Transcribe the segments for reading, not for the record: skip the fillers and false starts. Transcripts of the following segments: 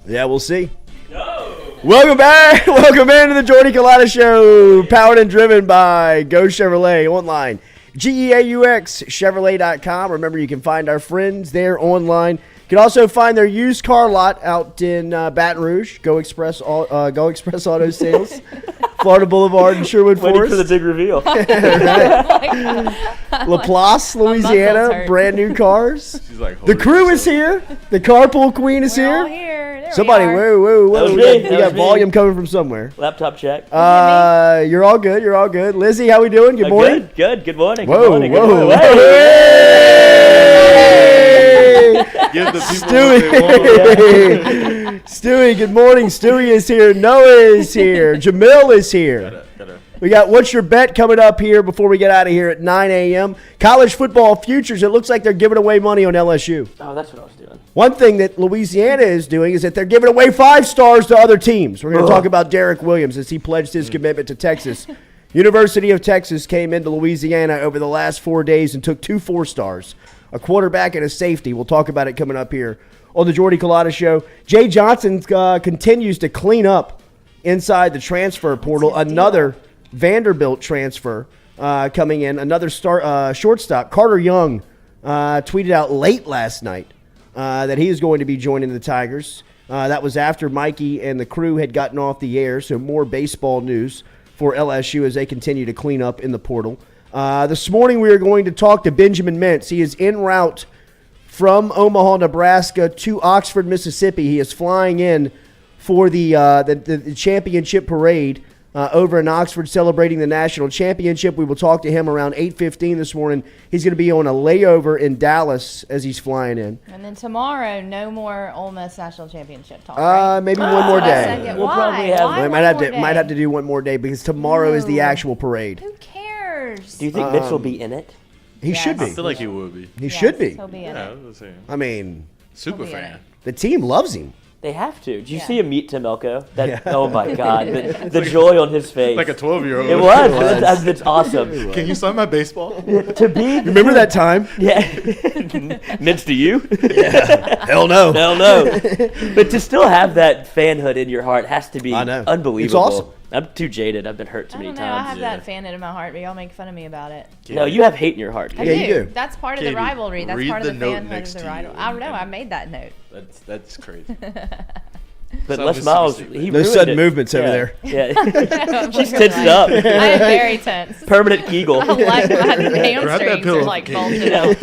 Yeah, we'll see. Welcome back. Welcome into the Jordy Culotta Show, powered and driven by Go Chevrolet online. GEAUX, Chevrolet.com. Remember, you can find our friends there online. You can also find their used car lot out in Baton Rouge. Go Express Auto Sales, Florida Boulevard and Sherwood Forest. Waiting for the big reveal. Laplace, Louisiana, brand new cars. She's like, the crew is here. The carpool queen is We're all here. here. There Somebody, we are. whoa. We got volume coming from somewhere. Laptop check. You're all good. You're all good. Lizzie, how we doing? Good morning. Good. Good morning. Whoa, Good morning. whoa, Good morning. whoa. Hey! Give the people Stewie. what they want. Stewie, good morning. Stewie is here. Noah is here. Jamil is here. We got What's Your Bet coming up here before we get out of here at 9 a.m. College football futures. It looks like they're giving away money on LSU. Oh, that's what I was doing. One thing that Louisiana is doing is that they're giving away 5 stars to other teams. We're going to talk about Derek Williams as he pledged his commitment to Texas. University of Texas came into Louisiana over the last 4 days and took 2 4-stars, a quarterback and a safety. We'll talk about it coming up here on the Jordy Culotta Show. Jay Johnson continues to clean up inside the transfer portal. Another Vanderbilt transfer coming in. Another shortstop, Carter Young, tweeted out late last night that he is going to be joining the Tigers. That was after Mikey and the crew had gotten off the air, so more baseball news for LSU as they continue to clean up in the portal. This morning we are going to talk to Benjamin Mintz. He is en route from Omaha, Nebraska to Oxford, Mississippi. He is flying in for the championship parade over in Oxford, celebrating the national championship. We will talk to him around 8:15 this morning. He's going to be on a layover in Dallas as he's flying in. And then tomorrow, no more Ole Miss national championship talk. Right? Maybe one more day. We'll probably have. Why Might have to do one more day because tomorrow is the actual parade. Who cares? Do you think Mitch will be in it? He Yes. should I be. feel like he would be. He should be. He'll be in Yeah, it. that's the same. I mean, Super He'll be in fan. it. the team loves him. They have to. Did you Yeah. see him meet Tim Elko? Oh my God, the joy on his face. Like a 12-year-old. It was. It's awesome. Can you sign my baseball? To be. Remember that time? Yeah. Mitch, to you? Hell no. Hell no. But to still have that fanhood in your heart has to be I know. unbelievable. It's awesome. I'm too jaded. I've been hurt too I many don't know. I times. have that fan in my heart, but y'all make fun of me about it. No, you have hate in your heart. I Yeah, you do. That's part of Katie, the rivalry. That's read part the of the note fanhood next of the to you rivalry. I don't know. and- I made that note. That's crazy. But Some Les Miles, Mississippi. he Those ruined sudden it. movements over there. Yeah. She's Literally. tensed up. I am very tense. Permanent Kegel. I like my that hamstrings pillow, are like Katie. bulging out.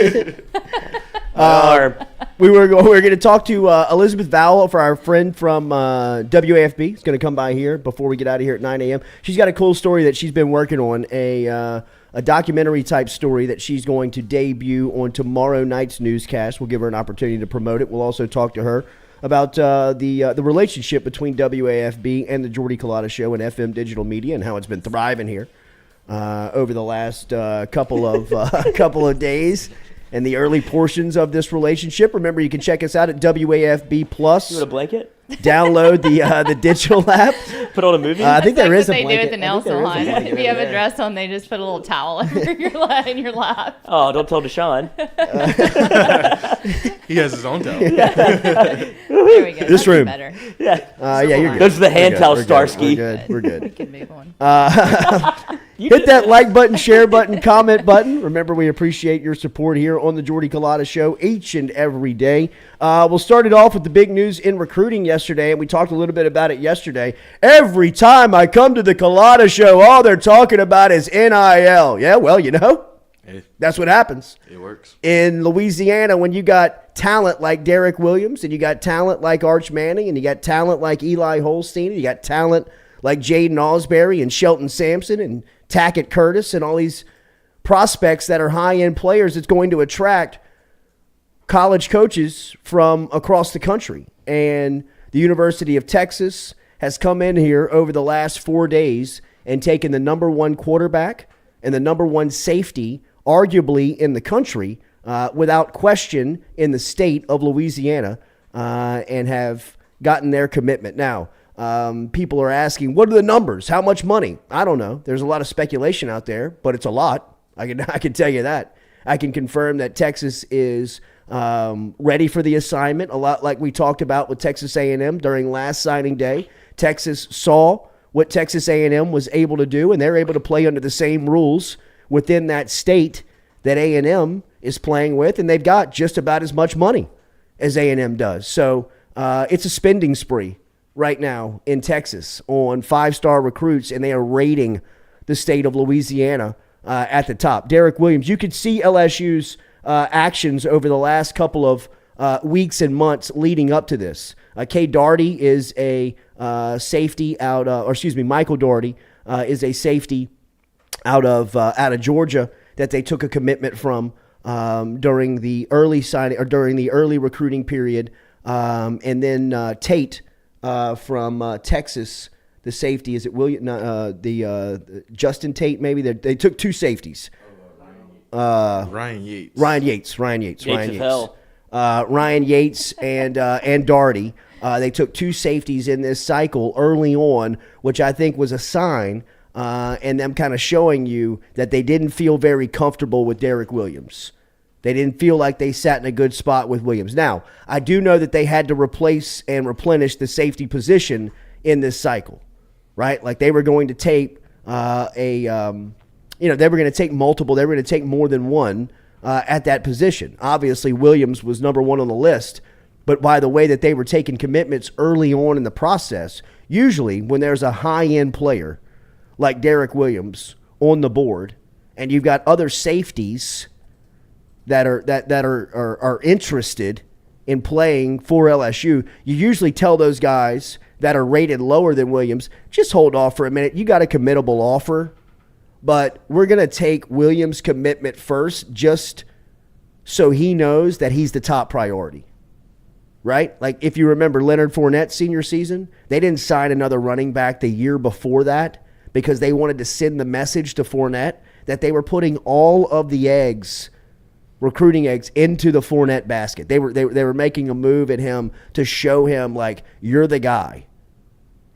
Arm. We were going to talk to Elizabeth Vowell for our friend from WAFB. He's going to come by here before we get out of here at 9 a.m. She's got a cool story that she's been working on, a documentary type story that she's going to debut on tomorrow night's newscast. We'll give her an opportunity to promote it. We'll also talk to her about the relationship between WAFB and the Jordy Culotta Show and FM Digital Media and how it's been thriving here over the last couple of days and the early portions of this relationship. Remember, you can check us out at WAFB Plus. You want a blanket? Download the digital app. Put on a movie? I think there is a That's what they do blanket. at the nail I think there is a salon. blanket If you have over a there. dress on, they just put a little towel over in your lap. Oh, don't tell Deshaun. He has his own towel. There we go. This That's room. better. Yeah. Yeah, you're good. Those are the hand We're towel, good. Starsky. We're good. We can move on. Hit that like button, share button, comment button. Remember, we appreciate your support here on the Jordy Culotta Show each and every day. We'll start it off with the big news in recruiting yesterday, and we talked a little bit about it yesterday. Every time I come to the Culotta Show, all they're talking about is NIL. Yeah, well, that's what happens. It works. In Louisiana, when you got talent like Derek Williams, and you got talent like Arch Manning, and you got talent like Eli Holstein, and you got talent like Jaden Osbury and Shelton Sampson and Tackett Curtis and all these prospects that are high-end players, it's going to attract college coaches from across the country. And the University of Texas has come in here over the last 4 days and taken the number 1 quarterback and the number 1 safety, arguably in the country, without question in the state of Louisiana, and have gotten their commitment. Now, people are asking, what are the numbers? How much money? I don't know. There's a lot of speculation out there, but it's a lot. I can tell you that. I can confirm that Texas is ready for the assignment, a lot like we talked about with Texas A&M during last signing day. Texas saw what Texas A&M was able to do, and they're able to play under the same rules within that state that A&M is playing with, and they've got just about as much money as A&M does. So it's a spending spree right now in Texas on 5-star recruits, and they are raiding the state of Louisiana at the top. Derek Williams, you could see LSU's actions over the last couple of weeks and months leading up to this. Kay Doherty is a safety Michael Doherty is a safety out of Georgia that they took a commitment from during the early signing or during the early recruiting period, and then Tate from Texas, the safety. Is it Justin Tate? Maybe they took 2 safeties. Ryan Yates. Ryan Yates. Ryan Yates and Doherty. They took 2 safeties in this cycle early on, which I think was a sign, and them kind of showing you that they didn't feel very comfortable with Derek Williams. They didn't feel like they sat in a good spot with Williams. Now, I do know that they had to replace and replenish the safety position in this cycle, right? Like they were going to take they were going to take multiple. They were going to take more than one at that position. Obviously, Williams was number 1 on the list, but by the way that they were taking commitments early on in the process, usually when there's a high-end player like Derek Williams on the board, and you've got other safeties that are interested in playing for LSU, you usually tell those guys that are rated lower than Williams, just hold off for a minute. You got a committable offer, but we're going to take Williams' commitment first just so he knows that he's the top priority, right? Like if you remember Leonard Fournette's senior season, they didn't sign another running back the year before that because they wanted to send the message to Fournette that they were putting all of the eggs, recruiting eggs, into the Fournette basket. They were making a move at him to show him, like, you're the guy.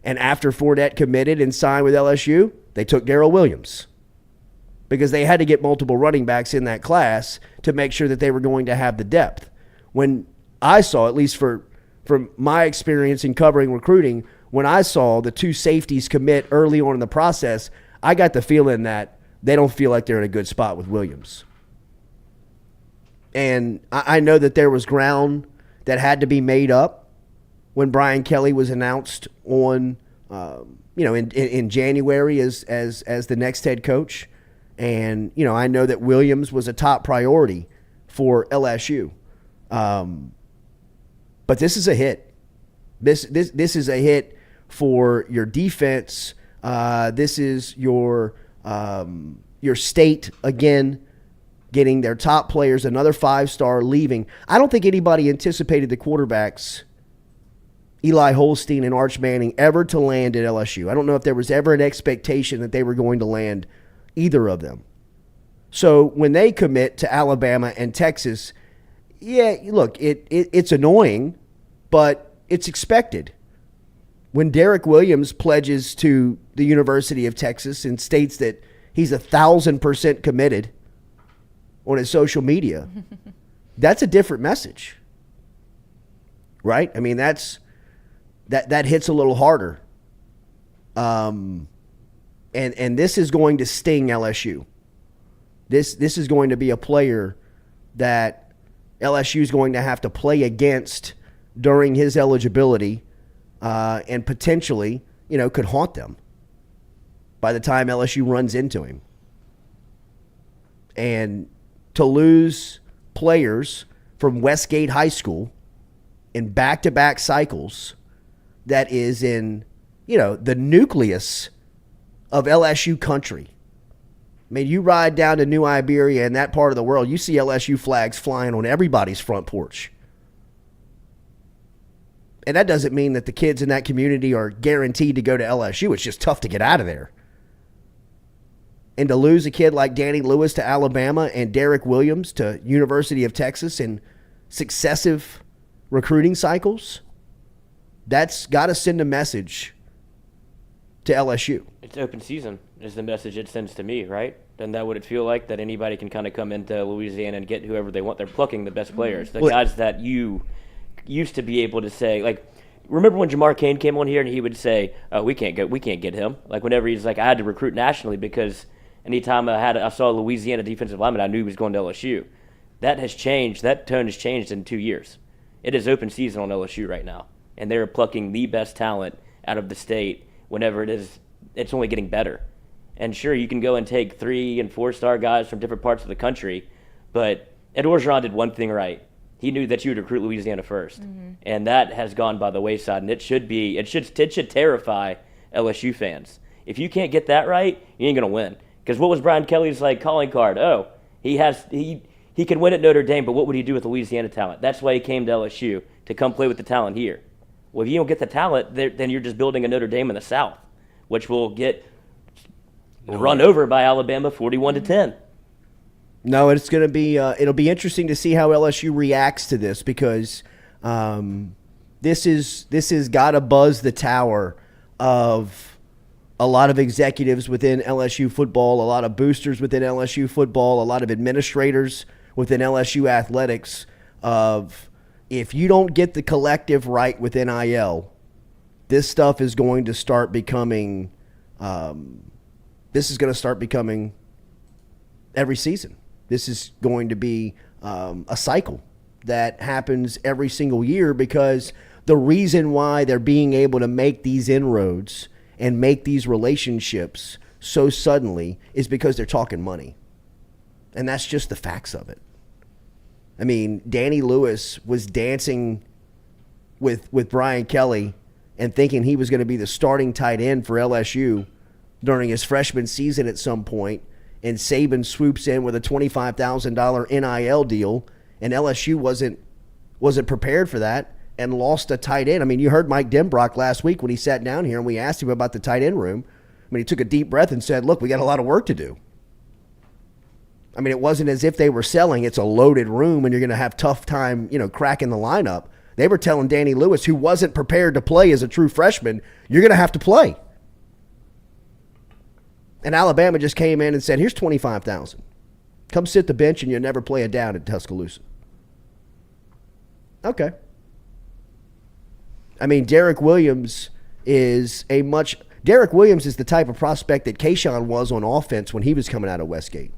And after Fournette committed and signed with LSU, they took Darrell Williams because they had to get multiple running backs in that class to make sure that they were going to have the depth. When I saw, at least from my experience in covering recruiting, when I saw the 2 safeties commit early on in the process, I got the feeling that they don't feel like they're in a good spot with Williams. And I know that there was ground that had to be made up when Brian Kelly was announced on, in January as the next head coach. And, I know that Williams was a top priority for LSU. But this is a hit. This is a hit for your defense. This is your state, again, getting their top players, another 5-star leaving. I don't think anybody anticipated the quarterbacks, Eli Holstein and Arch Manning, ever to land at LSU. I don't know if there was ever an expectation that they were going to land either of them. So when they commit to Alabama and Texas, yeah, look, it's annoying, but it's expected. When Derek Williams pledges to the University of Texas and states that he's 1,000% committed on his social media, that's a different message, right? I mean, that hits a little harder. And this is going to sting LSU. This is going to be a player that LSU is going to have to play against during his eligibility, and potentially, could haunt them by the time LSU runs into him. And to lose players from Westgate High School in back-to-back cycles, that is in, the nucleus of LSU country. I mean, you ride down to New Iberia and that part of the world, you see LSU flags flying on everybody's front porch. And that doesn't mean that the kids in that community are guaranteed to go to LSU. It's just tough to get out of there. And to lose a kid like Danny Lewis to Alabama and Derek Williams to University of Texas in successive recruiting cycles, that's got to send a message to LSU. It's open season is the message it sends to me, right? Isn't that what it feel like? That anybody can kind of come into Louisiana and get whoever they want. They're plucking the best players. The guys that you used to be able to say, like, remember when Jamar Cain came on here and he would say, "Oh, we can't get him." Like whenever he's like, I had to recruit nationally because anytime I saw a Louisiana defensive lineman, I knew he was going to LSU. That has changed. That tone has changed in 2 years. It is open season on LSU right now, and they're plucking the best talent out of the state. Whenever it's only getting better. And sure, you can go and take 3- and 4-star guys from different parts of the country, but Ed Orgeron did one thing right. He knew that you would recruit Louisiana first, and that has gone by the wayside. And it should terrify LSU fans. If you can't get that right, you ain't gonna win. Because what was Brian Kelly's like calling card? Oh, he can win at Notre Dame, but what would he do with Louisiana talent? That's why he came to LSU, to come play with the talent here. Well, if you don't get the talent, then you're just building a Notre Dame in the South, which will get run over by Alabama 41-10. No, it's going to be it'll be interesting to see how LSU reacts to this because this has got to buzz the tower of a lot of executives within LSU football, a lot of boosters within LSU football, a lot of administrators within LSU athletics of if you don't get the collective right with NIL, this stuff is going to start becoming every season. This is going to be a cycle that happens every single year because the reason why they're being able to make these inroads and make these relationships so suddenly is because they're talking money. And that's just the facts of it. I mean, Danny Lewis was dancing with Brian Kelly and thinking he was going to be the starting tight end for LSU during his freshman season at some point, and Saban swoops in with a $25,000 NIL deal, and LSU wasn't prepared for that and lost a tight end. I mean, you heard Mike Denbrock last week when he sat down here and we asked him about the tight end room. I mean, he took a deep breath and said, look, we got a lot of work to do. I mean, it wasn't as if they were selling it's a loaded room and you're going to have tough time, cracking the lineup. They were telling Danny Lewis, who wasn't prepared to play as a true freshman, you're going to have to play. And Alabama just came in and said, here's $25,000. Come sit the bench and you'll never play a down at Tuscaloosa. Okay. I mean, Derek Williams is the type of prospect that Kayshawn was on offense when he was coming out of Westgate.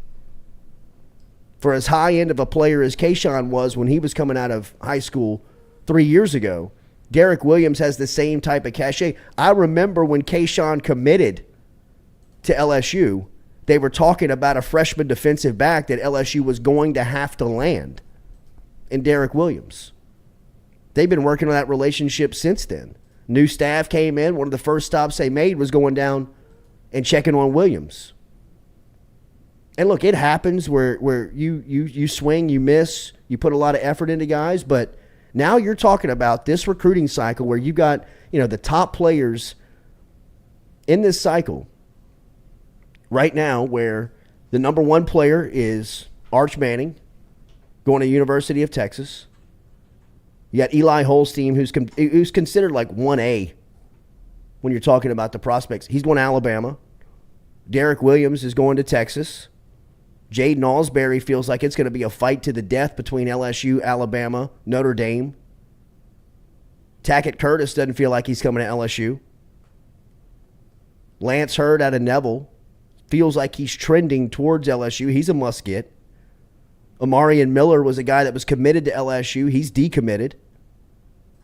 For as high end of a player as Kayshawn was when he was coming out of high school 3 years ago, Derek Williams has the same type of cachet. I remember when Kayshawn committed to LSU, they were talking about a freshman defensive back that LSU was going to have to land in Derek Williams. They've been working on that relationship since then. New staff came in. One of the first stops they made was going down and checking on Williams. And look, it happens where you swing, you miss, you put a lot of effort into guys, but now you're talking about this recruiting cycle where you got, the top players in this cycle right now, where the number one player is Arch Manning going to University of Texas. You got Eli Holstein, who's considered like 1A when you're talking about the prospects. He's going to Alabama. Derek Williams is going to Texas. Jaden Alsbury feels like it's going to be a fight to the death between LSU, Alabama, Notre Dame. Tackett Curtis doesn't feel like he's coming to LSU. Lance Hurd out of Neville feels like he's trending towards LSU. He's a must-get. Amarian Miller was a guy that was committed to LSU. He's decommitted.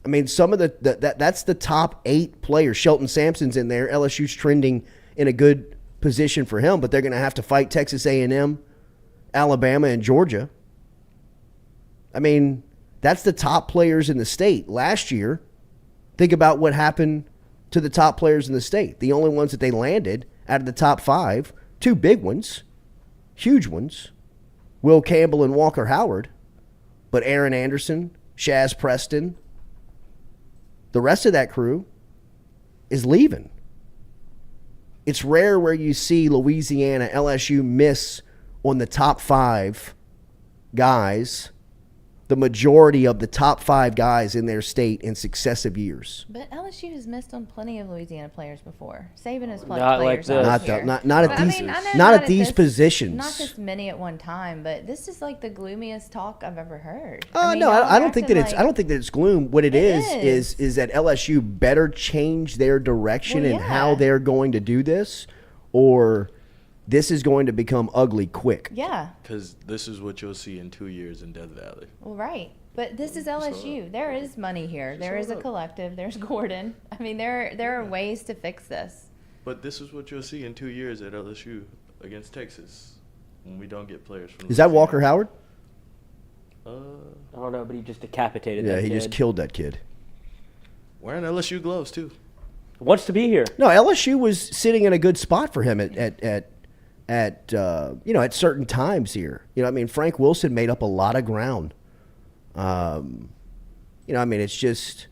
I mean, some of that's the top 8 players. Shelton Sampson's in there. LSU's trending in a good position for him, but they're going to have to fight Texas A&M, Alabama, and Georgia. I mean, that's the top players in the state. Last year, think about what happened to the top players in the state. The only ones that they landed out of the top 5, 2 big ones, huge ones, Will Campbell and Walker Howard, but Aaron Anderson, Shaz Preston, the rest of that crew is leaving. It's rare where you see Louisiana, LSU miss on the top 5 guys the majority of the top 5 guys in their state in successive years. But LSU has missed on plenty of Louisiana players before. Saban has played Not like players this. last year. Not at But, I these mean, I know not at these this- positions. Not this many at one time, but this is like the gloomiest talk I've ever heard. Oh mean, no, y'all I don't think that acting it's I don't think that it's gloom. What it It is that LSU better change their direction Well, and how yeah. they're going to do this, or this is going to become ugly quick. Yeah, Because this is what you'll see in 2 years in Death Valley. well, right. But this is LSU. There is money here. There is a up. collective. There's Gordon. I mean, there are ways to fix this. But this is what you'll see in 2 years at LSU against Texas when we don't get players from. Is that Louisiana. Walker Howard? I don't know, but he just decapitated Yeah, that he kid. just killed that kid. Wearing LSU gloves too. Wants to be here. No, LSU was sitting in a good spot for him at certain times here. I mean, Frank Wilson made up a lot of ground. I mean, it's just,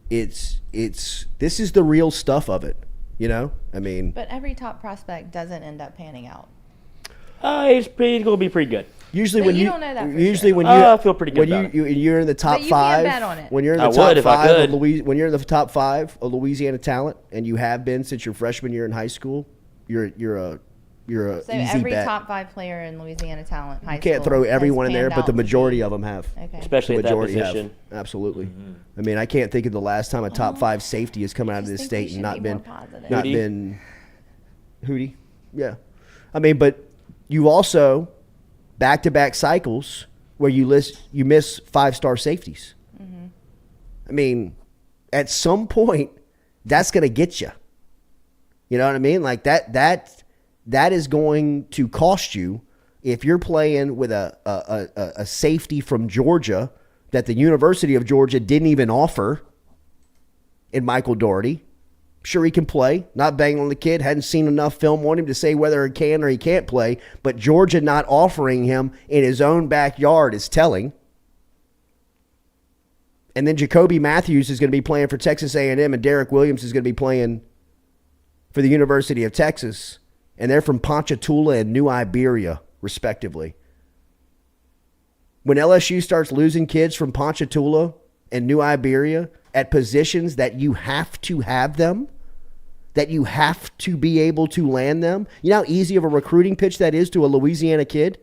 this is the real stuff of it. I mean, But every top prospect doesn't end up panning out. He's going to be pretty good. usually But when you you don't know that for usually sure. when you I feel pretty good when about you're in the top But you can't 5 bet on it. when you're in the I top would if I 5 could. when you're in the top 5 of Louisiana talent, and you have been since your freshman year in high school, you're a So easy every bet. top 5 player in Louisiana talent, high You can't school, throw has everyone in there, panned but the out to majority be- of them have. Okay. Especially The at that majority have. position. Absolutely. I mean, I can't think of the last time a top 5 safety has come out of just this think we state and should not be been more positive. not Hootie? been Hootie. Yeah. I mean, but you also back-to-back cycles where you miss 5-star safeties. Mm-hmm. I mean, at some point, that's going to get you. You know what I mean? Like that is going to cost you if you're playing with a safety from Georgia that the University of Georgia didn't even offer in Michael Doherty. Sure, he can play. Not banging on the kid. Hadn't seen enough film on him to say whether he can or he can't play. But Georgia not offering him in his own backyard is telling. And then Jacoby Matthews is going to be playing for Texas A&M, and Derek Williams is going to be playing for the University of Texas. And they're from Ponchatoula and New Iberia, respectively. When LSU starts losing kids from Ponchatoula and New Iberia at positions that you have to have them, that you have to be able to land them, you know how easy of a recruiting pitch that is to a Louisiana kid?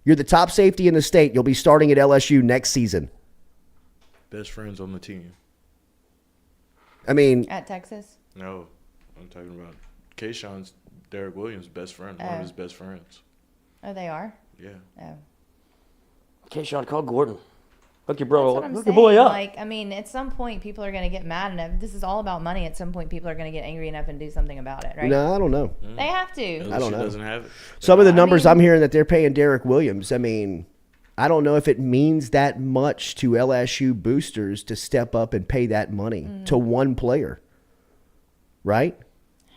You're the top safety in the state. You'll be starting at LSU next season. Best friends on the team. I mean, At Texas? No, I'm talking about Kayshawn's Derek Williams' best friend. One of his best friends. Oh, they are? Yeah. Oh. Okay, Sean, call Gordon. Hook your That's bro, what I'm hook saying. your boy up. Like, I mean, at some point, people are going to get mad enough. This is all about money. At some point, people are going to get angry enough and do something about it, right? no, I don't know. They have to. LSU I don't know. doesn't have it. Some of the I numbers mean- I'm hearing that they're paying Derek Williams, I mean, I don't know if it means that much to LSU boosters to step up and pay that money to one player, right?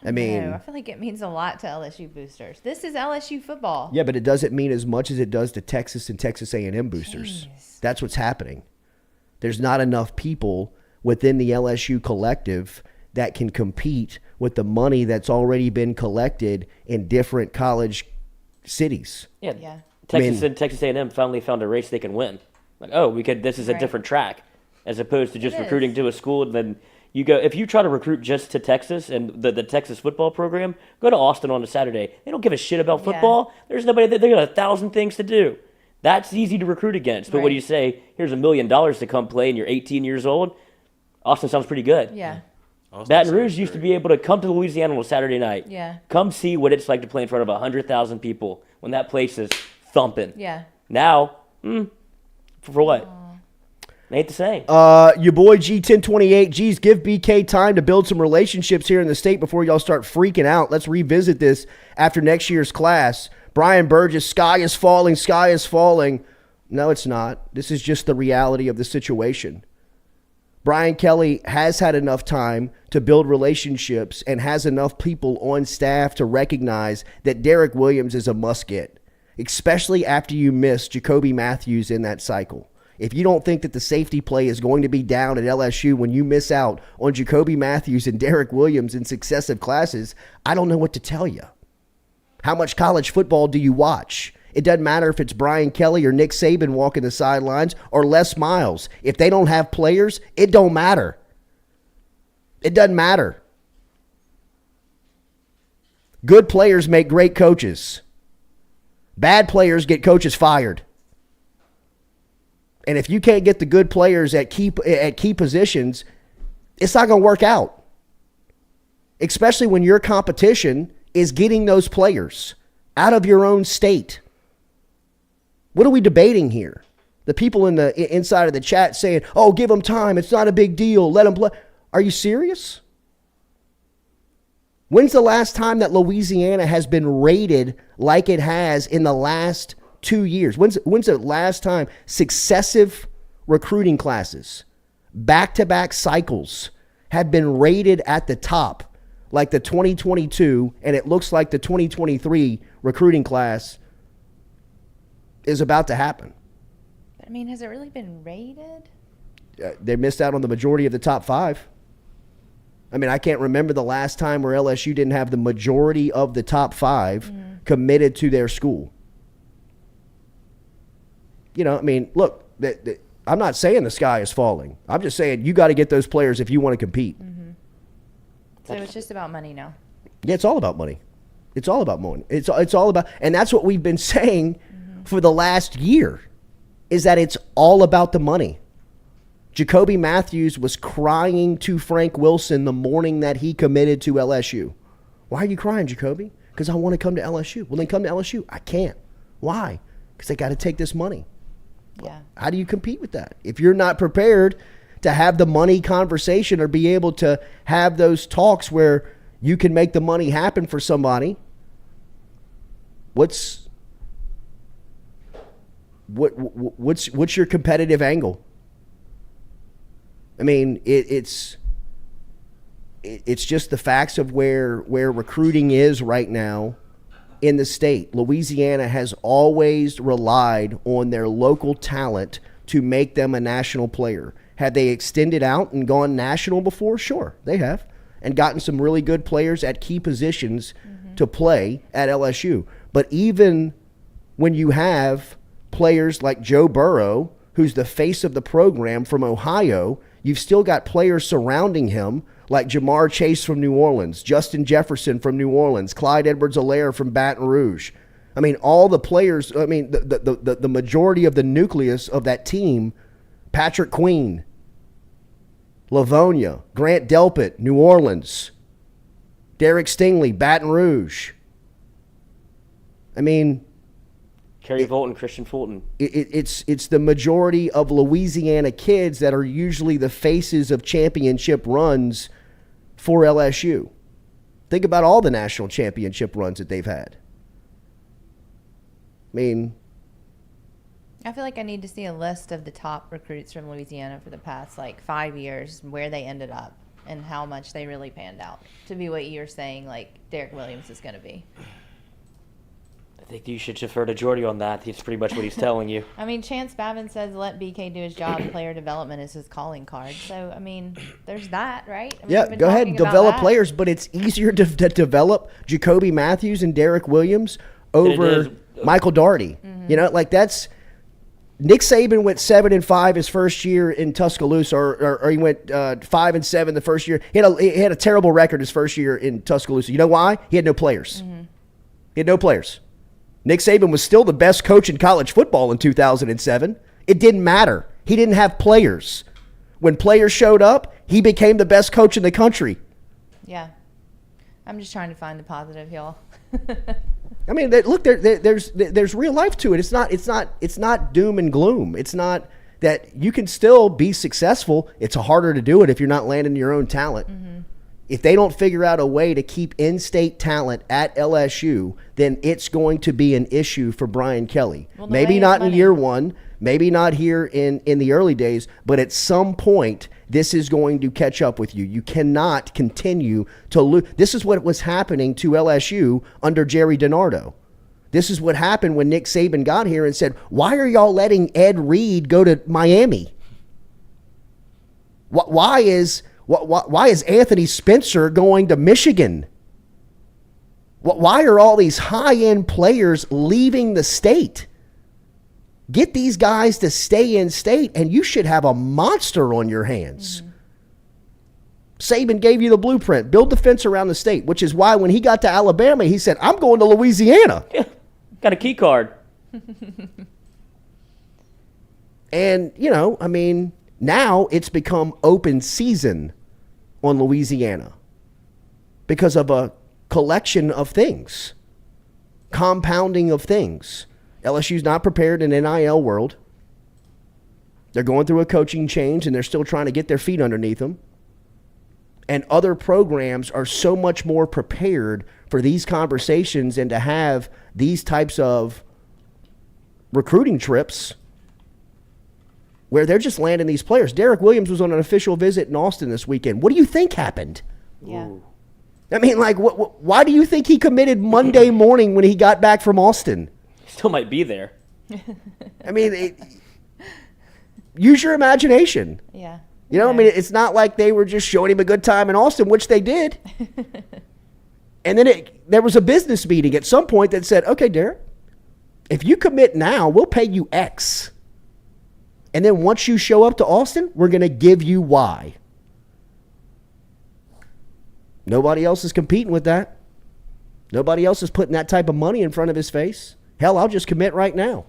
I mean, No, I feel like it means a lot to LSU boosters. This is LSU football. yeah, but it doesn't mean as much as it does to Texas and Texas A&M boosters. Jeez. That's what's happening. There's not enough people within the LSU collective that can compete with the money that's already been collected in different college cities. Yeah. Yeah. Texas A&M finally found a race they can win. Like, oh, this is a Right. different track, as opposed to just It recruiting is. to a school. And then you go, if you try to recruit just to Texas and the Texas football program, go to Austin on a Saturday. They don't give a shit about Yeah. football. There's nobody. They got 1,000 things to do. That's easy to recruit against. But what do Right. you say? Here's $1 million to come play, and you're 18 years old. Austin sounds pretty good. Yeah. Austin Baton sounds Rouge used to great. be able to come to Louisiana on a Saturday night. Yeah. Come see what it's like to play in front of 100,000 people when that place is thumping. Yeah. Now, for what? Ain't the same. Your boy G1028. Geez, give BK time to build some relationships here in the state before y'all start freaking out. Let's revisit this after next year's class. Brian Burgess, sky is falling, sky is falling. No, it's not. This is just the reality of the situation. Brian Kelly has had enough time to build relationships and has enough people on staff to recognize that Derek Williams is a must-get, especially after you miss Jacoby Matthews in that cycle. If you don't think that the safety play is going to be down at LSU when you miss out on Jacoby Matthews and Derek Williams in successive classes, I don't know what to tell you. How much college football do you watch? It doesn't matter if it's Brian Kelly or Nick Saban walking the sidelines or Les Miles. If they don't have players, it don't matter. It doesn't matter. Good players make great coaches. Bad players get coaches fired. And if you can't get the good players at key positions, it's not going to work out. Especially when your competition is getting those players out of your own state. What are we debating here? The people in the inside of the chat saying, "Oh, give them time. It's not a big deal. Let them play." Are you serious? When's the last time that Louisiana has been rated like it has in the last 2 years? When's the last time successive recruiting classes, back-to-back cycles, have been rated at the top like the 2022, and it looks like the 2023 recruiting class is about to happen? I mean, has it really been rated? They missed out on the majority of the top 5. I mean, I can't remember the last time where LSU didn't have the majority of the top 5 committed to their school. You know, I mean, look, I'm not saying the sky is falling. I'm just saying you got to get those players if you want to compete. So it's just about money now. Yeah, it's all about money. It's all about money. It's all about, and that's what we've been saying for the last year, is that it's all about the money. Jacoby Matthews was crying to Frank Wilson the morning that he committed to LSU. Why are you crying, Jacoby? Because I want to come to LSU. Well, then come to LSU. I can't. Why? Because they got to take this money. Yeah. How do you compete with that? If you're not prepared to have the money conversation or be able to have those talks where you can make the money happen for somebody, what's your competitive angle? I mean, it's just the facts of where recruiting is right now in the state. Louisiana has always relied on their local talent to make them a national player. Have they extended out and gone national before? Sure, they have, and gotten some really good players at key positions to play at LSU. But even when you have players like Joe Burrow, who's the face of the program from Ohio, you've still got players surrounding him like Jamar Chase from New Orleans, Justin Jefferson from New Orleans, Clyde Edwards-Helaire from Baton Rouge. I mean, all the players, I mean, the majority of the nucleus of that team, Patrick Queen, Livonia, Grant Delpit, New Orleans, Derek Stingley, Baton Rouge. I mean, Kerry Fulton, Christian Fulton. It's the majority of Louisiana kids that are usually the faces of championship runs for LSU. Think about all the national championship runs that they've had. I mean, I feel like I need to see a list of the top recruits from Louisiana for the past 5 years, where they ended up and how much they really panned out to be what you're saying Derek Williams is going to be. I think you should defer to Jordy on that. That's pretty much what he's telling you. I mean, Chance Babin says let BK do his job. Player development is his calling card. So, I mean, there's that, right? I mean, yeah, go ahead and develop players, but it's easier to develop Jacoby Matthews and Derek Williams over Michael Daugherty. You know, that's Nick Saban went 7-5 his first year in Tuscaloosa, or he went 5-7 the first year. He had a terrible record his first year in Tuscaloosa. You know why? He had no players. He had no players. Nick Saban was still the best coach in college football in 2007. It didn't matter. He didn't have players. When players showed up, he became the best coach in the country. Yeah. I'm just trying to find the positive, y'all. I mean, look, there's real life to it. It's not doom and gloom. It's not that you can still be successful. It's harder to do it if you're not landing your own talent. If they don't figure out a way to keep in-state talent at LSU, then it's going to be an issue for Brian Kelly. Well, maybe not in year one, maybe not here in the early days, but at some point, this is going to catch up with you. You cannot continue to lose. This is what was happening to LSU under Jerry DiNardo. This is what happened when Nick Saban got here and said, why are y'all letting Ed Reed go to Miami? Why is Anthony Spencer going to Michigan? Why are all these high-end players leaving the state? Get these guys to stay in state, and you should have a monster on your hands. Saban gave you the blueprint. Build the fence around the state, which is why when he got to Alabama, he said, I'm going to Louisiana. Yeah, got a key card. And, now it's become open season on Louisiana because of a collection of things, compounding of things. LSU's not prepared in NIL world. They're going through a coaching change, and they're still trying to get their feet underneath them. And other programs are so much more prepared for these conversations and to have these types of recruiting trips where they're just landing these players. Derek Williams was on an official visit in Austin this weekend. What do you think happened? Yeah. I mean, why do you think he committed Monday morning when he got back from Austin? Still might be there. I mean, use your imagination. Yeah. I mean, it's not like they were just showing him a good time in Austin, which they did. And then there was a business meeting at some point that said, okay, Derek, if you commit now, we'll pay you X. And then once you show up to Austin, we're going to give you Y. Nobody else is competing with that. Nobody else is putting that type of money in front of his face. Hell, I'll just commit right now.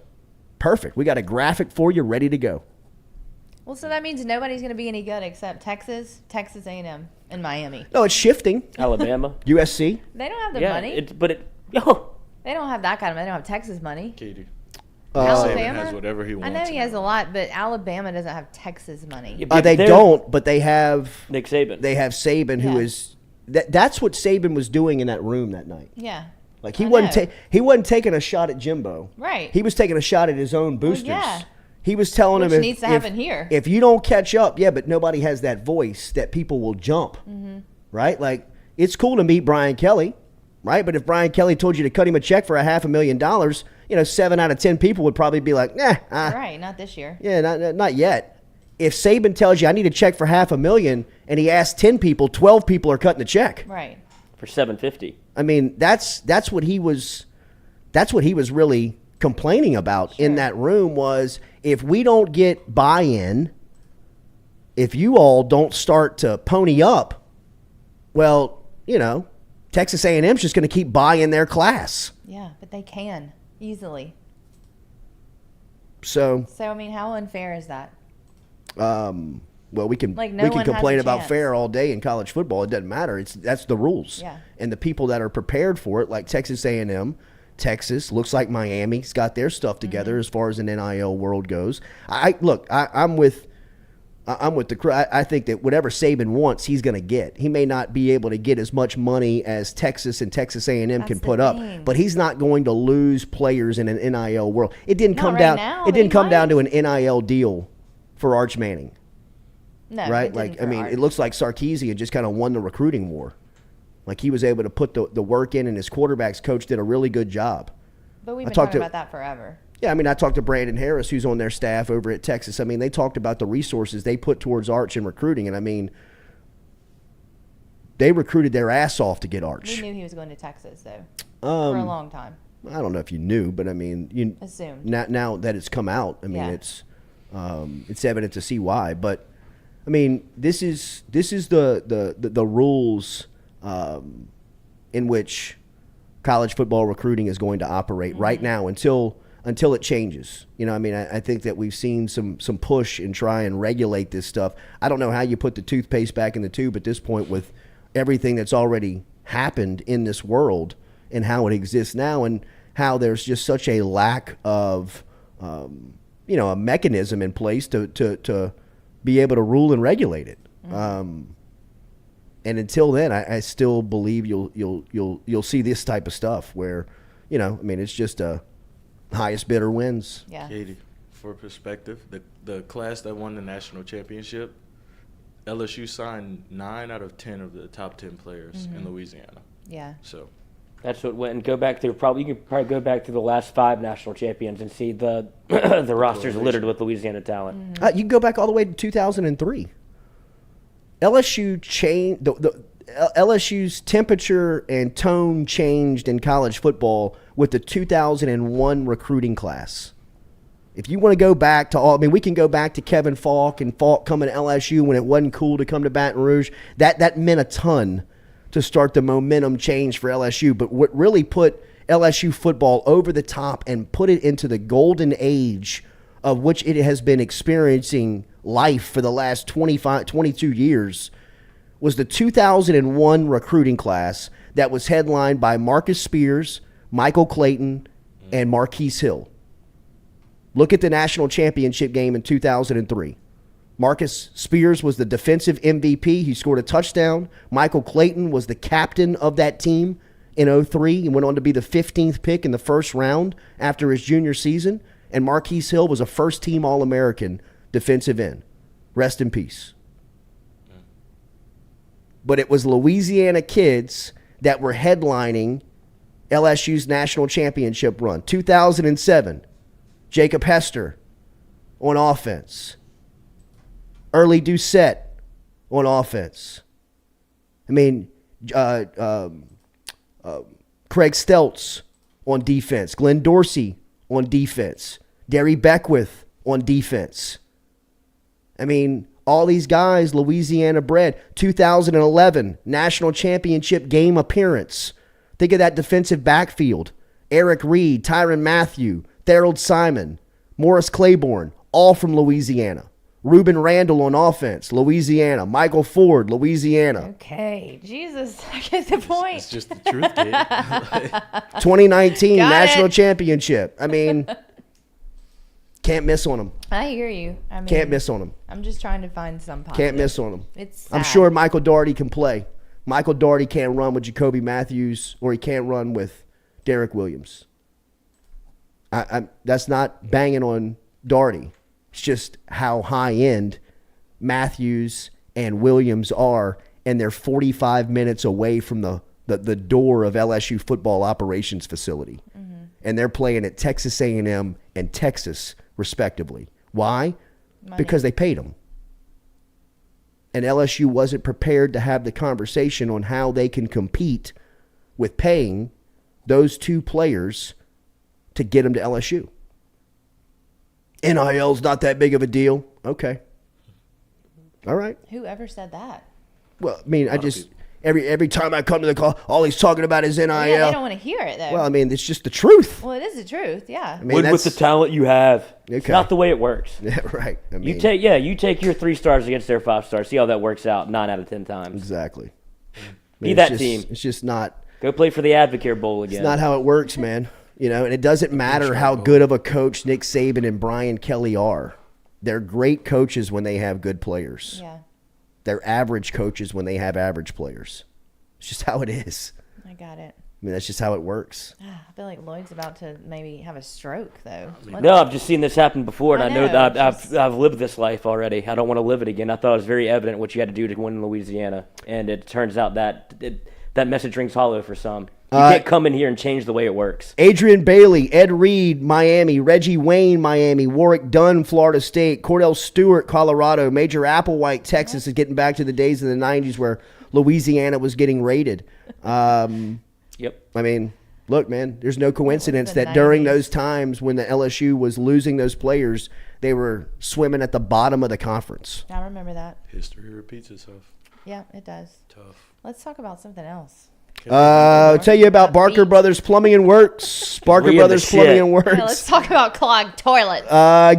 Perfect. We got a graphic for you ready to go. Well, so that means nobody's going to be any good except Texas A&M, and Miami. No, it's shifting. Alabama. USC. They don't have the money. They don't have that kind of money. They don't have Texas money. Katie. Alabama Saban has whatever he wants. I know he has a lot, but Alabama doesn't have Texas money. They don't, but they have Nick Saban. They have Saban, who is that's what Saban was doing in that room that night. Yeah. Like he wasn't taking a shot at Jimbo. Right. He was taking a shot at his own boosters. Well, yeah. He was telling Which him needs to happen here. If you don't catch up, but nobody has that voice that people will jump. Mm-hmm. Right? Like, it's cool to meet Brian Kelly, right? But if Brian Kelly told you to cut him a check for $500,000, 7 out of 10 people would probably be like, right, not this year. Yeah, not yet. If Saban tells you I need a check for $500,000 and he asks 10 people, 12 people are cutting the check. Right. For $750. I mean, that's what he was really complaining about in that room was, if we don't get buy-in, if you all don't start to pony up, well, Texas A&M's just going to keep buying their class. Yeah, but they can easily. So I mean, how unfair is that? Well, we can complain about fair all day in college football. It doesn't matter. That's the rules. Yeah. And the people that are prepared for it, like Texas A&M, Texas, looks like Miami's got their stuff together as far as an NIL world goes. I'm with the crew. I think that whatever Saban wants, he's going to get. He may not be able to get as much money as Texas and Texas A&M can put up, but he's not going to lose players in an NIL world. It didn't come down. It didn't come down to an NIL deal for Arch Manning. No, right? It looks like Sarkisian just kind of won the recruiting war. Like, he was able to put the work in, and his quarterbacks coach did a really good job. But we've been talking about that forever. Yeah, I talked to Brandon Harris, who's on their staff over at Texas. They talked about the resources they put towards Arch in recruiting, and they recruited their ass off to get Arch. We knew he was going to Texas, though, for a long time. I don't know if you knew, but you assumed. Now that it's come out, it's evident to see why. But this is the rules in which college football recruiting is going to operate right now until it changes. I think that we've seen some push and try and regulate this stuff. I don't know how you put the toothpaste back in the tube at this point with everything that's already happened in this world and how it exists now, and how there's just such a lack of a mechanism in place to be able to rule and regulate it. And until then, I still believe you'll see this type of stuff where, it's just a highest bidder wins. Yeah. Katie, for perspective, the class that won the national championship, LSU signed 9 out of 10 of the top 10 players in Louisiana. Yeah. So that's what went and go back through. You can probably go back to the last 5 national champions and see the the rosters littered with Louisiana talent. You can go back all the way to 2003. LSU changed LSU's temperature and tone changed in college football with the 2001 recruiting class. If you want to go back to we can go back to Kevin Falk and Falk coming to LSU when it wasn't cool to come to Baton Rouge. That meant a ton to start the momentum change for LSU. But what really put LSU football over the top and put it into the golden age of which it has been experiencing life for the last 22 years was the 2001 recruiting class that was headlined by Marcus Spears, Michael Clayton, and Marquise Hill. Look at the national championship game in 2003. Marcus Spears was the defensive MVP. He scored a touchdown. Michael Clayton was the captain of that team in 2003. He went on to be the 15th pick in the first round after his junior season. And Marquise Hill was a first-team All-American defensive end. Rest in peace. But it was Louisiana kids that were headlining LSU's national championship run. 2007, Jacob Hester on offense. Early Doucette on offense. I mean, Craig Steltz on defense. Glenn Dorsey on defense. Derry Beckwith on defense. I mean, all these guys, Louisiana bred. 2011, national championship game appearance. Think of that defensive backfield. Eric Reed, Tyrann Mathieu, Thorold Simon, Morris Claiborne, all from Louisiana. Reuben Randall on offense, Louisiana. Michael Ford, Louisiana. Okay, Jesus, I get the point. It's just the truth, kid. 2019 Got national it. championship. I mean, can't miss on them. I hear you. I mean, Can't miss on them. I'm just trying to find some positive. Can't miss on them. It's I'm sad. sure Michael Daugherty can play. Michael Daugherty can't run with Jacoby Matthews, or he can't run with Derek Williams. That's not banging on Daugherty. It's just how high-end Matthews and Williams are, and they're 45 minutes away from the door of LSU football operations facility. Mm-hmm. And they're playing at Texas A&M and Texas, respectively. Why? Money. Because they paid them. And LSU wasn't prepared to have the conversation on how they can compete with paying those two players to get them to LSU. NIL's not that big of a deal. Okay. All right. Whoever said that? Well, I mean, every time I come to the call, all he's talking about is NIL. Yeah, they don't want to hear it, though. Well, I mean, it's just the truth. Well, it is the truth, yeah. I mean, Win with the talent you have. It's Okay. not the way it works. Yeah, right. I mean, You take your 3 stars against their 5 stars. See how that works out 9 out of 10 times. exactly. I Be mean, that it's just, team. It's just not. Go play for the Advocare Bowl again. It's not how it works, man. You know, and it doesn't matter how good of a coach Nick Saban and Brian Kelly are. They're great coaches when they have good players. Yeah, They're average coaches when they have average players. It's just how it is. I got it. I mean, that's just how it works. I feel like Lloyd's about to maybe have a stroke, though. No, I've just seen this happen before, and I I know know, that just- I've lived this life already. I don't want to live it again. I thought it was very evident what you had to do to win in Louisiana, and it turns out that that message rings hollow for some. You can't come in here and change the way it works. Adrian Bailey, Ed Reed, Miami, Reggie Wayne, Miami, Warwick Dunn, Florida State, Cordell Stewart, Colorado, Major Applewhite, Texas is getting back to the days of the 90s where Louisiana was getting raided. Yep. I mean, look, man, there's no coincidence the that during 90s. those times when the LSU was losing those players, they were swimming at the bottom of the conference. I remember that. History repeats itself. Yeah, it does. Tough. Let's talk about something else. I'll tell you about Barker Beach. Brothers Plumbing and Works. Barker We in the Brothers Plumbing shit. and Yeah, Works. let's talk about clogged toilets.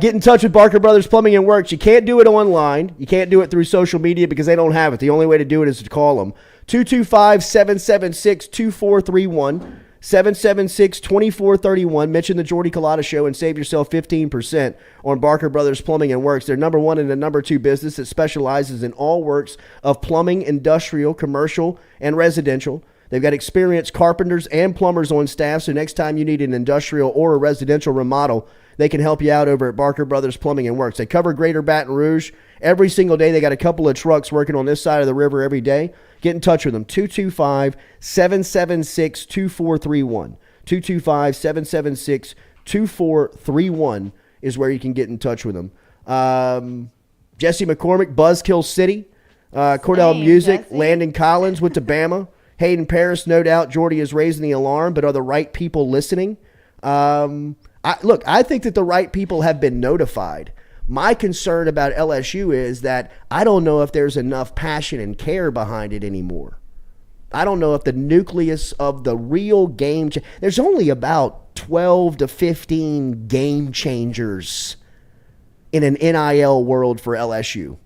Get in touch with Barker Brothers Plumbing and Works. You can't do it online. You can't do it through social media because they don't have it. The only way to do it is to call them. 225-776-2431. 776-2431. Mention the Jordy Culotta Show and save yourself 15% on Barker Brothers Plumbing and Works. They're number 1 and the number 2 business that specializes in all works of plumbing, industrial, commercial, and residential. They've got experienced carpenters and plumbers on staff, so next time you need an industrial or a residential remodel, they can help you out over at Barker Brothers Plumbing and Works. They cover Greater Baton Rouge every single day. They got a couple of trucks working on this side of the river every day. Get in touch with them, 225-776-2431. 225-776-2431 is where you can get in touch with them. Jesse McCormick, Buzzkill City. Cordell Same, Music, Jesse. Landon Collins went to Bama. Hayden Paris, no doubt. Jordy is raising the alarm, but are the right people listening? I think that the right people have been notified. My concern about LSU is that I don't know if there's enough passion and care behind it anymore. I don't know if the nucleus of the real game there's only about 12 to 15 game changers in an NIL world for LSU,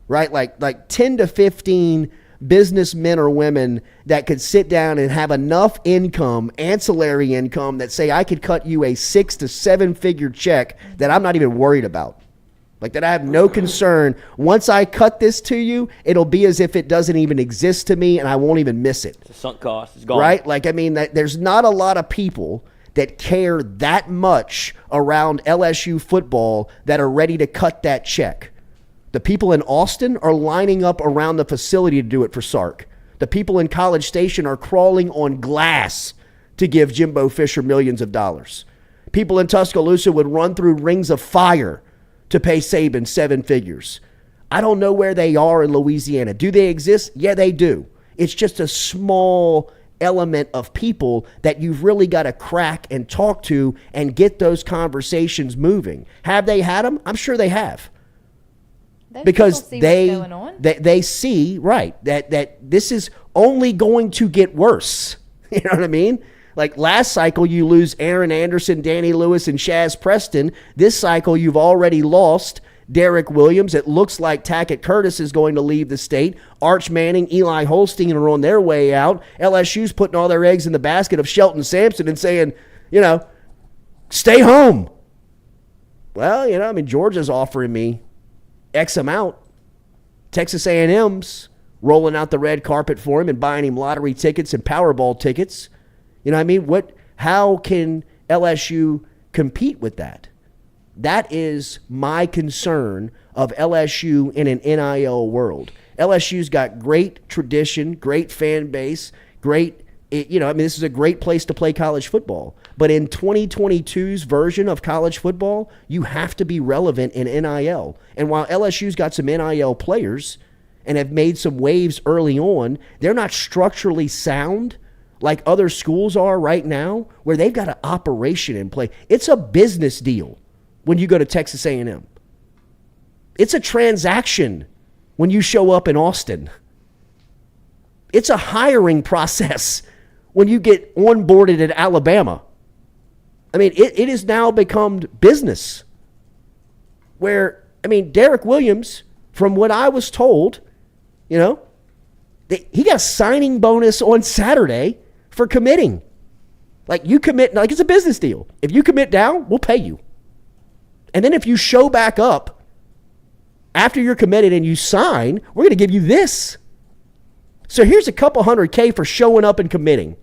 right? Like 10 to 15 businessmen or women that could sit down and have enough income, ancillary income, that say I could cut you a 6 to 7 figure check that I'm not even worried about. Like that I have no concern. Once I cut this to you, it'll be as if it doesn't even exist to me and I won't even miss it. It's a sunk cost. It's gone. Right? Like, I mean, there's not a lot of people that care that much around LSU football that are ready to cut that check. The people in Austin are lining up around the facility to do it for Sark. The people in College Station are crawling on glass to give Jimbo Fisher millions of dollars. People in Tuscaloosa would run through rings of fire to pay Saban 7 figures. I don't know where they are in Louisiana. Do they exist? Yeah, they do. It's just a small element of people that you've really got to crack and talk to and get those conversations moving. Have they had them? I'm sure they have. Those Because people see what's going on. they see, right, that this is only going to get worse. You know what I mean? Like last cycle, you lose Aaron Anderson, Danny Lewis, and Shaz Preston. This cycle, you've already lost Derek Williams. It looks like Tackett Curtis is going to leave the state. Arch Manning, Eli Holstein are on their way out. LSU's putting all their eggs in the basket of Shelton Sampson and saying, stay home. Well, I mean, Georgia's offering me X amount. Texas A&M's rolling out the red carpet for him and buying him lottery tickets and Powerball tickets. You know what I mean? How can LSU compete with that? That is my concern of LSU in an NIL world. LSU's got great tradition, great fan base, this is a great place to play college football. But in 2022's version of college football, you have to be relevant in NIL. And while LSU's got some NIL players and have made some waves early on, they're not structurally sound like other schools are right now, where they've got an operation in play. It's a business deal when you go to Texas A&M. It's a transaction when you show up in Austin. It's a hiring process when you get onboarded at Alabama. I mean, it has now become business where, Derek Williams, from what I was told, he got a signing bonus on Saturday for committing. Like you commit, like it's a business deal. If you commit down, we'll pay you. And then if you show back up after you're committed and you sign, we're going to give you this. So here's a couple $100K for showing up and committing.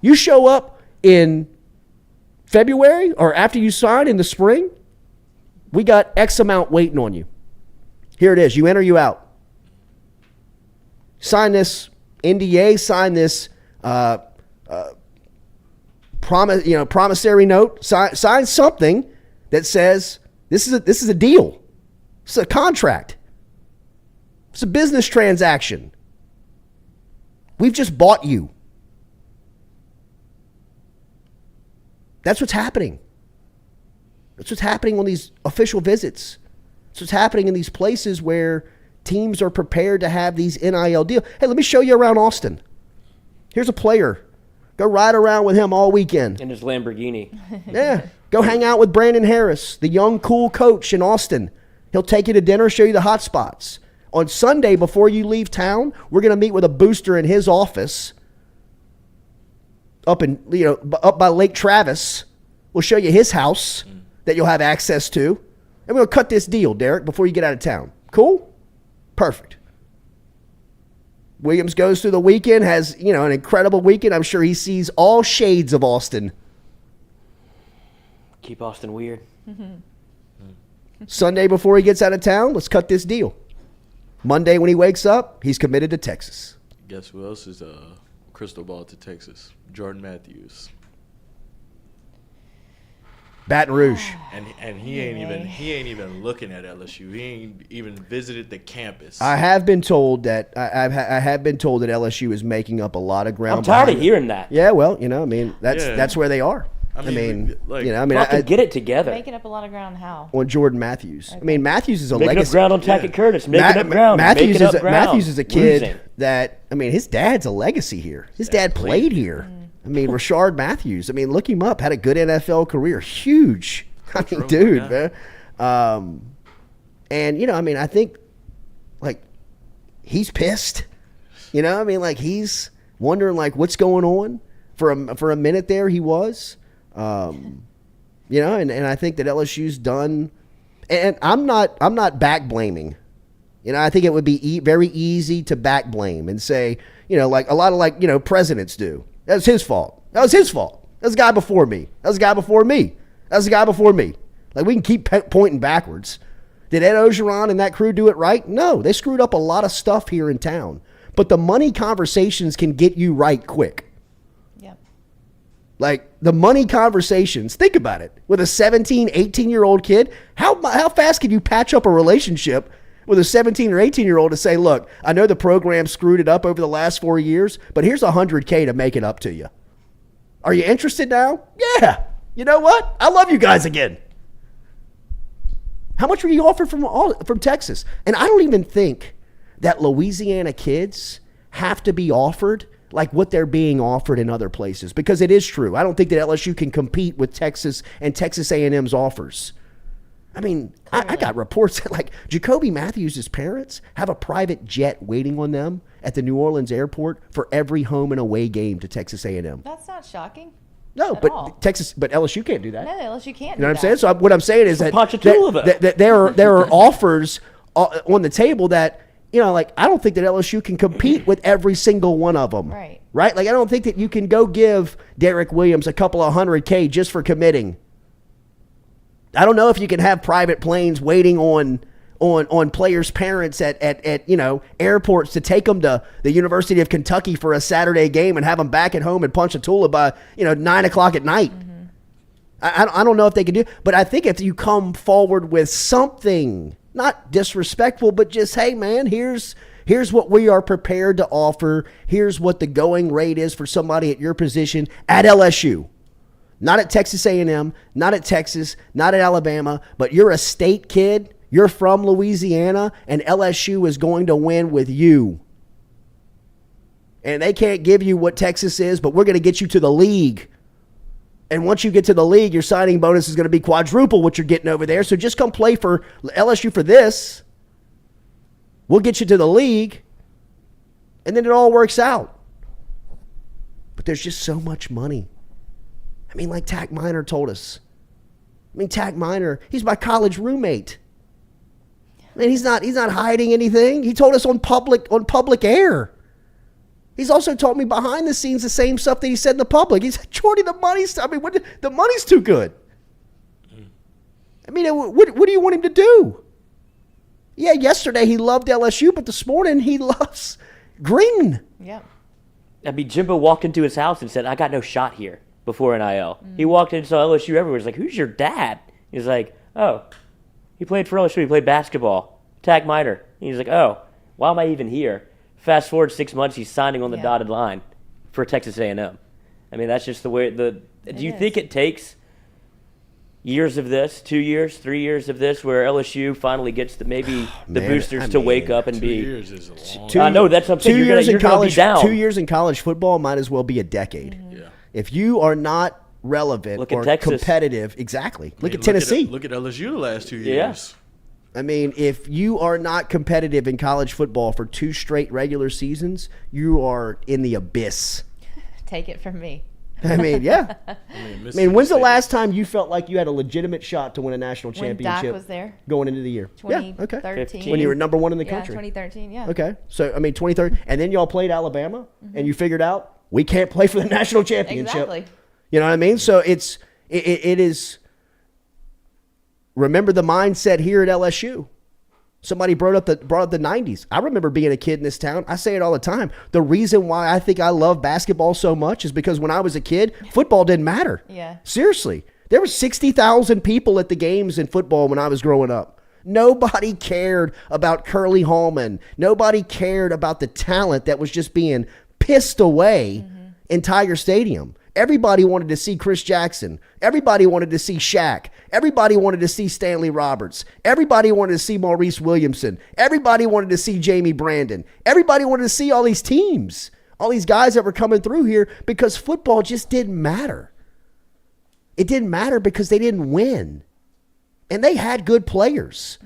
You show up in February or after you sign in the spring, we got X amount waiting on you. Here it is. You enter, you out. Sign this NDA, sign this promissory note, sign something that says this is a deal. It's a contract. It's a business transaction. We've just bought you. That's what's happening. That's what's happening on these official visits. That's what's happening in these places where teams are prepared to have these NIL deals. Hey, let me show you around Austin. Here's a player. Go ride around with him all weekend. In his Lamborghini. Yeah. Go hang out with Brandon Harris, the young, cool coach in Austin. He'll take you to dinner, show you the hot spots. On Sunday, before you leave town, we're going to meet with a booster in his office up by Lake Travis. We'll show you his house that you'll have access to. And we'll cut this deal, Derek, before you get out of town. Cool? Perfect. Williams goes through the weekend, has, an incredible weekend. I'm sure he sees all shades of Austin. Keep Austin weird. Sunday before he gets out of town, let's cut this deal. Monday when he wakes up, he's committed to Texas. Guess who else is crystal ball to Texas? Jordan Matthews. Baton Rouge. And he ain't even looking at LSU. He ain't even visited the campus. I have been told that I have been told that LSU is making up a lot of ground. I'm tired behind of hearing that. Yeah, well, I mean, that's where they are. I mean, Fucking get it together. Making up a lot of ground. How? On Jordan Matthews. I mean, Matthews is a Making legacy. up ground on Tackett Curtis. Making up ground. Matthews making up ground. Matthews is a kid Losing. that, I mean, his dad's a legacy here. His dad played here. I mean, Rashard Matthews. I mean, look him up. Had a good NFL career. Huge. I mean, dude, man. And, I mean, I think, like, he's pissed. I mean, like, he's wondering, like, what's going on. For a minute there, he was. And I think that LSU's done. And I'm not back blaming. I think it would be very easy to back blame and say, like a lot of presidents do. That's his fault. That was his fault. That's the guy before me. That's the guy before me. That's the guy before me. Like, we can keep pointing backwards. Did Ed Ogeron and that crew do it right? No, they screwed up a lot of stuff here in town. But the money conversations can get you right quick. Yep. Like, the money conversations, think about it. With a 17, 18-year-old kid, how fast can you patch up a relationship with a 17 or 18-year-old to say, look, I know the program screwed it up over the last 4 years, but here's $100K to make it up to you. Are you interested now? Yeah. You know what? I love you guys again. How much were you offered from Texas? And I don't even think that Louisiana kids have to be offered like what they're being offered in other places, because it is true. I don't think that LSU can compete with Texas and Texas A&M's offers. I mean, I got reports that, like, Jacoby Matthews' parents have a private jet waiting on them at the New Orleans airport for every home and away game to Texas A&M. That's not shocking. No, at but all. but LSU can't do that. No, LSU can't. You know what I'm saying? So what I'm saying is that there are offers on the table that, like, I don't think that LSU can compete with every single one of them. Right. Right? Like, I don't think that you can go give Derek Williams a couple of $100K just for committing. I don't know if you can have private planes waiting on players' parents at airports to take them to the University of Kentucky for a Saturday game and have them back at home in Ponchatoula by 9 o'clock at night. Mm-hmm. I don't know if they can do, but I think if you come forward with something not disrespectful, but just, hey man, here's what we are prepared to offer. Here's what the going rate is for somebody at your position at LSU. Not at Texas A&M, not at Texas, not at Alabama, but you're a state kid. You're from Louisiana, and LSU is going to win with you. And they can't give you what Texas is, but we're going to get you to the league. And once you get to the league, your signing bonus is going to be quadruple what you're getting over there. So just come play for LSU for this. We'll get you to the league, and then it all works out. But there's just so much money. I mean, like Tack Miner told us. I mean, Tack Miner, he's my college roommate. I mean, he's not hiding anything. He told us on public air. He's also told me behind the scenes the same stuff that he said in the public. He said, Jordy, the money's too good. I mean, what do you want him to do? Yeah, yesterday he loved LSU, but this morning he loves Green. Yep. I mean, Jimbo walked into his house and said, I got no shot here before NIL. He walked in and saw LSU everywhere. He's like, who's your dad? He's like, oh, he played for LSU. He played basketball. Tack Miner. He's like, oh, why am I even here? Fast forward 6 months, he's signing on the dotted line for Texas A&M. I mean, that's just the way do you think it takes years of this, 2 years, 3 years of this, where LSU finally gets the boosters to wake up and 2 be? years is a long. I know that's what I'm saying. 2 years in college. Be down. 2 years in college football might as well be a decade. Mm-hmm. Yeah. If you are not relevant or competitive, exactly. Look at Tennessee. Look at LSU the last 2 years. I mean, if you are not competitive in college football for 2 straight regular seasons, you are in the abyss. Take it from me. I mean, yeah. I mean, when's the last time you felt like you had a legitimate shot to win a national championship? When Dak was there. Going into the year. 2013. Yeah, when you were number 1 in the country. 2013, yeah. Okay. So, I mean, 2013. And then y'all played Alabama, and you figured out we can't play for the national championship. Exactly. You know what I mean? So it is. Remember the mindset here at LSU. Somebody brought up the 90s. I remember being a kid in this town. I say it all the time. The reason why I think I love basketball so much is because when I was a kid, football didn't matter. Yeah. Seriously. There were 60,000 people at the games in football when I was growing up. Nobody cared about Curly Hallman. Nobody cared about the talent that was just being pissed away in Tiger Stadium. Everybody wanted to see Chris Jackson. Everybody wanted to see Shaq. Everybody wanted to see Stanley Roberts. Everybody wanted to see Maurice Williamson. Everybody wanted to see Jamie Brandon. Everybody wanted to see all these teams, all these guys that were coming through here, because football just didn't matter. It didn't matter because they didn't win. And they had good players.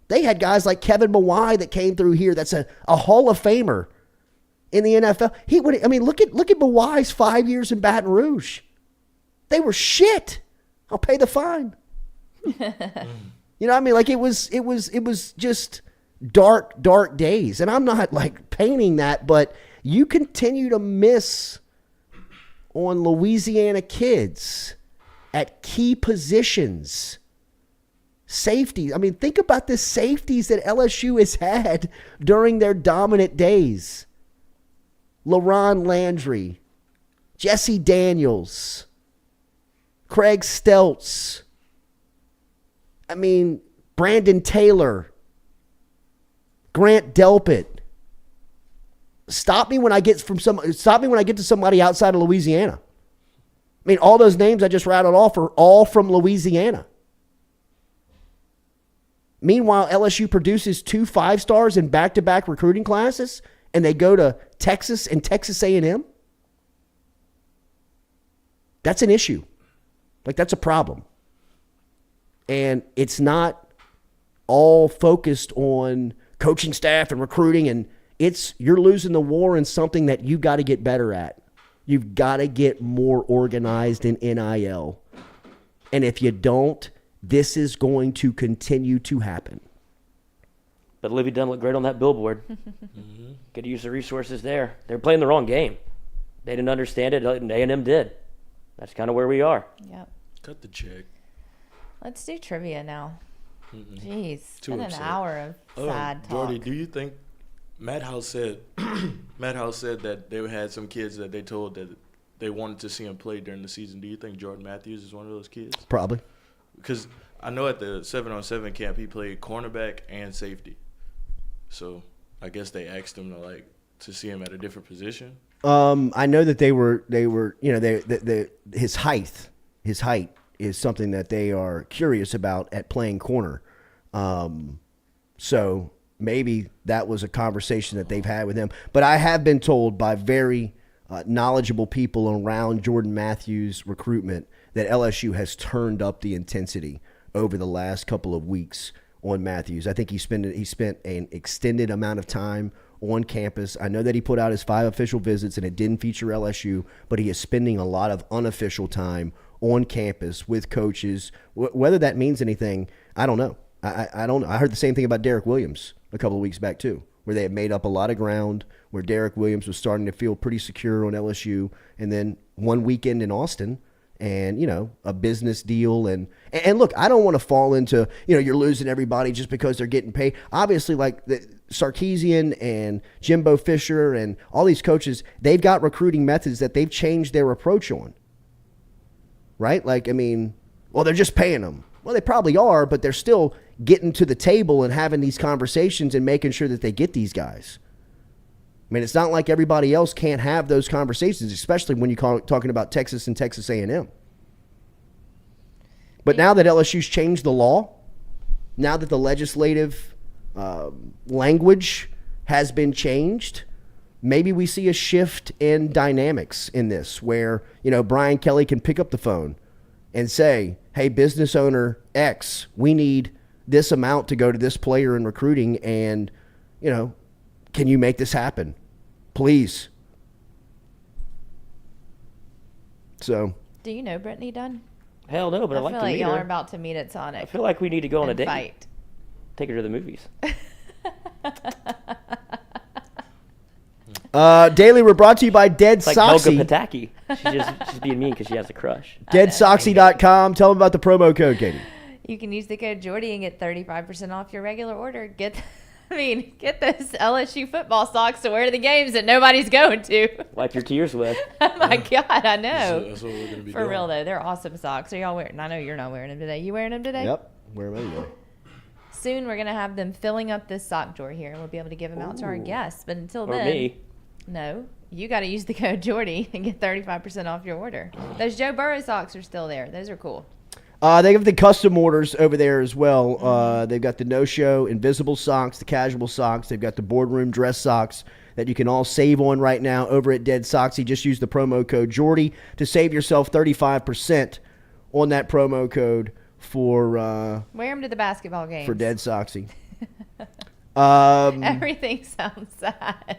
They had guys like Kevin Mawai that came through here. That's a Hall of Famer in the NFL. Look at Mawai's 5 years in Baton Rouge. They were shit. I'll pay the fine. You know what I mean? Like it was just dark days. And I'm not like painting that, but you continue to miss on Louisiana kids at key positions. Safety. I mean, think about the safeties that LSU has had during their dominant days. LaRon Landry, Jesse Daniels, Craig Steltz. I mean, Brandon Taylor, Grant Delpit. Stop me when I get to somebody outside of Louisiana. I mean, all those names I just rattled off are all from Louisiana. Meanwhile, LSU produces 2 5-stars in back-to-back recruiting classes, and they go to Texas and Texas A&M. That's an issue. Like, that's a problem. And it's not all focused on coaching staff and recruiting, and you're losing the war in something that you got to get better at. You've got to get more organized in NIL. And if you don't, this is going to continue to happen. But Livy Dunn looked great on that billboard. Could use the resources there. They're playing the wrong game. They didn't understand it, and A&M did. That's kind of where we are. Yep. Cut the check. Let's do trivia now. Jeez, it's Too been upset. An hour of sad talk. Jordy, do you think Matt House said that they had some kids that they told that they wanted to see him play during the season? Do you think Jordan Matthews is one of those kids? Probably. Because I know at the 7-on-7 camp he played cornerback and safety. So I guess they asked him to see him at a different position. I know that they were his height is something that they are curious about at playing corner. So maybe that was a conversation that they've had with him. But I have been told by very knowledgeable people around Jordan Matthews' recruitment that LSU has turned up the intensity over the last couple of weeks on Matthews. I think he spent an extended amount of time on campus. I know that he put out his 5 official visits and it didn't feature LSU, but he is spending a lot of unofficial time on campus with coaches. Whether that means anything, I don't know. I don't know. I heard the same thing about Derek Williams a couple of weeks back too, where they had made up a lot of ground, where Derek Williams was starting to feel pretty secure on LSU, and then one weekend in Austin, and, a business deal. And look, I don't want to fall into, you're losing everybody just because they're getting paid. Obviously, like Sarkisian and Jimbo Fisher and all these coaches, they've got recruiting methods that they've changed their approach on. Right? They're just paying them. Well, they probably are, but they're still getting to the table and having these conversations and making sure that they get these guys. It's not like everybody else can't have those conversations, especially when you're talking about Texas and Texas A&M. But now that LSU's changed the law, now that the legislative language has been changed, maybe we see a shift in dynamics in this where, Brian Kelly can pick up the phone and say, hey, business owner X, we need this amount to go to this player in recruiting, and, can you make this happen? Please. So. Do you know Brittany Dunn? Hell no, but I'd like to meet her. I feel like y'all are about to meet at Sonic. I feel like we need to go on a date. Fight. Take her to the movies. Daily, we're brought to you by Dead It's like Soxy. Helga Pataki. She's being mean because she has a crush. DeadSoxy.com. Tell them about the promo code, Katie. You can use the code Jordy and get 35% off your regular order. Get I mean, get those LSU football socks to wear to the games that nobody's going to. Wipe your tears with. Oh my God, I know. That's what we're gonna be For doing. real though, they're awesome socks. Are y'all wearing? I know you're not wearing them today. You wearing them today? Yep. Wear them anyway. Soon we're gonna have them filling up this sock drawer here, and we'll be able to give them out to our Ooh. guests. But until Or then, me. no, you got to use the code Jordy and get 35% off your order. Those Joe Burrow socks are still there. Those are cool. They have the custom orders over there as well. They've got the no-show invisible socks, the casual socks. They've got the boardroom dress socks that you can all save on right now over at Dead Soxy. Just use the promo code Jordy to save yourself 35% on that promo code for Wear them to the basketball games. Dead Soxy. Everything sounds sad.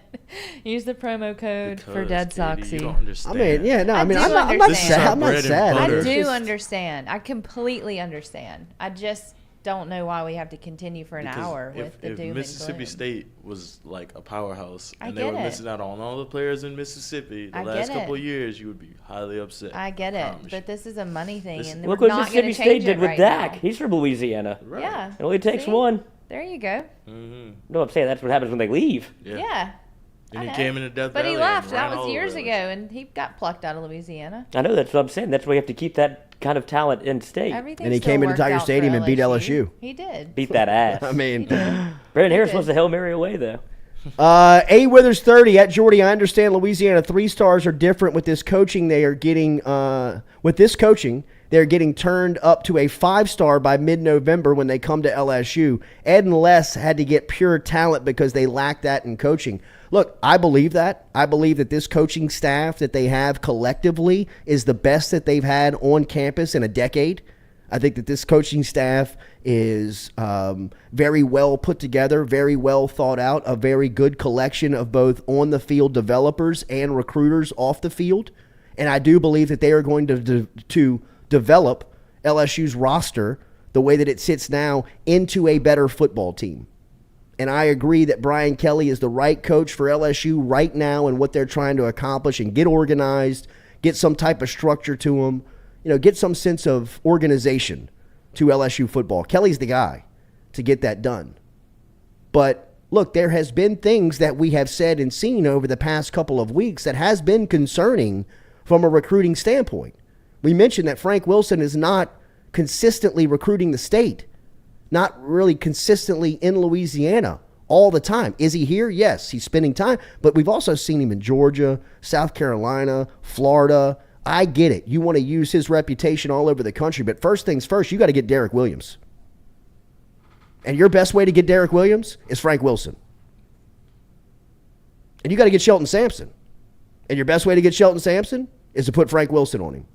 Use the promo code for Because, Dead Katie, You Soxy. don't understand. I mean, yeah, no, I mean, I I'm do not, I'm not understand. sad. I'm not Bread and sad. I butter. It's do just- understand. I completely understand. I just don't know why we have to continue for an Because hour with the if doom Mississippi and gloom. State was like a powerhouse I and they were get it. missing out on all the players in Mississippi the I last get couple it. of years, you would be highly upset. I get it, promise you. but this is a money thing, Listen, and Look we're what not going Mississippi to State change did it with right Dak. now. He's from Louisiana. Right. Yeah, It only takes See? one. There you go. Mm-hmm. No, I'm saying that's what happens when they leave. Yeah. And I he know. came into Death But Valley he and left. ran That all was years over ago, us. and he got plucked out of Louisiana. I know, that's what I'm saying. That's why you have to keep that kind of talent in state. Everything And he still came into worked Tiger out for Stadium and beat LSU. He did. Beat that ass. I mean, Brandon He Harris did. wants the Hail Mary away, though. A Withers 30 at Jordy. I understand Louisiana 3-stars are different with this coaching. They are getting with this coaching. They're getting turned up to a 5-star by mid-November when they come to LSU. Ed and Les had to get pure talent because they lack that in coaching. Look, I believe that. I believe that this coaching staff that they have collectively is the best that they've had on campus in a decade. I think that this coaching staff is very well put together, very well thought out, a very good collection of both on-the-field developers and recruiters off the field. And I do believe that they are going to develop LSU's roster the way that it sits now into a better football team. And I agree that Brian Kelly is the right coach for LSU right now and what they're trying to accomplish and get organized, get some type of structure to them, get some sense of organization to LSU football. Kelly's the guy to get that done. But look, there has been things that we have said and seen over the past couple of weeks that has been concerning from a recruiting standpoint. We mentioned that Frank Wilson is not consistently recruiting the state, not really consistently in Louisiana all the time. Is he here? Yes, he's spending time, but we've also seen him in Georgia, South Carolina, Florida. I get it. You want to use his reputation all over the country, but first things first, you got to get Derek Williams. And your best way to get Derek Williams is Frank Wilson. And you got to get Shelton Sampson. And your best way to get Shelton Sampson is to put Frank Wilson on him.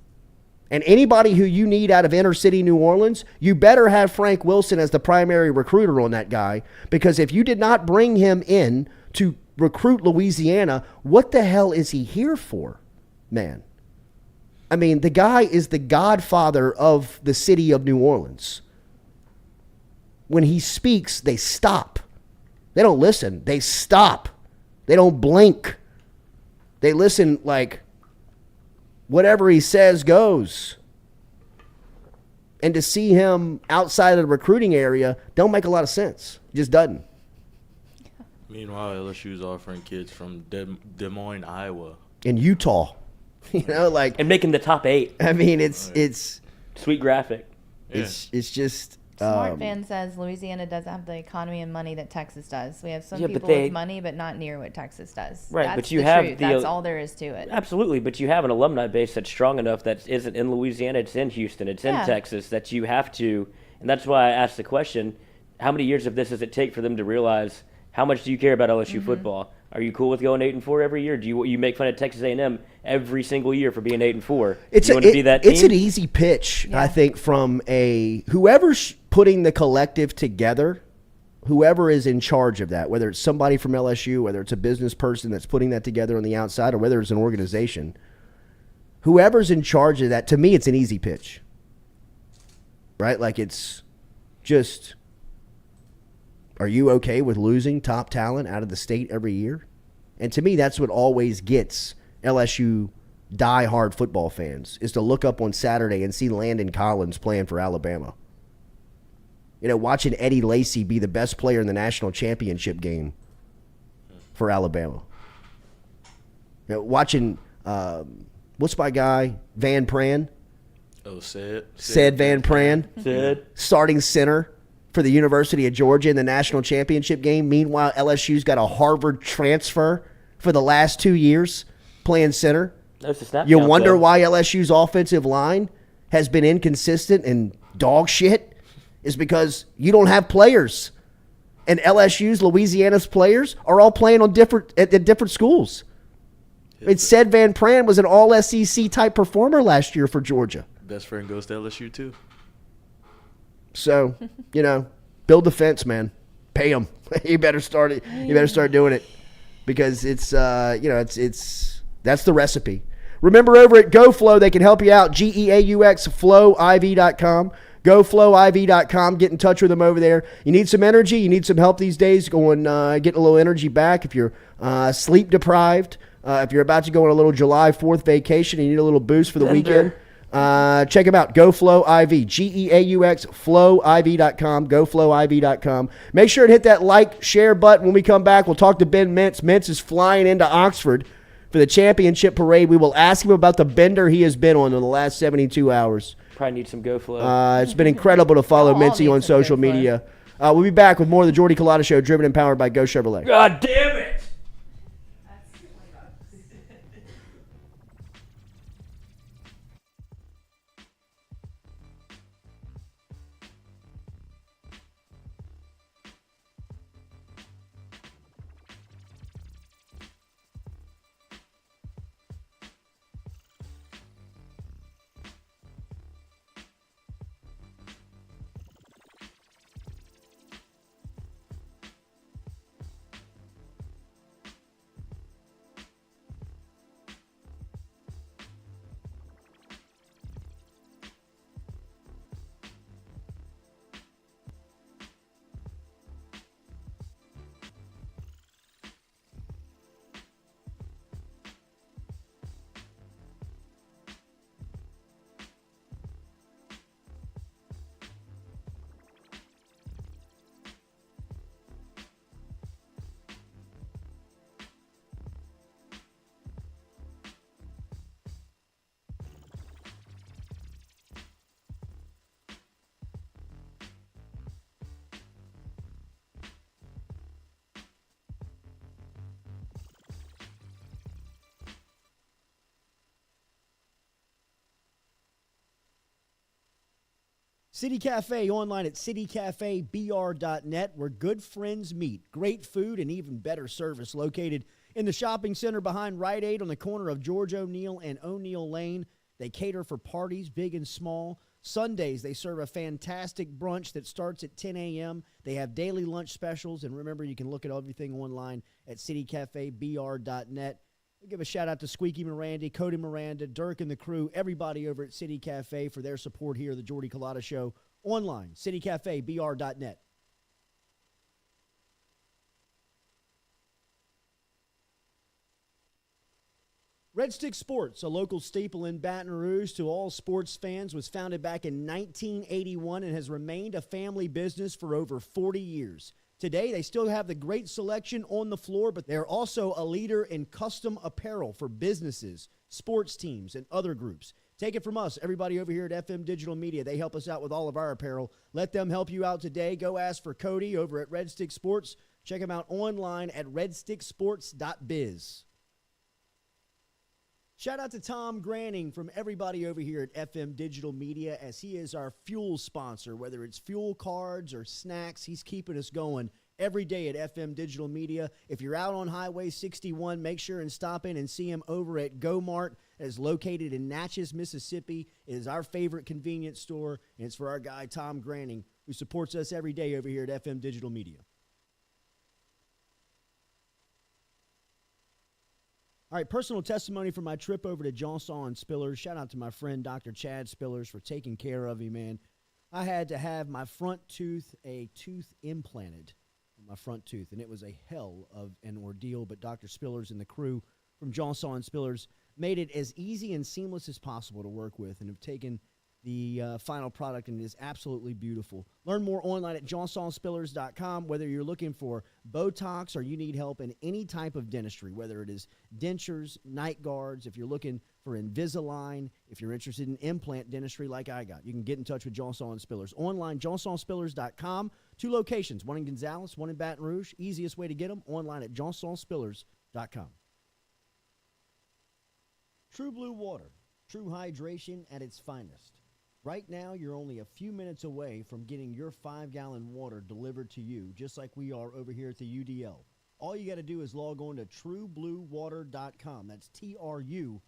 And anybody who you need out of inner city New Orleans, you better have Frank Wilson as the primary recruiter on that guy, because if you did not bring him in to recruit Louisiana, what the hell is he here for, man? I mean, the guy is the godfather of the city of New Orleans. When he speaks, they stop. They don't listen. They stop. They don't blink. They listen like whatever he says goes. And to see him outside of the recruiting area don't make a lot of sense. It just doesn't. Meanwhile, LSU is offering kids from Des Moines, Iowa. In Utah. And making the top 8. I mean, it's Sweet graphic. it's just Smart fan says Louisiana doesn't have the economy and money that Texas does. We have some Yeah, but people they- with money, but not near what Texas does. Right, That's but you the have truth. the- That's all there is to it. Absolutely, but you have an alumni base that's strong enough that isn't in Louisiana, it's in Houston, it's in Yeah. Texas, that you have to, and that's why I asked the question, how many years of this does it take for them to realize how much do you care about LSU football? Are you cool with going 8-4 every year? Do you make fun of Texas A&M every single year for being 8-4? It's you want to be that team? It's an easy pitch, Yeah. I think, from whoever's putting the collective together, whoever is in charge of that, whether it's somebody from LSU, whether it's a business person that's putting that together on the outside, or whether it's an organization, whoever's in charge of that, to me, it's an easy pitch, right? Like, it's just, are you okay with losing top talent out of the state every year? And to me, that's what always gets LSU die-hard football fans, is to look up on Saturday and see Landon Collins playing for Alabama. watching Eddie Lacy be the best player in the national championship game for Alabama. Watching, what's my guy, Van Pran? Oh, Said Van Pran. Sid. Starting center for the University of Georgia in the national championship game. Meanwhile, LSU's got a Harvard transfer for the last 2 years playing center. That's the snap You count, wonder though. why LSU's offensive line has been inconsistent and dog shit is because you don't have players. And LSU's, Louisiana's players are all playing on at different schools. It said Van Pran was an all-SEC type performer last year for Georgia. Best friend goes to LSU too. So, build the fence, man. Pay them. You better start it. You better start doing it because it's that's the recipe. Remember, over at GoFlow, they can help you out. GEAUX FlowIV.com. GoFlowIV.com. Get in touch with them over there. You need some energy. You need some help these days getting a little energy back. If you're sleep deprived, if you're about to go on a little July 4th vacation and you need a little boost for the weekend, check them out. GoFlowIV. GEAUX FlowIV.com. GoFlowIV.com. Make sure to hit that like, share button. When we come back, we'll talk to Ben Mintz. Mintz is flying into Oxford for the championship parade. We will ask him about the bender he has been on in the last 72 hours. Probably need some GoFlow. It's been incredible to follow Y'all all Mintzy need on some social GoFlow. media. We'll be back with more of the Jordy Culotta Show, driven and powered by Go Chevrolet. God damn it! City Cafe online at citycafebr.net, where good friends meet. Great food and even better service. Located in the shopping center behind Rite Aid on the corner of George O'Neill and O'Neill Lane. They cater for parties, big and small. Sundays, they serve a fantastic brunch that starts at 10 a.m. They have daily lunch specials. And remember, you can look at everything online at citycafebr.net. We'll give a shout-out to Squeaky Miranda, Cody Miranda, Dirk and the crew, everybody over at City Cafe for their support here, the Jordy Culotta Show, online, citycafebr.net. Red Stick Sports, a local staple in Baton Rouge to all sports fans, was founded back in 1981 and has remained a family business for over 40 years. Today, they still have the great selection on the floor, but they're also a leader in custom apparel for businesses, sports teams, and other groups. Take it from us, everybody over here at FM Digital Media. They help us out with all of our apparel. Let them help you out today. Go ask for Cody over at Red Stick Sports. Check him out online at redsticksports.biz. Shout out to Tom Granning from everybody over here at FM Digital Media, as he is our fuel sponsor. Whether it's fuel cards or snacks, he's keeping us going every day at FM Digital Media. If you're out on Highway 61, make sure and stop in and see him over at Go Mart. It is located in Natchez, Mississippi. It is our favorite convenience store, and it's for our guy Tom Granning, who supports us every day over here at FM Digital Media. All right, personal testimony from my trip over to Johnson and Spillers. Shout out to my friend Dr. Chad Spillers for taking care of me, man. I had to have my front tooth, a tooth implanted in my front tooth, and it was a hell of an ordeal, but Dr. Spillers and the crew from Johnson and Spillers made it as easy and seamless as possible to work with, and have taken the final product, and it is absolutely beautiful. Learn more online at johnsonspillers.com. Whether you're looking for Botox or you need help in any type of dentistry, whether it is dentures, night guards, if you're looking for Invisalign, if you're interested in implant dentistry like I got, you can get in touch with Johnson Spillers. Online, johnsonspillers.com. 2 locations, one in Gonzales, one in Baton Rouge. Easiest way to get them, online at johnsonspillers.com. True Blue Water, true hydration at its finest. Right now, you're only a few minutes away from getting your 5-gallon water delivered to you, just like we are over here at the UDL. All you got to do is log on to truebluewater.com. That's TRU,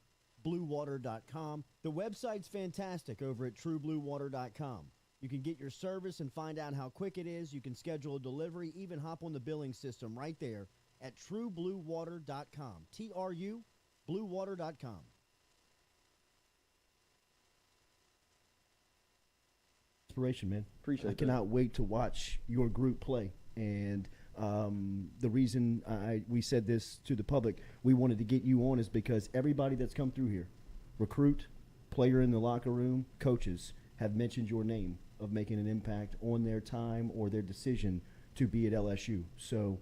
bluewater.com. The website's fantastic over at truebluewater.com. You can get your service and find out how quick it is. You can schedule a delivery, even hop on the billing system right there at truebluewater.com. TRU, bluewater.com. Inspiration, man. Appreciate I that. cannot wait to watch your group play. And the reason we said this to the public, we wanted to get you on, is because everybody that's come through here, recruit, player in the locker room, coaches, have mentioned your name of making an impact on their time or their decision to be at LSU. So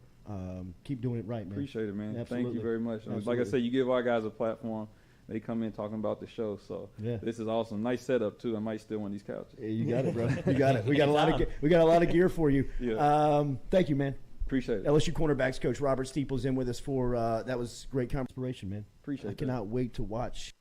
keep doing it right, man. Appreciate it, man. Absolutely. Thank you very much. Like I Absolutely. said, you give our guys a platform. They come in talking about the show, so Yeah. this is awesome. Nice setup too. I might steal one of these couches. Yeah, you got it, bro. You got it. We got a lot of gear for you. Yeah. Thank you, man. Appreciate it. LSU cornerbacks coach Robert Steeple's in with us for that was great inspiration, man. Appreciate I that. cannot wait to watch.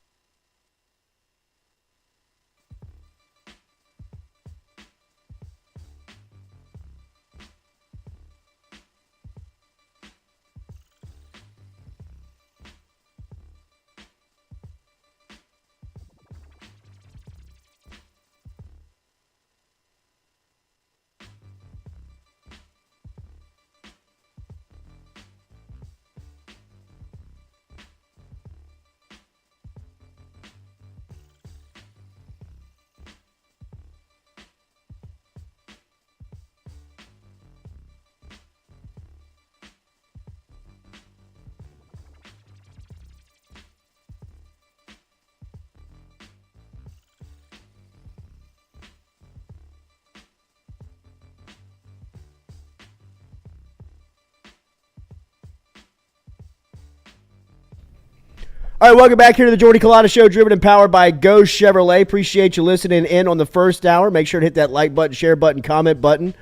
All right, welcome back here to the Jordy Culotta Show, driven and powered by Go Chevrolet. Appreciate you listening in on the first hour. Make sure to hit that like button, share button, comment button.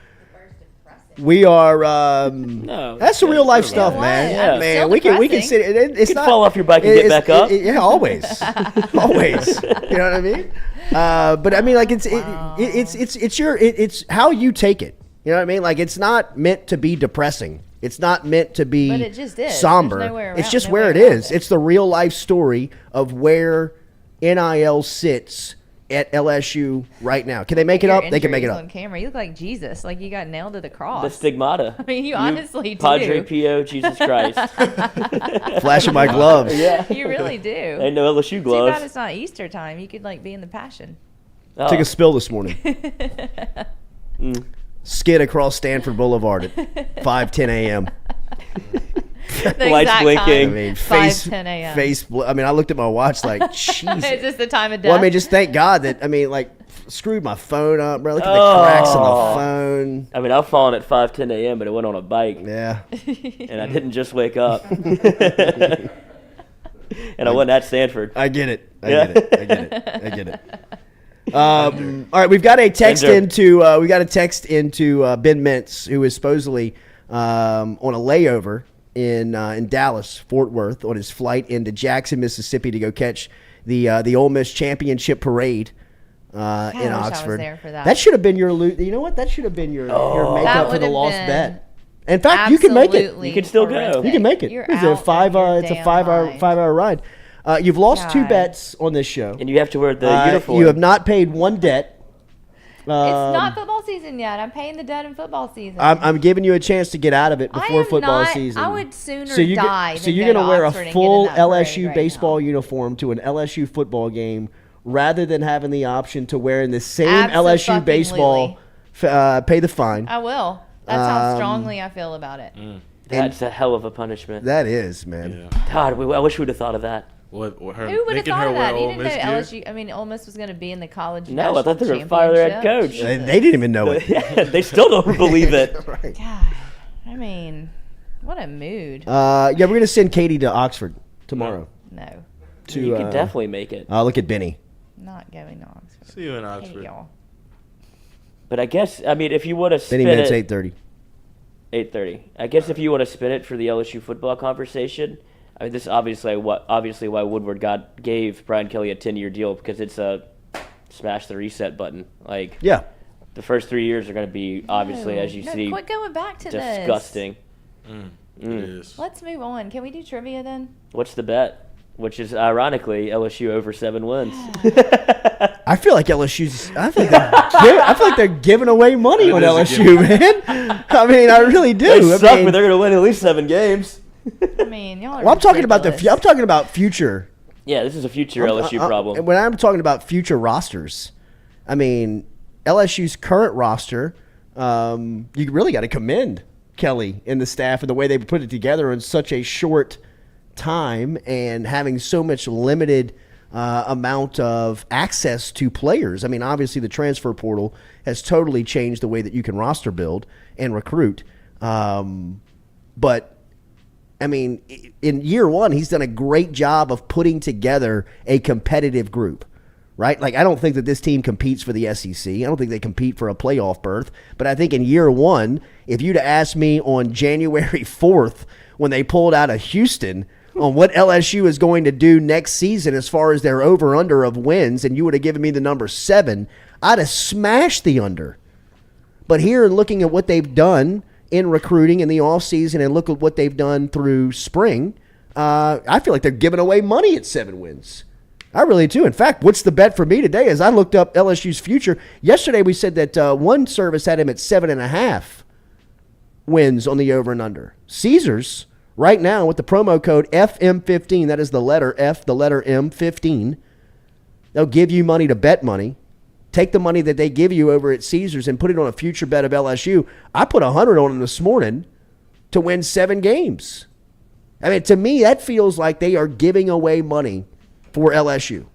We are. No, That's the real life it stuff, was. man. Yeah. Man, Still we can depressing. sit. It's You can not fall off your bike and get it's- back up. yeah, always, always. You know what I mean? But I mean, like it's how you take it. You know what I mean? Like it's not meant to be depressing. It's not meant to be But it just is. somber. There's no way It's around- just no where way it around is. it. It's the real life story of where NIL sits at LSU right now. Can they make it Your up? They can make it injuries up. on camera. You look like Jesus. Like you got nailed to the cross. The stigmata. I mean, you honestly do. Padre Pio, Jesus Christ. Flashing my gloves. Yeah. You really do. Ain't no LSU Too bad gloves. it's not Easter time. You could like be in the Passion. Oh. Took a spill this morning. Skid across Stanford Boulevard at 5:10 a.m. The Lights exact blinking. I Time, mean, 5:10 a.m. I mean, I looked at my watch like, Jesus. Is this the time of death? Well, I mean, just thank God that, I mean, like, screwed my phone up, bro. Look at the cracks on the phone. I mean, I've fallen at 5:10 a.m., but it went on a bike, Yeah. and I didn't just wake up. And I wasn't at Stanford. I get it. I Yeah. get it. All right, we've got a text into Ben Mintz, who is supposedly on a layover in Dallas, Fort Worth, on his flight into Jackson, Mississippi, to go catch the Ole Miss championship parade in I wish I was Oxford. there for that. That should have been your you know what? That should have been your That makeup for would the have lost been bet. In fact, you can make it. absolutely You can still go. horrific. You You can make it. You're It's out a of five your it's a damn 5 hour mind. 5 hour ride. You've lost 2 God. bets on this show. And you have to wear the uniform. You have not paid 1 debt. It's not football season yet. I'm paying the debt in football season. I'm giving you a chance to get out of it I before am football not- season. I would sooner you die So than you're go gonna to wear Oxford a and get full in that parade LSU right baseball now. uniform to an LSU football game, rather than having the option to wear in the same LSU baseball. Pay the fine. I will. That's how strongly I feel about it. That's a hell of a punishment. That is, man. Yeah. God, I wish we'd have thought of that. Her Who would have making thought her of wear that? You Ole didn't Miss know gear? LSU. I mean, Ole Miss was going to be in the college. No, I national thought they were going to fire their head coach. championship. They didn't even know it. Yeah, they still don't believe it. Right. God, I mean, what a mood. Yeah, we're gonna send Katie to Oxford tomorrow. No, To You can definitely make it. look at Benny. not going to Oxford. See you in Hey, Oxford. y'all. But I guess, I mean, if you want to spin Benny minutes it, 8:30. 8:30. I guess if you want to spin it for the LSU football conversation, I mean, this is obviously why Woodward gave Brian Kelly a 10-year deal, because it's a smash the reset button. Like, Yeah. the first 3 years are going to be, obviously, as you see, quit going back to this. disgusting. It is. Let's move on. Can we do trivia then? What's the bet? Which is, ironically, LSU over 7 wins. I feel like LSU's. I feel like they're giving away money on That is a LSU, man. I mean, I really do. They I suck, mean, but they're going to win at least 7 games. I mean, y'all are well, I'm talking about ridiculous. I'm talking about future. Yeah, this is a future LSU problem. And when I'm talking about future rosters, I mean LSU's current roster. You really got to commend Kelly and the staff and the way they put it together in such a short time and having so much limited amount of access to players. I mean, obviously the transfer portal has totally changed the way that you can roster build and recruit. But I mean, in year one, he's done a great job of putting together a competitive group, right? Like, I don't think that this team competes for the SEC. I don't think they compete for a playoff berth. But I think in year one, if you'd have asked me on January 4th when they pulled out of Houston on what LSU is going to do next season as far as their over-under of wins, and you would have given me the number 7, I'd have smashed the under. But here, looking at what they've done in recruiting in the offseason and look at what they've done through spring, I feel like they're giving away money at 7 wins. I really do. In fact, what's the bet for me today is I looked up LSU's future. Yesterday we said that one service had him at 7.5 wins on the over and under. Caesars, right now with the promo code FM15, that is the letter F, the letter M, 15, they'll give you money to bet money. Take the money that they give you over at Caesars and put it on a future bet of LSU. I put 100 on them this morning to win 7 games. I mean, to me, that feels like they are giving away money for LSU.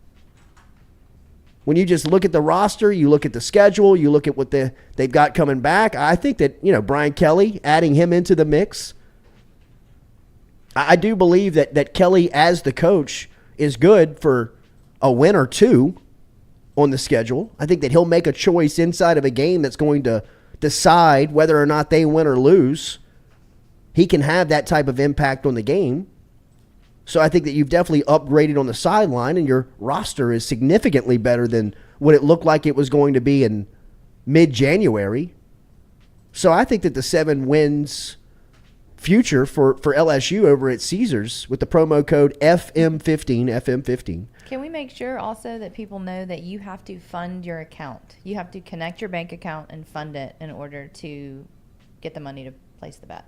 When you just look at the roster, you look at the schedule, you look at what they've got coming back, I think that, Brian Kelly, adding him into the mix, I do believe that Kelly as the coach is good for a win or 2 on the schedule. I think that he'll make a choice inside of a game that's going to decide whether or not they win or lose. He can have that type of impact on the game. So I think that you've definitely upgraded on the sideline, and your roster is significantly better than what it looked like it was going to be in mid-January. So I think that the 7 wins future for LSU over at Caesars with the promo code FM15. Can we make sure also that people know that you have to fund your account? You have to connect your bank account and fund it in order to get the money to place the bet.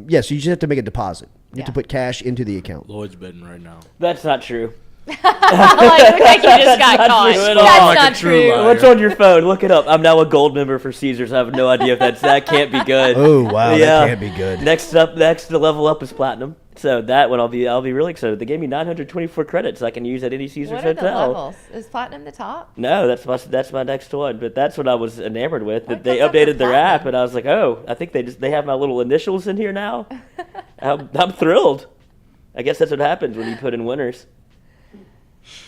Yes, you just have to make a deposit. You have to Yeah. put cash into the account. Lloyd's betting right now. That's not true. Like you just got not caught. true at That's all. not Like a true true. liar. What's on your phone? Look it up. I'm now a gold member for Caesars. I have no idea if that can't be good. Oh, wow, Yeah. that can't be good. Next to level up is platinum. So that one I'll be really excited. They gave me 924 credits I can use at any Caesars What are the hotel. levels? Is platinum the top? No, that's my next one. But that's what I was enamored with. What That they comes after updated their app, platinum? and I was like, oh, I think they have my little initials in here now. I'm thrilled. I guess that's what happens when you put in winners.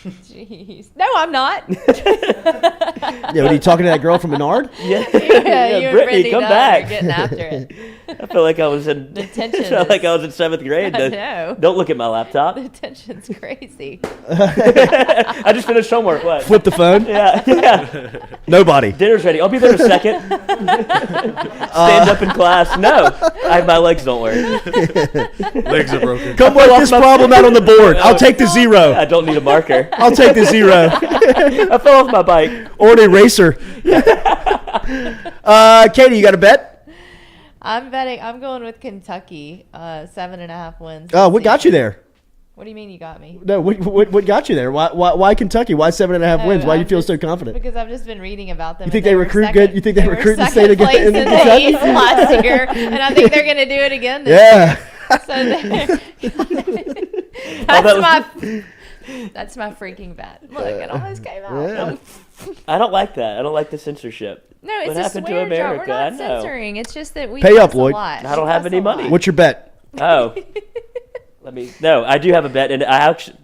Jeez. No, I'm not. Yeah, what are you talking to that girl from Menard? Yeah, Yeah, you and Brittany, come Dunn back. are getting after it. I feel like I was in. The tension I felt like is- I was in 7th grade. I know. Don't look at my laptop. The tension's crazy. I just finished homework. What? Flip the phone? Yeah. Nobody. Dinner's ready. I'll be there in a second. Stand up in class. No, my legs don't work. Legs are broken. Come work this problem out on the board. I'll take the I 0. don't need a marker. I'll take the 0. I fell off my bike. Or an eraser. Katie, you got a bet? I'm betting. I'm going with Kentucky. 7.5 wins. What got you there? What do you mean you got me? No, what got you there? Why Kentucky? Why 7.5 wins? Why do you feel so confident? Because I've just been reading about them. You think and they were recruit second- good? You think they were recruit in the second state again place in in the Kentucky? East last year, and I think they're going to do it again this Yeah. year. So That's my freaking bet. Look, it almost came out. Yeah. I don't like that. I don't like the censorship. No, it's What a happened to swear jar. We're America? not I know. censoring. It's just that we Pay up, cuss a Lloyd. lot. I don't We have cuss any a money. lot. What's your bet? Oh. No, I do have a bet, and I actually,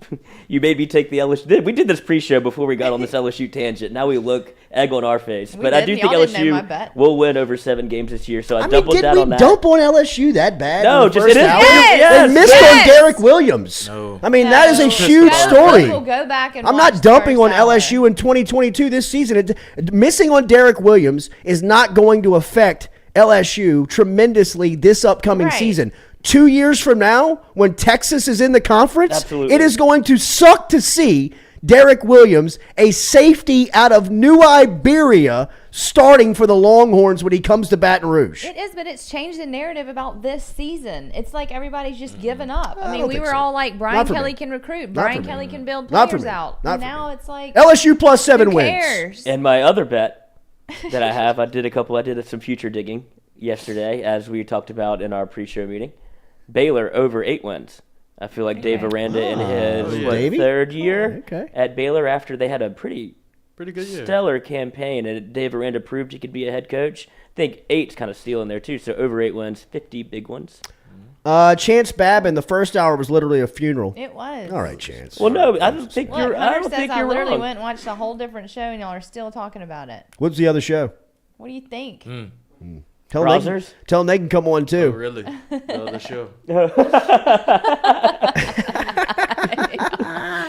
you made me take the LSU. We did this pre-show before we got on this LSU tangent. Now we look egg on our face, We but I did. do think Y'all didn't know my bet. LSU will win over 7 games this year. So I I mean, doubled did down we on that. dump on LSU that bad? No, in the just first it is. hour? Yes, They missed yes. on Derek Williams. No. I mean, that is a No. huge Go- story. We'll go back and I'm watch not the dumping on first hour. LSU in 2022 this season. Missing on Derek Williams is not going to affect LSU tremendously this upcoming Right. season. 2 years from now, when Texas is in the conference, Absolutely. it is going to suck to see Derek Williams, a safety out of New Iberia, starting for the Longhorns when he comes to Baton Rouge. It is, but it's changed the narrative about this season. It's like everybody's just given up. I mean, don't we think were so. all like, Not Brian for Kelly me. can recruit. Not Brian for Kelly me. can build Not for players me. out. Not And for now me. it's like, LSU plus 7 who wins. cares? And my other bet that I have, I did some future digging yesterday, as we talked about in our pre-show meeting. Baylor over 8 wins. I feel like Dave Okay. Aranda in his yeah. what, Davey? 3rd year okay. at Baylor after they had a pretty Pretty good year. stellar campaign, and Dave Aranda proved he could be a head coach. I think 8's kind of stealing there too. So over 8 wins, 50 big ones. Chance Babb in the first hour was literally a funeral. it was. All right, Chance. Well, no, I don't think Look, you're. I Hunter don't says think I you're literally wrong. went and watched a whole different show, and y'all are still talking about it. What's the other show? What do you think? Tell them, Browsers? tell them they can come on Oh, too. really? The other show. I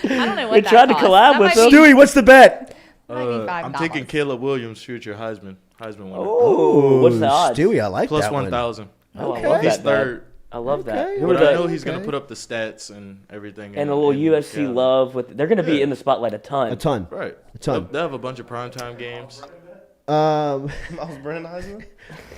don't know what We that tried to cost. collab That with might them. be- Stewie, what's the bet? might be I'm $5. taking Caleb Williams, future Heisman winner. Oh, what's the odds? Stewie, I like Plus that 1,000. Oh, I Okay. love He's that bet. third. I love that. Okay. Who are But I the- know he's going okay. to put up the stats and everything. and a little USC yeah. love with. They're going to be Yeah. in the spotlight a ton. A ton. Right. A ton. They have a bunch of primetime games. Um, Miles Brennan Heisman?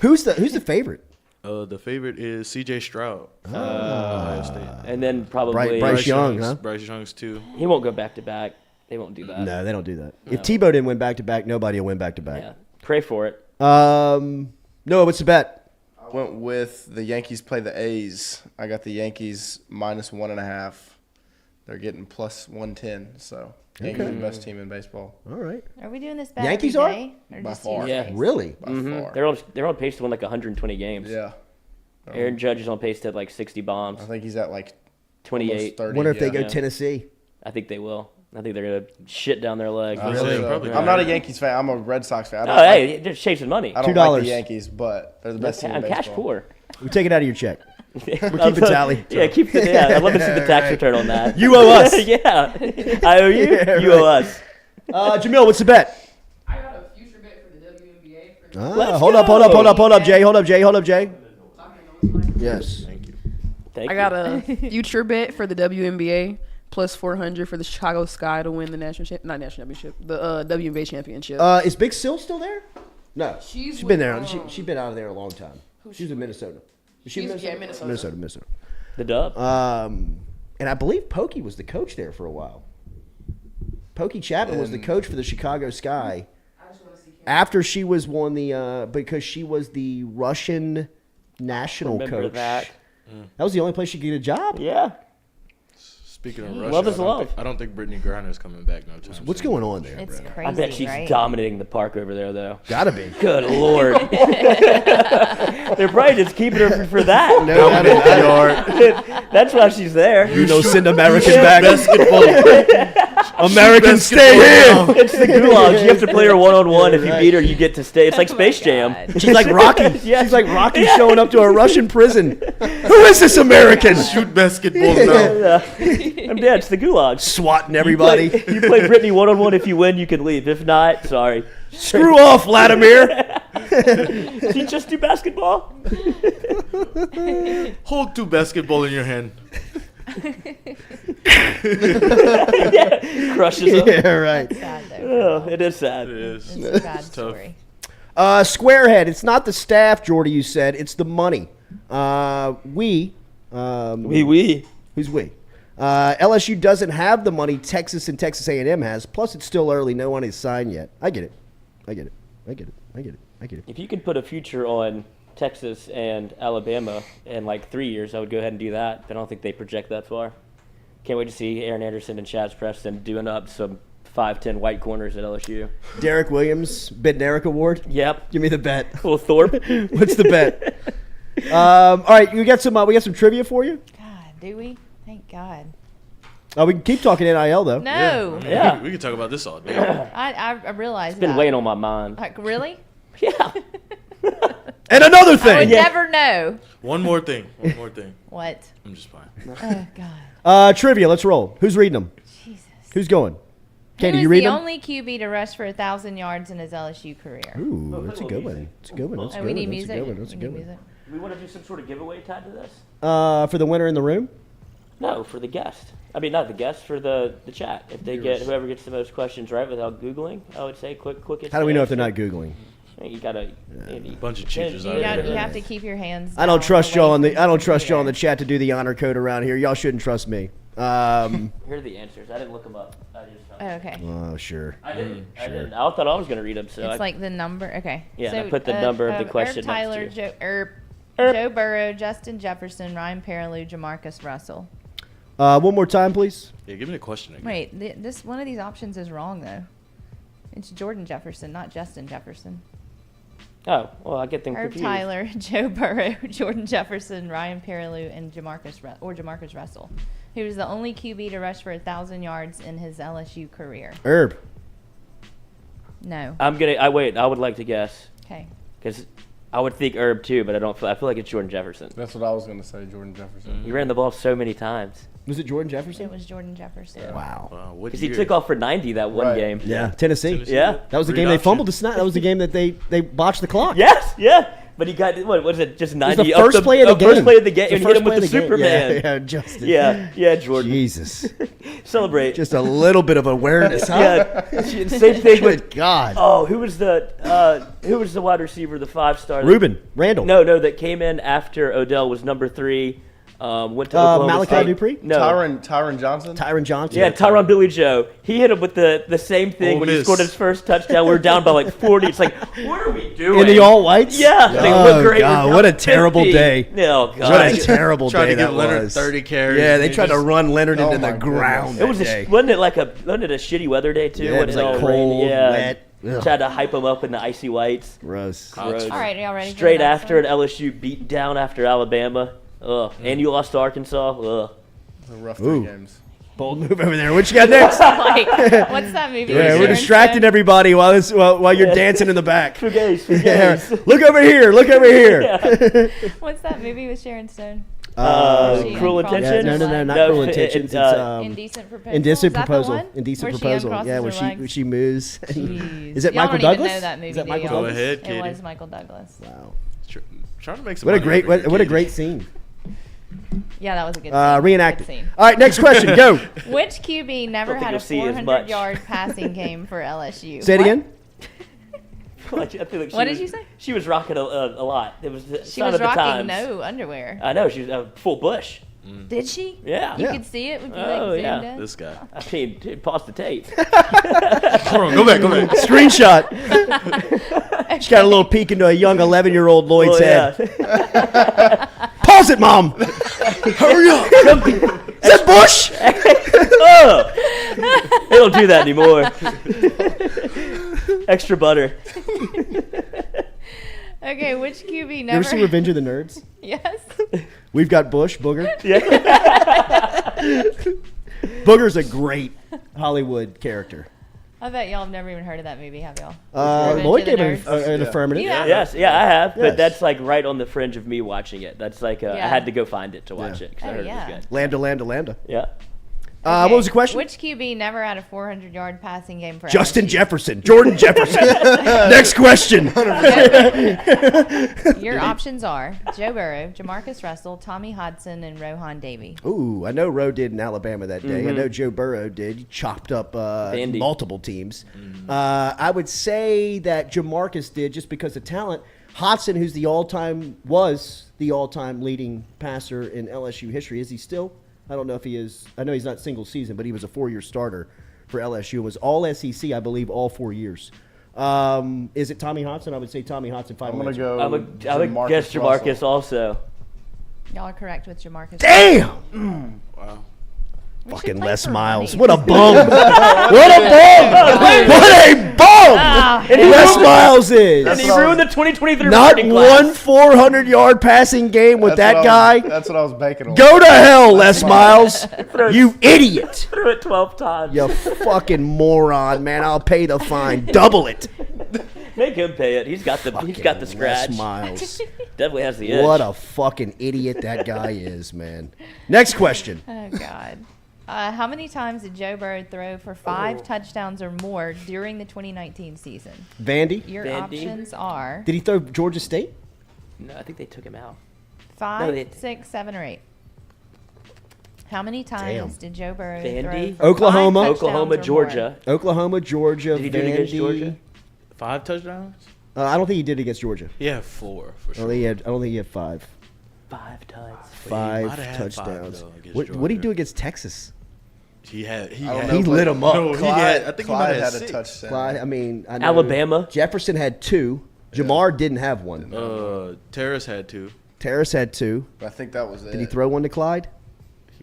who's the favorite? The favorite is C.J. Stroud. Ohio State. And then probably Bryce Young, huh? Bryce Young's too. he won't go back to back. They won't do that. No, they don't do that. If No. Tebow didn't win back to back, nobody will win back to Yeah, back. pray for it. Noah, what's the bet? I went with the Yankees play the A's. I got the Yankees minus 1.5. They're getting plus 110. So Yankees are the best team in baseball All right. Are we doing this bet Yankees every are? day, or By just far. Yeah. Tuesdays? Really? by far. They're on pace to win like 120 games. Yeah. Aaron Judge is on pace to have like 60 bombs. I think he's at like 28. almost 30. Wonder if they yeah. go Yeah. Tennessee. I think they will. I think they're gonna shit down their legs. I Really? think so. Probably I'm not a not. Yankees fan. I'm a Red Sox fan. I Oh, don't, like, hey, they're chasing money. I don't $2. like the Yankees, but they're the best team in I'm baseball. cash poor. We take it out of your check. We're keeping tally. Yeah, keep the. Yeah, I'd love to see the tax return on that. You owe us. Yeah, I owe you. Yeah, You owe us. Jamil, what's the bet? I got a future bet for the WNBA. For Let's Hold go. up, Jay. Hold up, Jay. Yes. Thank you. Thank I got a future bet for the WNBA plus 400 for the Chicago Sky to win the the WNBA championship. Is Big Sil still there? No. She's She's been with, there. She's been out of there a long time. She's in Minnesota. Is she in She's- yeah, Minnesota? Minnesota. Minnesota. the dub. And I believe Pokey was the coach there for a while. Pokey Chapman was the coach for the Chicago Sky after she was because she was the Russian national Remember coach. that? That was the only place she could get a job. Yeah. Speaking of Russia, Love is I don't love. I don't think Brittany Griner's coming back no time What's soon. going on there, It's Brandon? crazy, I bet she's right? dominating the park over there, though. Gotta be. Good lord. They're probably just keeping her for that. No, That's why she's there. you know, send American back. Americans stay here. It's the gulags. You have to play her one-on-one. If you beat her, you get to stay. It's like Space Jam. God. She's like Rocky. Yeah. She's like Rocky showing up to a Russian prison. Who is this American? Shoot basketball now. I'm dead. It's the gulags. Swatting everybody. You play Brittany one-on-one. If you win, you can leave. If not, sorry. Screw off, Vladimir. Does he just do basketball? Hold 2 basketball in your hand. Crushes him. Yeah, right. Sad though. Oh, it is sad. It is. It's a bad tough. story. Squarehead. It's not the staff, Jordy. You said it's the money. Oui. Who's we? LSU doesn't have the money Texas and Texas A&M has. Plus, it's still early. No one is signed yet. I get it. If you could put a future on Texas and Alabama in like 3 years, I would go ahead and do that. But I don't think they project that far. Can't wait to see Aaron Anderson and Chaz Preston doing up some 5'10" white corners at LSU. Derek Williams, Bednarik Award. Yep. Give me the bet. Little Thorpe. What's the bet? All right, we got some trivia for you. God, do we? Thank God. We can keep talking NIL though. No. Yeah. We could talk about this all day. I realized It's been that. weighing on my mind. Like, really? Yeah. And another I would thing. never know. One more thing. What? I'm just fine. Oh, God. Trivia. Let's roll. Who's reading them? Jesus. Who's going? Katie, Who you is read the them? only QB to rush for 1,000 yards in his LSU career? Ooh, that's a good one. That's a good one. That's a Oh, good we one. need That's a music. good one. That's a We good need one. music. Do we want to do some sort of giveaway tied to this? For the winner in the room. No, for the guest. I mean, not the guest, for the chat. If they get whoever gets the most questions right without Googling, I would say quick. How do we know if they're not Googling? You gotta. Bunch of cheaters You, out got, there. you have to keep your hands. I don't down trust away y'all on from the. I don't trust y'all on the computer. chat to do the honor code around here. Y'all shouldn't trust me. Here are the answers. I didn't look them up. I just. Oh, okay. Oh, sure. I didn't. I sure. didn't. I thought I was gonna read them. So It's like the number. Okay. Yeah, and I put the number of the question Herb Tyler, next to Joe Burrow, Justin Jefferson, Ryan Perrilloux, Jamarcus Russell. One more time, please. Yeah, give me the question again. Wait, this one of these options is wrong though. It's Jordan Jefferson, not Justin Jefferson. Oh, well, I get them Herb confused. Tyler, Joe Burrow, Jordan Jefferson, Ryan Perrilloux, and Jamarcus Russell, who was the only QB to rush for 1,000 yards in his LSU career. Herb. No. I'm gonna. I would like to guess Okay. because I would think Herb too, but I don't. I feel like it's Jordan Jefferson. That's what I was gonna say, Jordan Jefferson. He ran the ball so many times Was it Jordan Jefferson? It was Jordan Jefferson. Wow. Wow, what because he year? took off for 90 that one Right. game. Yeah, Tennessee. Tennessee. Yeah. That was the Read game they option. fumbled the snap. That was the game that they botched the clock. Yes. Yeah. But he got what was it? Just 90. It was the up first play of the game. First play of the game. The And hit first him with play the of the game. Superman. Yeah, Justin. Yeah, Jordan. Jesus. Celebrate. Just a little bit of awareness, huh? Yeah. Same thing with. Good God. Oh, who was the wide receiver, the 5-star? Ruben Randall. No, that came in after Odell was number 3. Went to Oklahoma Malachi State. Dupree? No. Tyron Johnson. Tyron Johnson. Yeah, Tyron Billy Joe. He hit him with the same thing Ole when he Miss. scored his first touchdown. We were down by like 40. It's like, what are we doing? In the all whites? Yeah. It's like, Oh, look great. God, We're what a down terrible 50. day. Oh, What God. a terrible Tried day to that give Leonard was. 30 carries. Yeah, they and he tried to just- run Leonard Oh into the my ground. It was that day. wasn't it a shitty weather day too? Yeah, When it was all like rainy? cold, Yeah. wet. Ugh. Tried to hype him up in the icy whites. Gross. Gross. All right, y'all ready? for Straight the next after one? an LSU beat down after Alabama. Ugh. And you lost to Arkansas. Ugh. A rough Ooh. 3 games. Bold move over there. What you got next? Like, what's that movie? Yeah, with we're Sharon distracting Stone? everybody while you're dancing in the back. Fugazi. Yeah. Look over here. Look over here. What's that movie with Sharon Stone? Uh, She Cruel uncrosses Intentions? no, her not legs. Cruel it- Intentions. it, It's Indecent Proposal. Indecent Is that the Proposal. one? Indecent Where she Proposal. uncrosses Yeah, her where legs? she moves. Jeez. Is it Y'all Michael don't even Douglas? know that movie, Is that do Michael y'all? Go Douglas? ahead, It Katie. was Michael Douglas. Wow. Trying to make some What a money great over here, what a Katie. great scene. Yeah, that was a good scene. Reenacted. Good scene. All right, next question. Go. Which QB never Don't think had a you'll see as much. 400-yard passing game for LSU? Say it What? again. I feel like What did you say? She was rocking a lot. It was the She sign was of the rocking times. no underwear. I know she was full bush. Did she? Yeah. You Yeah. could see it. Would you Oh, like yeah. zoomed in? This guy. I mean, dude, pause the tape. Hold on, go back. Screenshot. She got a little peek into a young 11-year-old Lloyd's Oh, head. yeah. Pause it, Mom. Hurry up. Is that Bush? Oh, they don't do that anymore. Extra butter. Okay, which QB You never? ever see Revenge of the Nerds? Yes. We've got Bush, Booger. Yeah. Booger's a great Hollywood character. I bet y'all have never even heard of that movie, have y'all? Revenge Lloyd of the gave an, Nerds. an affirmative. Yeah. Yes, yeah, I have, Yes. but that's like right on the fringe of me watching it. That's like I Yeah. had to go find it to watch Yeah. it because I Oh, heard yeah. it was good. Lambda, Lambda, Lambda. Yeah. What was the question? Which QB never had a 400-yard passing game for Justin LSU? Jefferson. Jordan Jefferson. Next question. Your options are Joe Burrow, Jamarcus Russell, Tommy Hodson, and Rohan Davey. Ooh, I know Rowe did in Alabama that day. I know Joe Burrow did. He chopped up Vandy. multiple teams. I would say that Jamarcus did just because of talent. Hodson, who's was the all-time leading passer in LSU history. Is he still? I don't know if he is. I know he's not single season, but he was a 4-year starter for LSU. It was all SEC, I believe, all 4 years. Is it Tommy Hodson? I would say Tommy Hodson. I'm going to go I would guess Jamarcus Russell. also. Y'all are correct with Jamarcus. Damn! Wow. Fucking play Les for Miles. money. What a bum. What a bum. What a bum. Les Miles is. And he ruined the 2023 Not recruiting one class. 400-yard passing game with that guy. That's what I was banking on. Go to hell, Les Miles. You idiot. Threw it 12 times. You fucking moron, man. I'll pay the fine. Double it. Make him pay it. He's got the scratch. Les Miles. Definitely has the edge. What a fucking idiot that guy is, man. Next question. Oh God. How many times did Joe Burrow throw for 5 touchdowns or more during the 2019 season? Vandy? Your Vandy. options are Did he throw Georgia State? No, I think they took him out. 5, they- 6, 7, or 8. How many times did Joe Burrow Vandy? throw for Oklahoma. 5 touchdowns Oklahoma, or more? Georgia. Oklahoma, Georgia, Did he do it against Vandy. Georgia? 5 touchdowns? I don't think he did against Georgia. Yeah, 4 for I sure. don't think he had 5. 5 times. Five might have had touchdowns. 5, though, against What did he Georgia. do against Texas? He had. I don't had know, He but lit 'em up. No, he had. I think he might Clyde have had had a 6. touchdown. Clyde, I mean, I know Alabama. Jefferson had 2. Jamar didn't have one. Terrace had 2. Terrace had 2. I think that was it. Did he throw one to Clyde?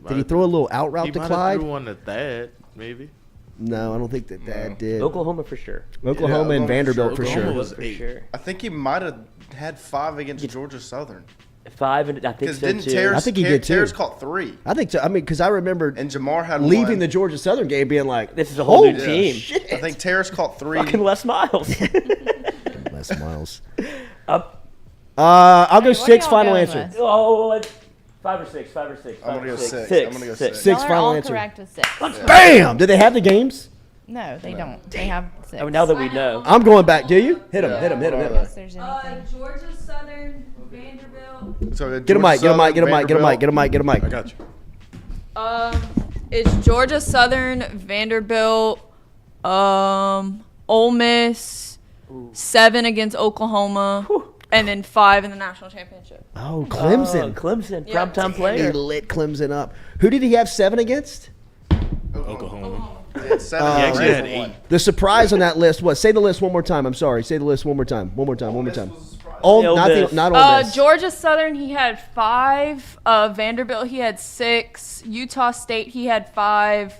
might Did he have throw a threw- little out route He to might Clyde? have threw one to Thad, maybe. No, I don't think that did. Oklahoma for sure. Oklahoma Yeah, and Oklahoma Vanderbilt for Oklahoma sure. was For 8. sure. I think he might have had 5 against Georgia Southern. 5, and I think Because so didn't too. Terrace? I think he did, too. Terrace caught 3, I think so. I mean, because I remember and Jamar had leaving one. the Georgia Southern game being like, This is a whole new "Holy team. shit." I think Terrace caught 3. Fucking Les Miles. Les Miles. Up. I'll go What 6. y'all Final going answer. with? Oh, 5 or 6. 5 or 6. I'm gonna go 6. 6. I'm gonna go 6. 6. Y'all are final all answer. correct with 6. Bam! Do they have the games? No, they don't. They have 6. Oh, now that we know. I'm going back. Do you? Hit him. Hit him. Hit him. Hit him. Unless there's anything. Georgia Southern, Vanderbilt. So Get a mic. Get a mic. Get a mic. Get a mic. Get a mic. Get a mic. I got you. It's Georgia Southern, Vanderbilt, Ole Miss, 7 against Oklahoma, and then 5 in the national championship. Oh, Clemson. Clemson. Yeah. Primetime He player. lit Clemson up. Who did he have 7 against? Oklahoma. He had 7. He actually had Ran 8. The surprise on that list was, say the list one more time. I'm sorry. Say the list one more time. One more time. One more time. Ole Not Miss. Ole Miss. Georgia Southern, he had 5. Vanderbilt, he had 6. Utah State, he had 5.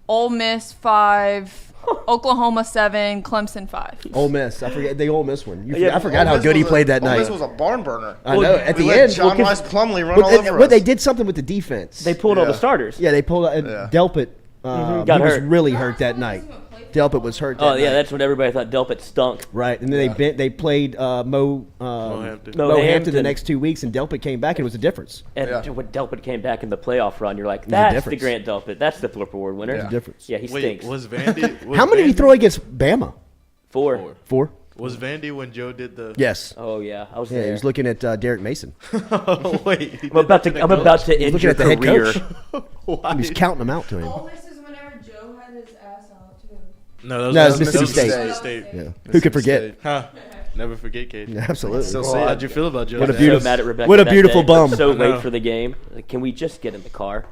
Ole Miss, 5. Oklahoma, 7. Clemson, 5. Ole Miss. I forget the Ole Miss one. Yeah, I forgot Ole how Miss good he was played that Ole night. Miss was a barn burner. I know. At We the let end, John well, Rice Plumlee run all over but us. they did something with the defense. They pulled all the Yeah. starters. Yeah, they pulled Yeah. Delpit. Got he was hurt. really hurt that night. Delpit was hurt. That Oh, yeah, night. that's when everybody thought Delpit stunk. Right, and then they played Hampton. Mo Hampton the Hampton. next 2 weeks, and Delpit came back, and it was a difference. And Yeah. when Delpit came back in the playoff run, you're like, a that's the difference. Grant Delpit. That's the Flip Award winner. It's a difference. Yeah, he Wait, stinks. was Vandy? Was How many did he Vandy- throw against Bama? 4. 4. Was Vandy when Joe did the? Yes. Oh, yeah. I was Yeah, he there. was looking at Derek Mason. Wait. I'm about to end looking your at the head career. coach. Why? He was counting them out to him. Ole Miss is whenever Joe had his ass out, too. No, No, that was Mississippi Mississippi State. State. Yeah. Who could forget? Huh? Never forget, Kate. Absolutely. Still Well, see how'd it. you feel about Joe? What a So beautiful- mad at Rebecca what a that beautiful day. bum. So I know. late for the game. Like, can we just get in the car?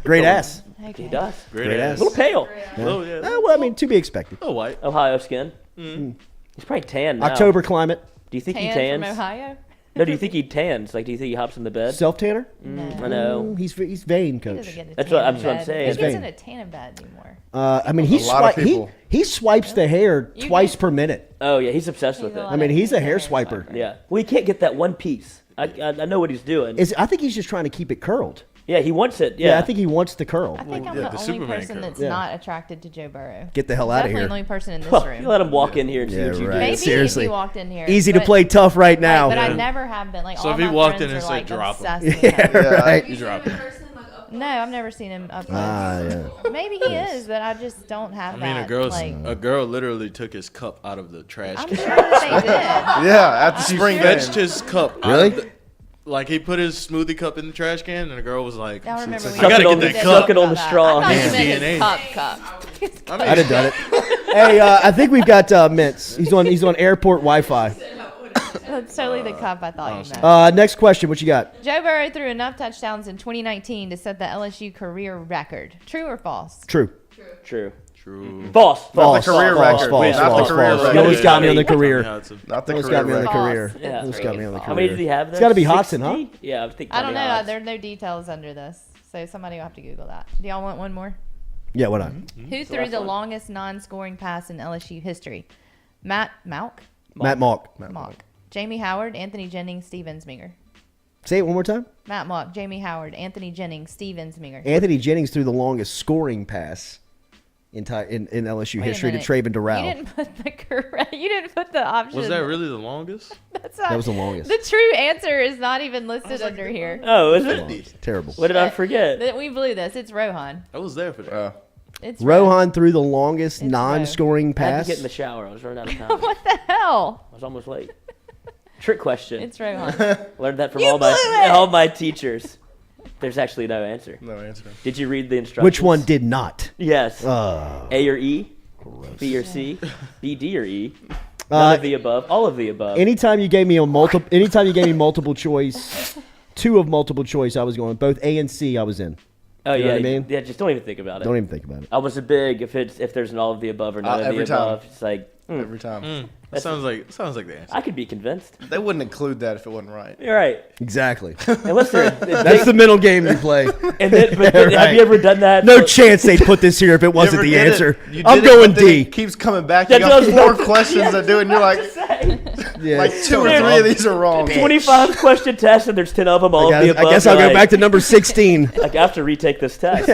Great ass. Okay. He does. Great ass. ass. A little pale. Oh yeah. Well, I mean, to be expected. Oh white. Ohio skin. He's probably tan now. October climate. Do you think he Tan tans? from Ohio? No, do you think he tans? Like, do you think he hops in the bed? Self tanner. I know. He's vain, He coach. doesn't get a That's tan what I'm- in that's what I'm bed. saying. He It's isn't vain. a tan in bed anymore. I mean, he A lot of people. he swipes the hair You twice get- per minute. Oh, yeah, he's obsessed He's with a it. lot I mean, of- he's a hair hair swiper. Yeah. Well, he can't get that one piece. I know what he's doing. I think he's just trying to keep it curled. Yeah, he wants it. Yeah, Yeah, I think he wants the curl. I think I'm yeah, the the only Superman person curl. that's Yeah. not attracted to Joe Burrow. Get the hell out of Definitely here. the only person in this Huh, room. you let him walk in here and see Yeah, what you right. do. Maybe Seriously. if he walked in here. Easy to but- play tough right now. But I Yeah. never have been. Like, So all if he my walked friends in and are, said, like, "Drop him." obsessed with him. Right. You drop it. No, I've never seen him up close. Yeah. Maybe he is, but I just don't have I that. mean, like, a girl literally took his cup out of the trash I'm can. sure that they did. Yeah, at the She spring game. fetched his cup. out Really? of the- like he put his smoothie cup in the trash can, and the girl was like, I remember "I we gotta Suck it get on that the- cup." suck it on the straw. I thought you Damn. meant his DNA. cup. I mean, I'd have done it. Hey, I think we've got Mintz. He's on airport Wi-Fi. That's totally the cup I thought you meant. Next question. What you got? Joe Burrow threw enough touchdowns in 2019 to set the LSU career record. True or false? True. True. True. False. Not the career record. False. Not the career You record. almost got me on the Tommy career. Hudson. Not the Almost career got me on the record. False. career. Yeah. Almost got me on the How How many career. does he have there? It's gotta be Hodson, huh? 60? Yeah, I think I don't Tommy know. Hodson. There are no details under this, so somebody will have to Google that. Do y'all want one more? Yeah, what not? Who threw last the one. longest non-scoring pass in LSU history? Matt Malk? Matt Malk. Malk. Jamie Howard, Anthony Jennings, Steve Ensminger. Say it one more time. Matt Malk, Jamie Howard, Anthony Jennings, Steve Ensminger. Anthony Jennings threw the longest scoring pass in LSU Wait a history to minute. Traven You Durrell. didn't put the correct. You didn't put the option. Was that really the longest? That's not, That was the longest. The true answer is not even listed under here. Oh, is it? Terrible. What did I forget? We blew this. It's Rohan. I was there for that. It's Rohan threw the longest It's non-scoring I had to pass. get in the shower. I was running out of time. What the hell? I was almost late. Trick question. It's Rohan. Learned that from You all blew it! all my teachers. There's actually no answer. No answer. Did you read the instructions? Which one did not? Yes. A or E? B or C? B, D, or E? None of the above. All of the above. Anytime you gave me multiple choice, two of multiple choice, I was going. Both A and C, I was in. oh you know yeah. what I mean? Yeah. Just don't even think about it. Don't even think about it. I was a big if there's an all of the above or none of the Every time. above. It's like Every time. That sounds like the answer. I could be convinced. They wouldn't include that if it wasn't right. You're right. Exactly. Unless they're That's the mental game you play. and then, but Right. have you ever done that? No chance they'd put this here if it wasn't the answer. I'm going D. It keeps coming back. That's You what I got was four about to- questions to do, and you're like, Yeah. like two or three of these are wrong. 25 question test and there's 10 of them all of the above. I guess I'll You're go like, back to number 16. Like I have to retake this test.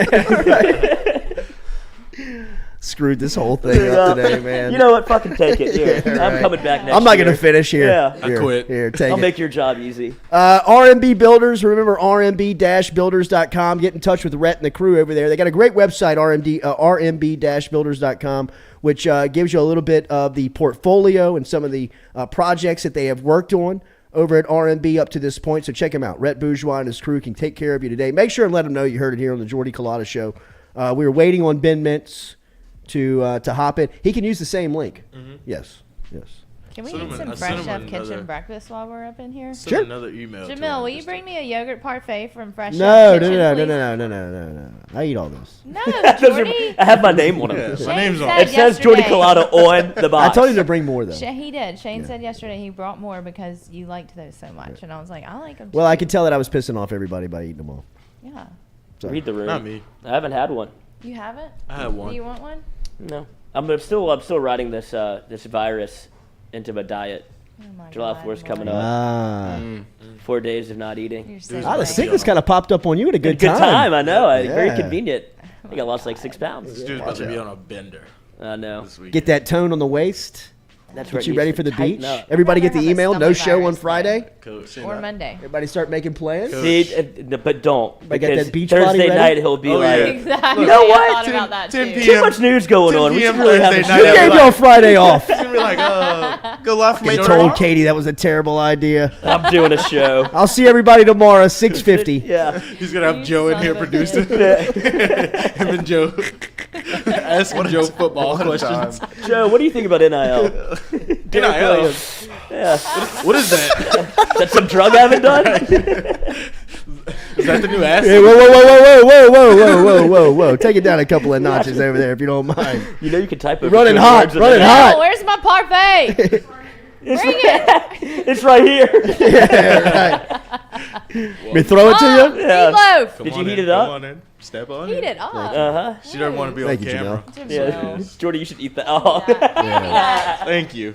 Screwed this whole thing up today, man. You know what? Fucking take it. Here, Yeah, I'm right. coming back next. I'm not year. going to finish here. Yeah. I Here, quit. Here, take I'll it. make your job easy. RMB Builders, remember rmb-builders.com. Get in touch with Rhett and the crew over there. They got a great website, rmb-builders.com, which gives you a little bit of the portfolio and some of the projects that they have worked on over at RMB up to this point. So check them out. Rhett Bourgeois and his crew can take care of you today. Make sure and let them know you heard it here on the Jordy Culotta Show. We were waiting on Ben Mintz to hop in. He can use the same link. Yes. Can we Send eat him some an- Fresh send him Chef another- Kitchen breakfast while we're up in here? Send Sure. another email. to Jamil, him will you just bring me a yogurt parfait from Fresh No, Chef no, Kitchen, no, no, please? no, no, no, no, no. I eat all this. No, Those are- Jordy. I have my name on Yeah, it. my name's on said It says Jordy yesterday- Culotta on the I box. told him to bring more, though. He did. Shane said yesterday he brought more because you liked those so much, and I was like, I like them. Well, I could tell that I was pissing off everybody by eating them all. Yeah. So. Read the room. Not me. I haven't had one. You haven't? I had one. Do you want one? No. I'm still riding this virus into my diet. Oh my July God, 4th's coming Lord. up. Ah. 4 days of not eating. You're so Ah, the right. sickness kind of popped up on you at a good Good time, I know. Very Yeah. convenient. I think I lost like 6 pounds. This dude's about to be on a bender I know. this week. Get that tone on the waist. That's where Get it you needs ready to for the tighten beach. up. Everybody get I'd the rather have a email. No stomach show on virus Friday. Coach. Or Monday. Everybody start making plans. See, but don't. I got Because that beach body Thursday ready? night he'll be Oh, like, yeah. Exactly. You know I what? thought about that 10 too. too much news going 10 on. We should p.m. really have a Thursday You night. show. gave y'all Friday off. He's gonna be like, go live from I 8 told Katie that was a terrible idea. I'm doing a show. I'll see everybody tomorrow, 6:50. Yeah. He's gonna have You Joe in son here of a producing. Him and Joe asking Joe football questions. Joe, what do you think about NIL? Derek NIL? Williams. Yeah. What is that? That's some drug I haven't done? Is that the new Hey, acid? whoa. Take it down a couple of notches over there if you don't mind. You know you can type over Running 2 hot, words in running there. hot. Oh, where's my parfait? It's Bring right, it's right here. Yeah, right. Me throw it to you? Yeah. Meatloaf. Did Come you on heat in, it up? Come on in. Step on Heat in. it up. Uh-huh. She doesn't want to be Thank on you, camera. Yeah. Jordy, you should eat that. Oh. Thank you.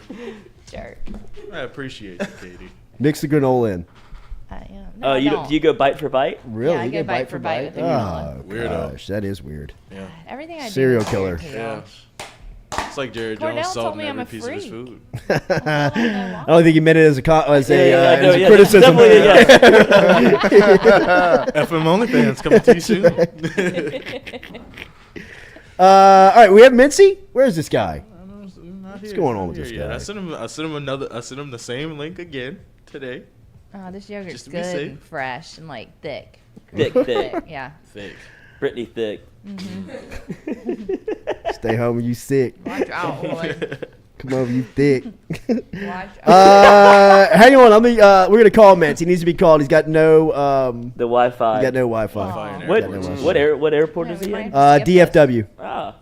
Jerk. I appreciate you, Katie. Mix the granola in. Yeah. No, Oh, I you don't. do you go bite for bite? Really? I You go get bite for bite with the Oh, granola. Weirdo. gosh, that is weird. Yeah. Everything I do. Serial is killer. weird to Yeah. y'all. It's like Jerry Cordell Jones told salting me I'm every a piece of his freak. food. I don't think he meant it as a Yeah, no, yeah. criticism. Definitely, yeah. FM OnlyFans coming to you soon. All right, we have Mincy. Where's this guy? What's going on with this guy? I sent him the same link again today. Oh, this yogurt's Just to be good safe. and fresh and like thick. Thick. Yeah. Thick. Brittany thick. Stay home, you sick. Watch out, boy. Come over, you thick. Watch out. Hang on, we're gonna call Mintz. He needs to be called. He's got no The Wi-Fi. He got no Wi-Fi. Fire in What airports. what airport is he in? DFW. Ah.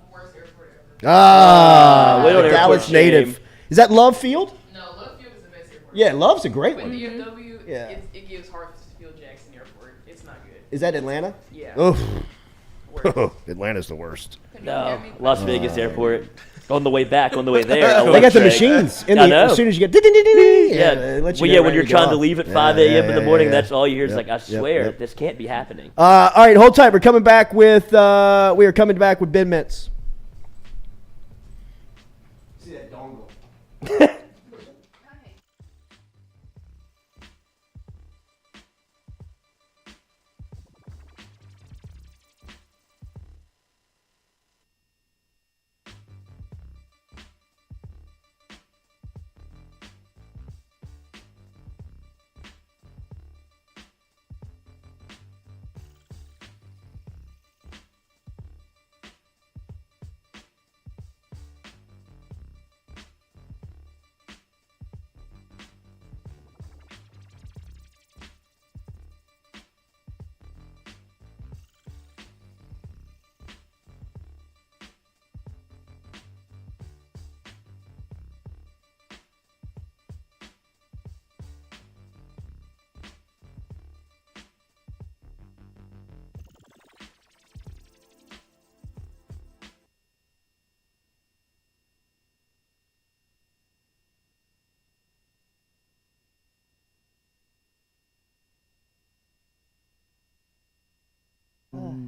Little airport Dallas shame. native. Is that Love Field? No, Love Field is the best airport. Yeah, Love's a great But one. DFW, Yeah. it gives Hartsfield-Jackson Airport. It's not good. Is that Atlanta? Yeah. Oh, Atlanta's the worst. No, Las Vegas Airport. On the way back, on the way there. They got the electric. machines. I know. As soon as you get, it Yeah, lets you well, know yeah. When ready you're to go trying to off. leave at 5 a.m. in the morning, yeah. that's all you hear. It's Yep, like, I yep, swear, yep. this can't be happening. All right, hold tight. We're coming back with Ben Mintz. See that dongle?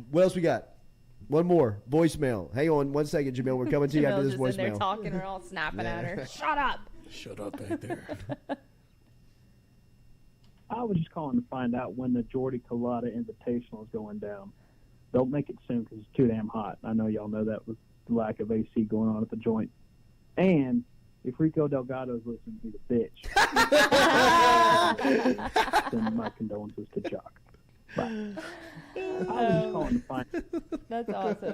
What else we got? One more voicemail. Hang on 1 second, Jamil. We're coming to you after this Jamil's just in there voicemail. talking. We're all snapping at her. Shut up. Shut up back there. I was just calling to find out when the Jordy Culotta Invitational is going down. Don't make it soon because it's too damn hot. I know y'all know that with the lack of AC going on at the joint. And if Rico Delgado's listening, he's a bitch. Send my condolences to Jock. Bye. I was just calling to find. That's awesome.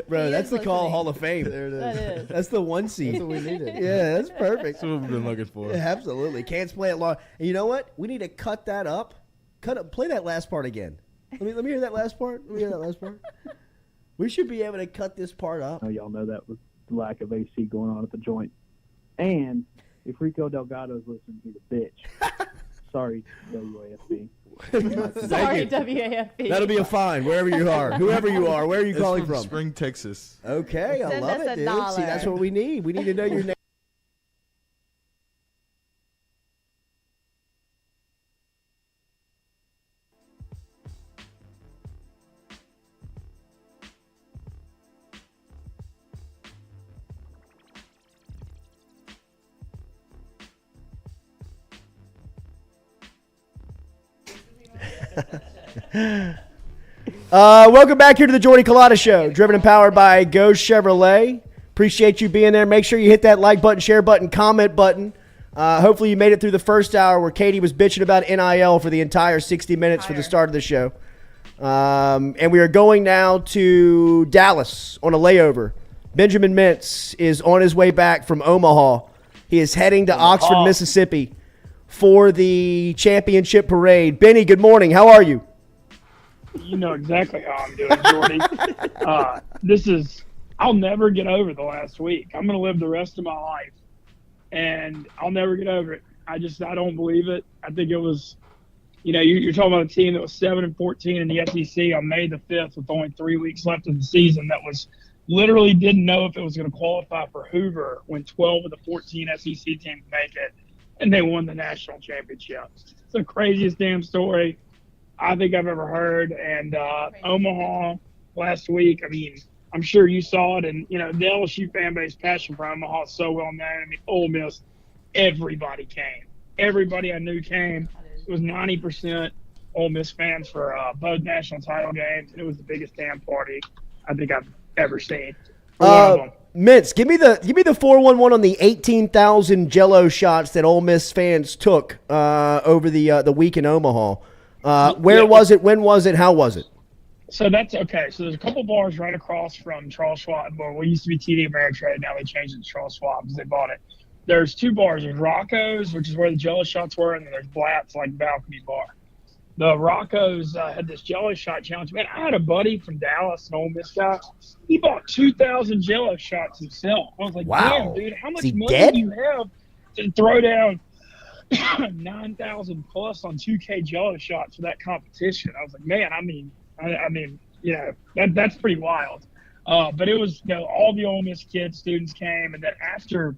Bro, He that's is the Call listening. Hall of Fame. There it is. That is. That's the one seed. That's what we needed. Yeah, that's perfect. That's what we've been looking for. Yeah, absolutely. Can't play it long. And you know what? We need to cut that up. Play that last part again. Let me hear that last part. Let me hear that last part. We should be able to cut this part up. I know y'all know that with the lack of AC going on at the joint. And if Rico Delgado's listening, he's a bitch. Sorry, WAFB. Sorry, WAFB. That'll be a fine wherever you are. Whoever you are, where are you It's calling from from? Spring, Texas. Okay, I Send love us it, a dude. dollar. See, that's what we need. We need to know your name. Welcome back here to the Jordy Culotta Show, driven and powered by Ghost Chevrolet. Appreciate you being there. Make sure you hit that like button, share button, comment button. Hopefully you made it through the first hour where Katie was bitching about NIL for the entire 60 minutes for the start of the show. And we are going now to Dallas on a layover. Benjamin Mintz is on his way back from Omaha. He is heading to Oxford, Mississippi for the championship parade. Benny, good morning. How are you? You know exactly how I'm doing, Jordy. I'll never get over the last week. I'm going to live the rest of my life, and I'll never get over it. I don't believe it. I think it was, you're talking about a team that was 7-14 in the SEC on May the 5th with only 3 weeks left of the season that was literally didn't know if it was going to qualify for Hoover when 12 of the 14 SEC teams make it, and they won the national championship. It's the craziest damn story I think I've ever heard. And Omaha last week, I'm sure you saw it, and the LSU fan base passion for Omaha is so well known. Ole Miss, everybody came. Everybody I knew came. It was 90% Ole Miss fans for both national title games. It was the biggest damn party I think I've ever seen. One of them. Mintz, give me the 411 on the 18,000 Jello shots that Ole Miss fans took over the week in Omaha. Where was it? When was it? How was it? So that's okay. So there's a couple bars right across from Charles Schwab. Well, we used to be TD Ameritrade. Now they changed it to Charles Schwab because they bought it. There's two bars. There's Rocco's, which is where the Jello shots were, and then there's Blatt's, like balcony bar. the Rocco's had this Jello shot challenge. Man, I had a buddy from Dallas, an Ole Miss guy. He bought 2,000 Jello shots himself. I was like, Wow. damn, dude, how much Is he money dead? do you have to throw down 9,000 plus on 2K Jello shots for that competition? I was like, man, I mean, you know, that's pretty wild. But it was, you know, all the Ole Miss kids, students came, and then after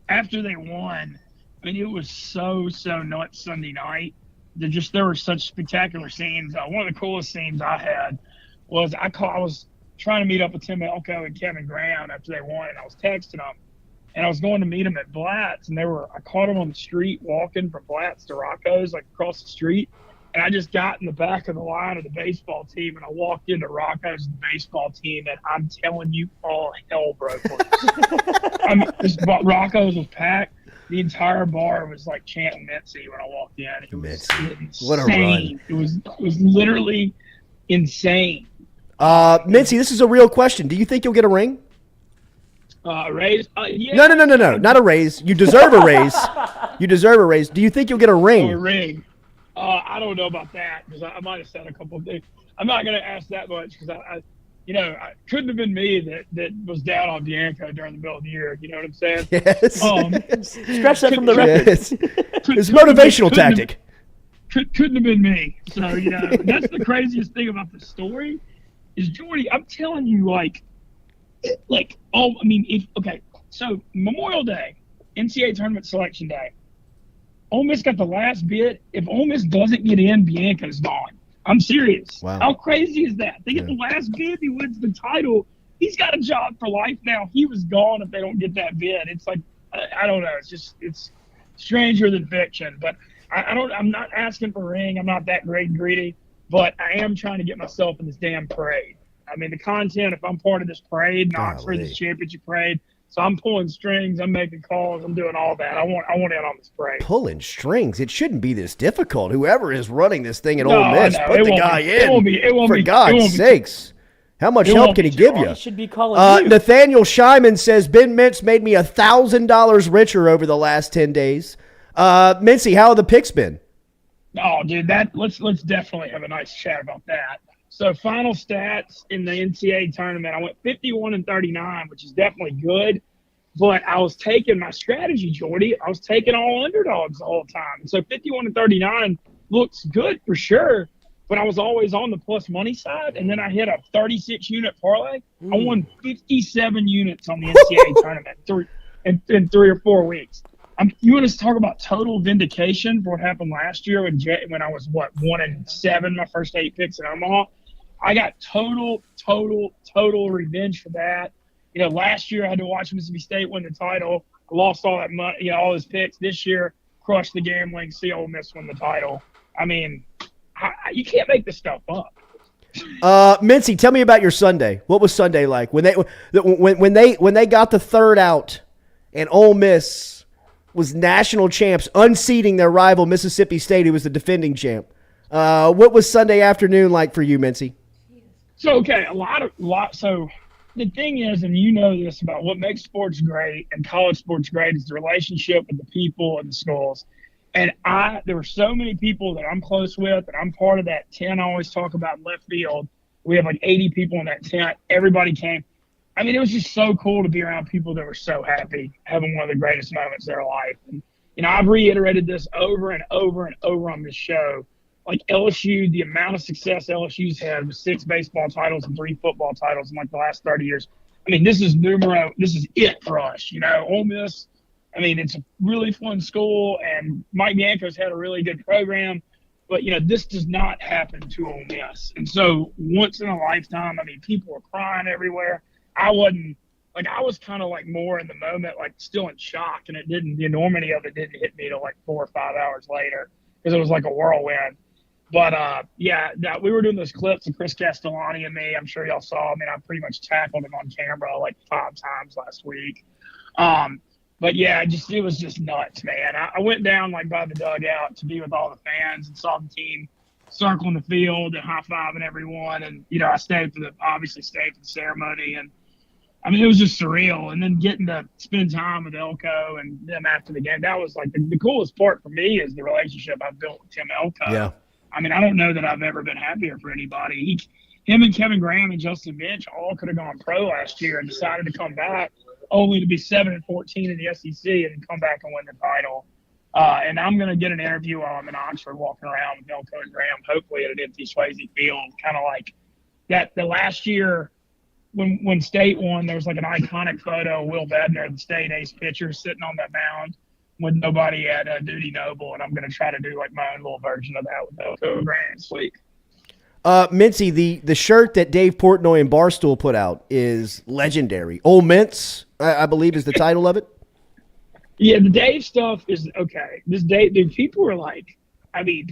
they won, I mean, it was so nuts Sunday night. There were such spectacular scenes. One of the coolest scenes I had was I was trying to meet up with Tim Elko and Kevin Graham after they won, and I was texting them, and I was going to meet them at Blatt's, and I caught them on the street walking from Blatt's to Rocco's, like across the street, and I just got in the back of the line of the baseball team, and I walked into Rocco's baseball team, and I'm telling you, all hell broke loose. I mean, Rocco's was packed. The entire bar was like chanting Mitzi when I walked in. It was insane. What a run. It was literally insane. Mincy, this is a real question. Do you think you'll get a ring? Raise? Yeah. No, not a raise. You deserve a raise. You deserve a raise. Do you think you'll get a ring? A ring. I don't know about that because I might have said a couple of things. I'm not going to ask that much because I couldn't have been me that was down on Bianco during the middle of the year. You know what I'm saying? Yes. Scratch that from the record. Yes. It's a motivational tactic. Couldn't have been me. So, you know, that's the craziest thing about the story is, Jordy, I'm telling you, so Memorial Day, NCAA Tournament Selection Day, Ole Miss got the last bid. If Ole Miss doesn't get in, Bianco's gone. I'm serious. Wow. How crazy is that? They get the last bid. He wins the title. He's got a job for life now. He was gone if they don't get that bid. It's like, I don't know. It's stranger than fiction. But I'm not asking for a ring. I'm not that great and greedy. But I am trying to get myself in this damn parade. I mean, the content, if I'm part of this parade, Oxford, this championship parade, so I'm pulling strings, I'm making calls, I'm doing all that. I want in on this parade. Pulling strings? It shouldn't be this difficult. Whoever is running this thing at Ole Miss, put the guy in. For God's sakes. How much help can he give you? He should be calling you. Nathaniel Shyman says, Ben Mintz made me $1,000 richer over the last 10 days. Mincy, how have the picks been? Oh, dude, let's definitely have a nice chat about that. So final stats in the NCAA tournament, I went 51-39, which is definitely good. But I was taking my strategy, Jordy. I was taking all underdogs the whole time. And so 51-39 looks good for sure. But I was always on the plus money side. And then I hit a 36-unit parlay. I won 57 units on the NCAA tournament in 3 or 4 weeks. You want us to talk about total vindication for what happened last year when I was, 1-7, my first 8 picks in Omaha? I got total revenge for that. You know, last year I had to watch Mississippi State win the title. I lost all that money, all his picks. This year, crushed the gambling, see Ole Miss win the title. I mean, you can't make this stuff up. Mincy, tell me about your Sunday. What was Sunday like when they got the third out and Ole Miss was national champs, unseating their rival Mississippi State, who was the defending champ? What was Sunday afternoon like for you, Mincy? So, okay, so the thing is, and you know this about what makes sports great and college sports great, is the relationship with the people and the schools. And there were so many people that I'm close with, and I'm part of that tent I always talk about in left field. We have like 80 people in that tent. Everybody came. I mean, it was just so cool to be around people that were so happy, having one of the greatest moments of their life. And, you know, I've reiterated this over and over and over on this show. Like LSU, the amount of success LSU's had with 6 baseball titles and 3 football titles in like the last 30 years. I mean, this is it for us, you know. Ole Miss, I mean, it's a really fun school, and Mike Bianco's had a really good program. But, you know, this does not happen to Ole Miss. And so once in a lifetime, I mean, people were crying everywhere. I was kind of like more in the moment, like still in shock, and the enormity of it didn't hit me till like 4 or 5 hours later because it was like a whirlwind. But, we were doing those clips of Chris Castellani and me. I'm sure y'all saw. I mean, I pretty much tackled him on camera like 5 times last week. But, yeah, it was just nuts, man. I went down like by the dugout to be with all the fans and saw the team circling the field and high-fiving everyone. And, you know, I stayed for the ceremony. And, I mean, it was just surreal. And then getting to spend time with Elko and them after the game, that was like the coolest part for me is the relationship I built with Tim Elko. Yeah. I mean, I don't know that I've ever been happier for anybody. Him and Kevin Graham and Justin Bench all could have gone pro last year and decided to come back, only to be 7-14 in the SEC and come back and win the title. And I'm going to get an interview while I'm in Oxford walking around with Delco and Graham, hopefully at an empty Swayze field, kind of like that. The last year when State won, there was like an iconic photo of Will Bednar, the State ace pitcher, sitting on that mound with nobody at Duty Noble. And I'm going to try to do like my own little version of that with Delco and Graham this week. Mintzy, the shirt that Dave Portnoy and Barstool put out is legendary. Ole Mintz, I believe, is the title of it. Yeah, the Dave stuff is okay. This Dave, dude, people are like, I mean,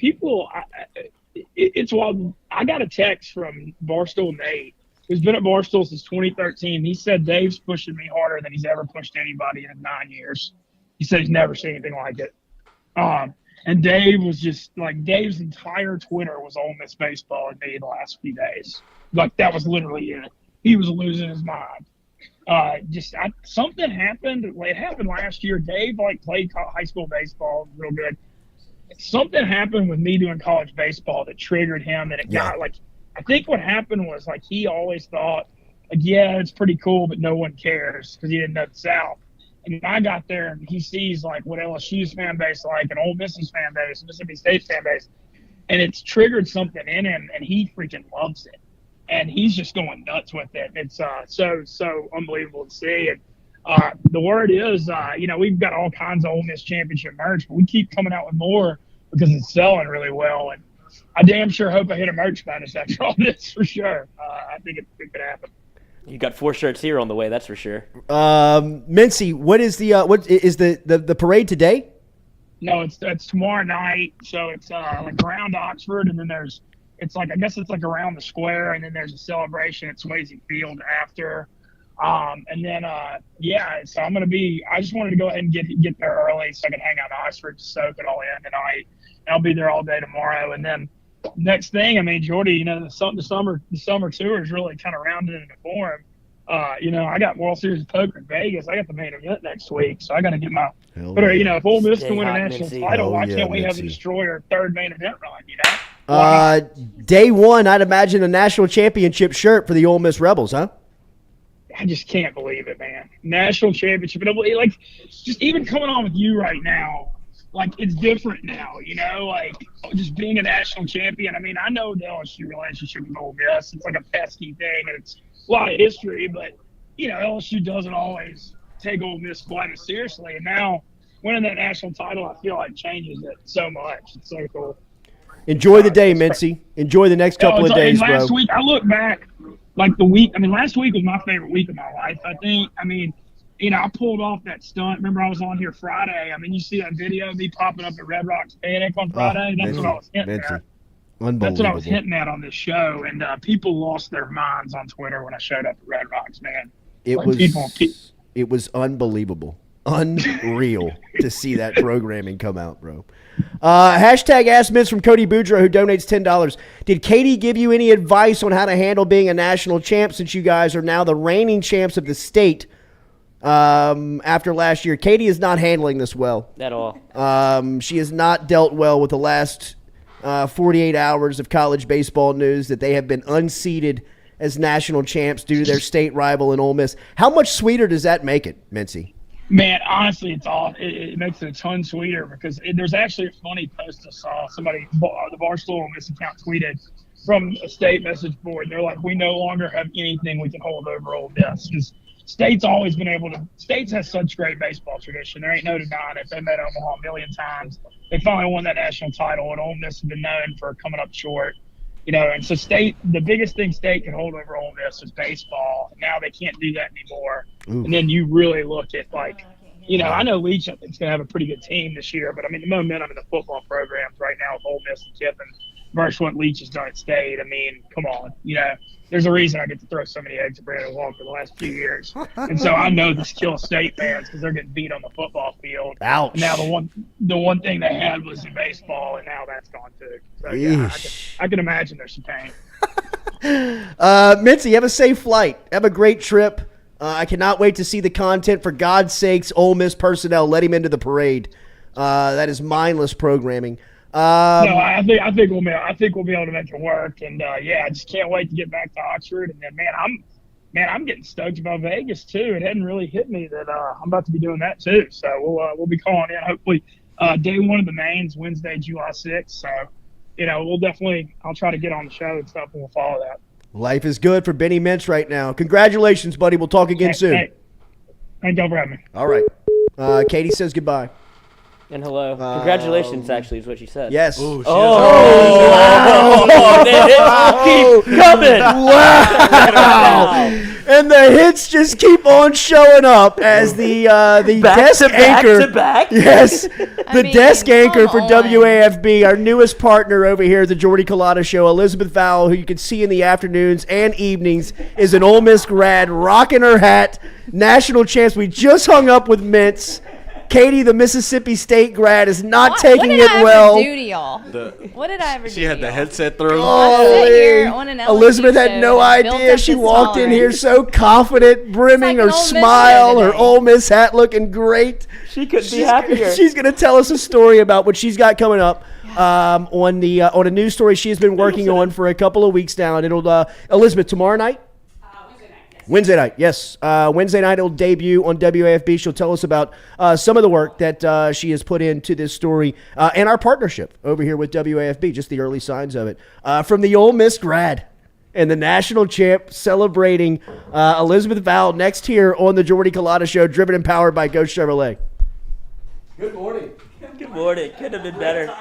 it's wild. I got a text from Barstool Nate, who's been at Barstool since 2013. He said Dave's pushing me harder than he's ever pushed anybody in 9 years. He said he's never seen anything like it. And Dave was just like, Dave's entire Twitter was Ole Miss baseball in me the last few days. Like, that was literally it. He was losing his mind. Something happened. It happened last year. Dave played high school baseball real good. Something happened with me doing college baseball that triggered him, and it got I think what happened was he always thought yeah, it's pretty cool, but no one cares because he didn't know the South. And I got there and he sees what LSU's fan base and Ole Miss's fan base, Mississippi State's fan base, and it's triggered something in him, and he freaking loves it. And he's just going nuts with it. It's so unbelievable to see. And the word is, we've got all kinds of Ole Miss championship merch, but we keep coming out with more because it's selling really well. And I damn sure hope I hit a merch bonus after all this for sure. I think it could happen. You got 4 shirts here on the way, that's for sure. Mintzy, what is the parade today? No, it's tomorrow night. So it's around Oxford, and then I guess it's around the square, and then there's a celebration at Swayze Field after. And then so I'm gonna be. I just wanted to go ahead and get there early so I can hang out in Oxford to soak it all in tonight. And I'll be there all day tomorrow, and then next thing, I mean, Jordy, the summer tour is really kind of rounded into form. I got World Series of Poker in Vegas. I got the main event next week, so I got to get my. If Ole Miss can win a national title, why can't we have the Destroyer third main event run? Day one, I'd imagine a national championship shirt for the Ole Miss Rebels, huh? I just can't believe it, man. National championship, just even coming on with you right now. It's different now, just being a national champion. I mean, I know the LSU relationship with Ole Miss. It's a pesky thing, and it's a lot of history, but, LSU doesn't always take Ole Miss quite as seriously. And now winning that national title, I feel changes it so much. It's so cool. Enjoy the day, Mintzy. Enjoy the next couple of days, bro. Last week, I look back, last week was my favorite week of my life, I think. I mean, I pulled off that stunt. Remember, I was on here Friday. I mean, you see that video of me popping up at Red Rocks Panic on Friday? That's what I was hinting at. That's what I was hinting at on this show. And people lost their minds on Twitter when I showed up at Red Rocks, man. It was unbelievable. Unreal to see that programming come out, bro. Hashtag Ask Mintz from Cody Boudreaux, who donates $10. Did Katie give you any advice on how to handle being a national champ since you guys are now the reigning champs of the state? After last year, Katie is not handling this well at all. She has not dealt well with the last 48 hours of college baseball news that they have been unseated as national champs due to their state rival in Ole Miss. How much sweeter does that make it, Mintzy? Man, honestly, it's all. It makes it a ton sweeter because there's actually a funny post I saw. Somebody, the Barstool Ole Miss account tweeted from a state message board. They're like, we no longer have anything we can hold over Ole Miss because State's always been able to. State's has such great baseball tradition. There ain't no denying it. They met Omaha a million times. They finally won that national title, and Ole Miss has been known for coming up short. And so State, the biggest thing State can hold over Ole Miss is baseball. Now they can't do that anymore. Ooh. And then you really look at I know Leach I think is going to have a pretty good team this year, but I mean the momentum in the football programs right now with Ole Miss and Kiffin versus what Leach has done at State. I mean, come on, there's a reason I get to throw so many eggs at Brandon Walker the last few years. And so I know this kills State fans because they're getting beat on the football field. Ouch. And now the one thing they had was in baseball, and now that's gone too. So yeah, I can imagine there's some pain. Mintzy, have a safe flight. Have a great trip. I cannot wait to see the content. For God's sakes, Ole Miss personnel, let him into the parade. That is mindless programming. No, I think we'll be able to make it work. And I just can't wait to get back to Oxford. And then, I'm getting stoked about Vegas too. It hadn't really hit me that I'm about to be doing that too. So we'll be calling in hopefully day one of the mains, Wednesday, July 6th. So I'll try to get on the show and stuff, and we'll follow that. Life is good for Benny Mintz right now. Congratulations, buddy. We'll talk again soon. Hey, thank y'all for having me. All right. Katie says goodbye. And hello. Congratulations, actually, is what she said. Yes. Ooh, Keep coming. Wow. And the hits just keep on showing up as the desk anchor. Back. Yes, the desk anchor for WAFB, our newest partner over here at the Jordy Culotta Show, Elizabeth Vowell, who you can see in the afternoons and evenings, is an Ole Miss grad, rocking her hat, national champs. We just hung up with Mintz. Katie, the Mississippi State grad, is not taking it well. What did I ever do to y'all? What did I ever do? She had to the y'all? headset through. Elizabeth had no idea. She walked in here so confident, brimming her smile, her Ole Miss hat looking great. She couldn't be happier. She's going to tell us a story about what she's got coming up on a news story she's been working on for a couple of weeks now. And it'll Elizabeth, tomorrow night? Wednesday night, yes. Wednesday night, it'll debut on WAFB. She'll tell us about some of the work that she has put into this story and our partnership over here with WAFB, just the early signs of it. From the Ole Miss grad and the national champ celebrating Elizabeth Vowell next here on the Jordy Culotta Show, driven and powered by Ghost Chevrolet. Good morning. Good morning. Could have been better.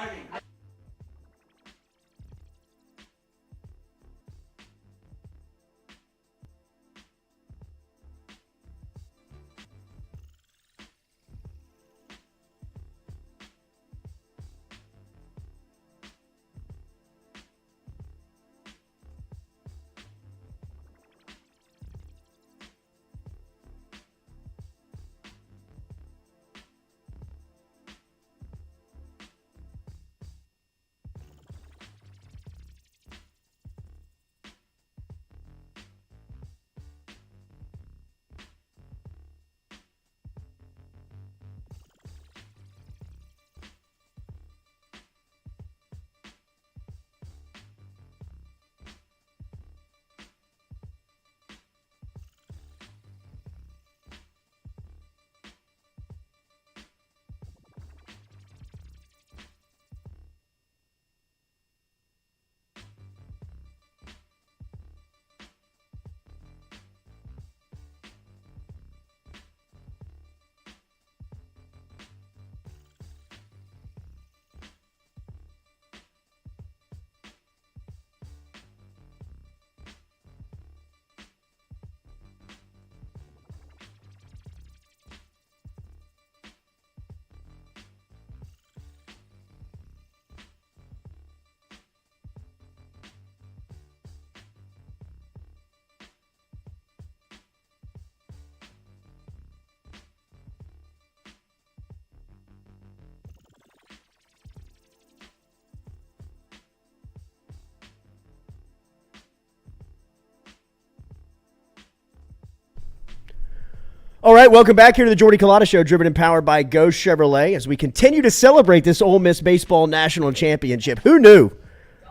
All right, welcome back here to the Jordy Culotta Show, driven and powered by Ghost Chevrolet, as we continue to celebrate this Ole Miss Baseball National Championship. Who knew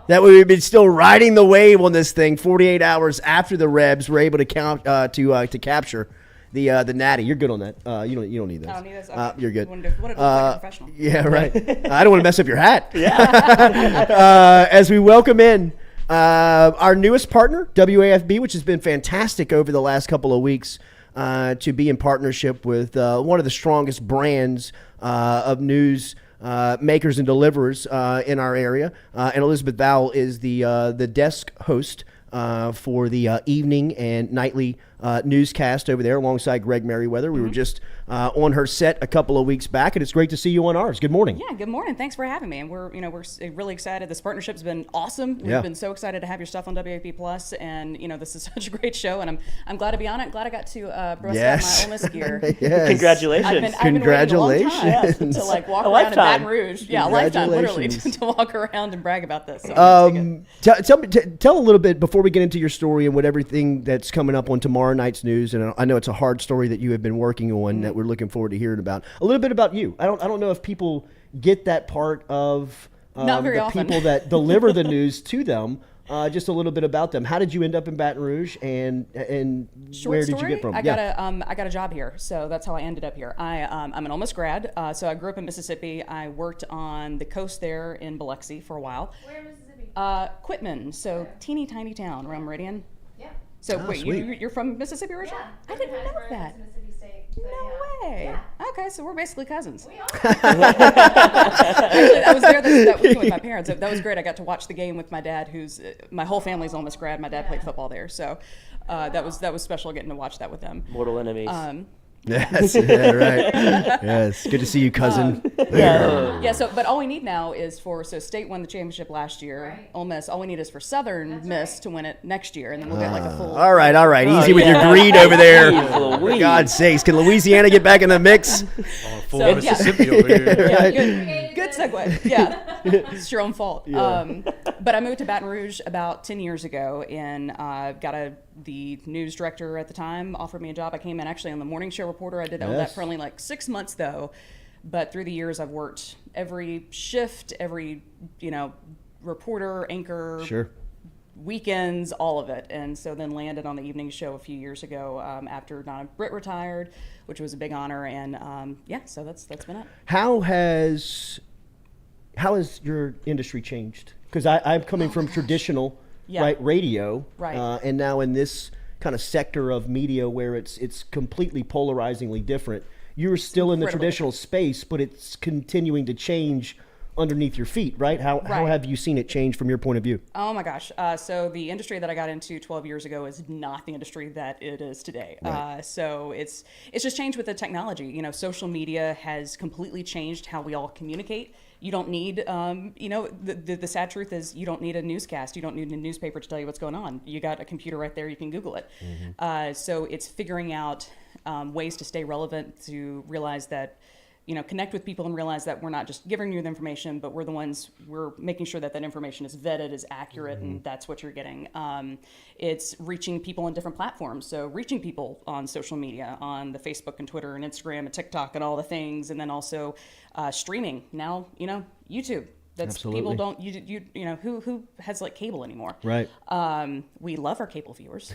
that we would be still riding the wave on this thing 48 hours after the Rebs were able to capture the Natty? You're good on that. You don't need this. I don't need this. Okay. You're good. Wanted to look like a professional. Yeah, right. I don't want to mess up your hat. As we welcome in our newest partner, WAFB, which has been fantastic over the last couple of weeks. To be in partnership with one of the strongest brands of news makers and deliverers in our area. And Elizabeth Vowell is the desk host for the evening and nightly newscast over there alongside Greg Merriweather. We were just on her set a couple of weeks back, and it's great to see you on ours. Good morning. Yeah, good morning. Thanks for having me. And we're really excited. This partnership's been awesome. We've been so excited to have your stuff on WAP Plus, and this is such a great show. And I'm glad to be on it. Glad I got to bust out my Ole Miss gear. Yes. Congratulations. I've been waiting a long time to walk around in Baton Rouge. Yeah, a lifetime, literally, to walk around and brag about this. So tell a little bit before we get into your story and what everything that's coming up on tomorrow night's news. And I know it's a hard story that you have been working on that we're looking forward to hearing about. A little bit about you. I don't know if people get that part of Not very the often. people that deliver the news to them. Just a little bit about them. How did you end up in Baton Rouge, and where did you get from? I got a job here, so that's how I ended up here. I'm an Ole Miss grad, so I grew up in Mississippi. I worked on the coast there in Biloxi for a while. Where in Mississippi? Quitman, so teeny tiny town around Meridian. Yeah. So Oh, wait, sweet. you're from Mississippi originally? Yeah. I didn't know that. Mississippi State. No way. Yeah. Okay, so we're basically cousins. We are. Actually, I was there that weekend with my parents. That was great. I got to watch the game with my dad, who's my whole family's Ole Miss grad. My dad played football there, so that was special getting to watch that with them. Mortal enemies. Yes, yeah, right. Yes, good to see you, cousin. Yeah. So, but all we need now is so State won the championship last year. Right. Ole Miss. All we need is for Southern Miss to win it next year, and then we'll get like a full. All right. Easy with yeah. your greed over there. Jeez For Louise. God's sakes, can Louisiana get back in the mix? Full So, yeah. Mississippi over here. Yeah, good segue. Yeah, it's your own fault. Yeah. But I moved to Baton Rouge about 10 years ago, and the news director at the time offered me a job. I came in actually on the morning show reporter. I did that with that for only like 6 months though. But through the years, I've worked every shift, every reporter, anchor, Sure. weekends, all of it. And so then landed on the evening show a few years ago after Donna Britt retired, which was a big honor. And so that's been it. How has your industry changed? Because I'm coming from traditional radio, Right. And now in this kind of sector of media where it's completely polarizingly different. You're still in the incredibly traditional space, but it's continuing to change underneath your feet, right? How have you seen it change from your point of view? Oh my gosh. So the industry that I got into 12 years ago is not the industry that it is today. Right. So it's just changed with the technology. Social media has completely changed how we all communicate. You don't need, the sad truth is you don't need a newscast. You don't need a newspaper to tell you what's going on. You got a computer right there. You can Google it. So it's figuring out ways to stay relevant, to realize that, connect with people and realize that we're not just giving you the information, but we're making sure that information is vetted, is accurate, and that's what you're getting. It's reaching people on different platforms. So reaching people on social media, on the Facebook and Twitter and Instagram and TikTok and all the things, and then also streaming. Now, YouTube. That's Absolutely. People don't who has like cable anymore. Right. We love our cable viewers.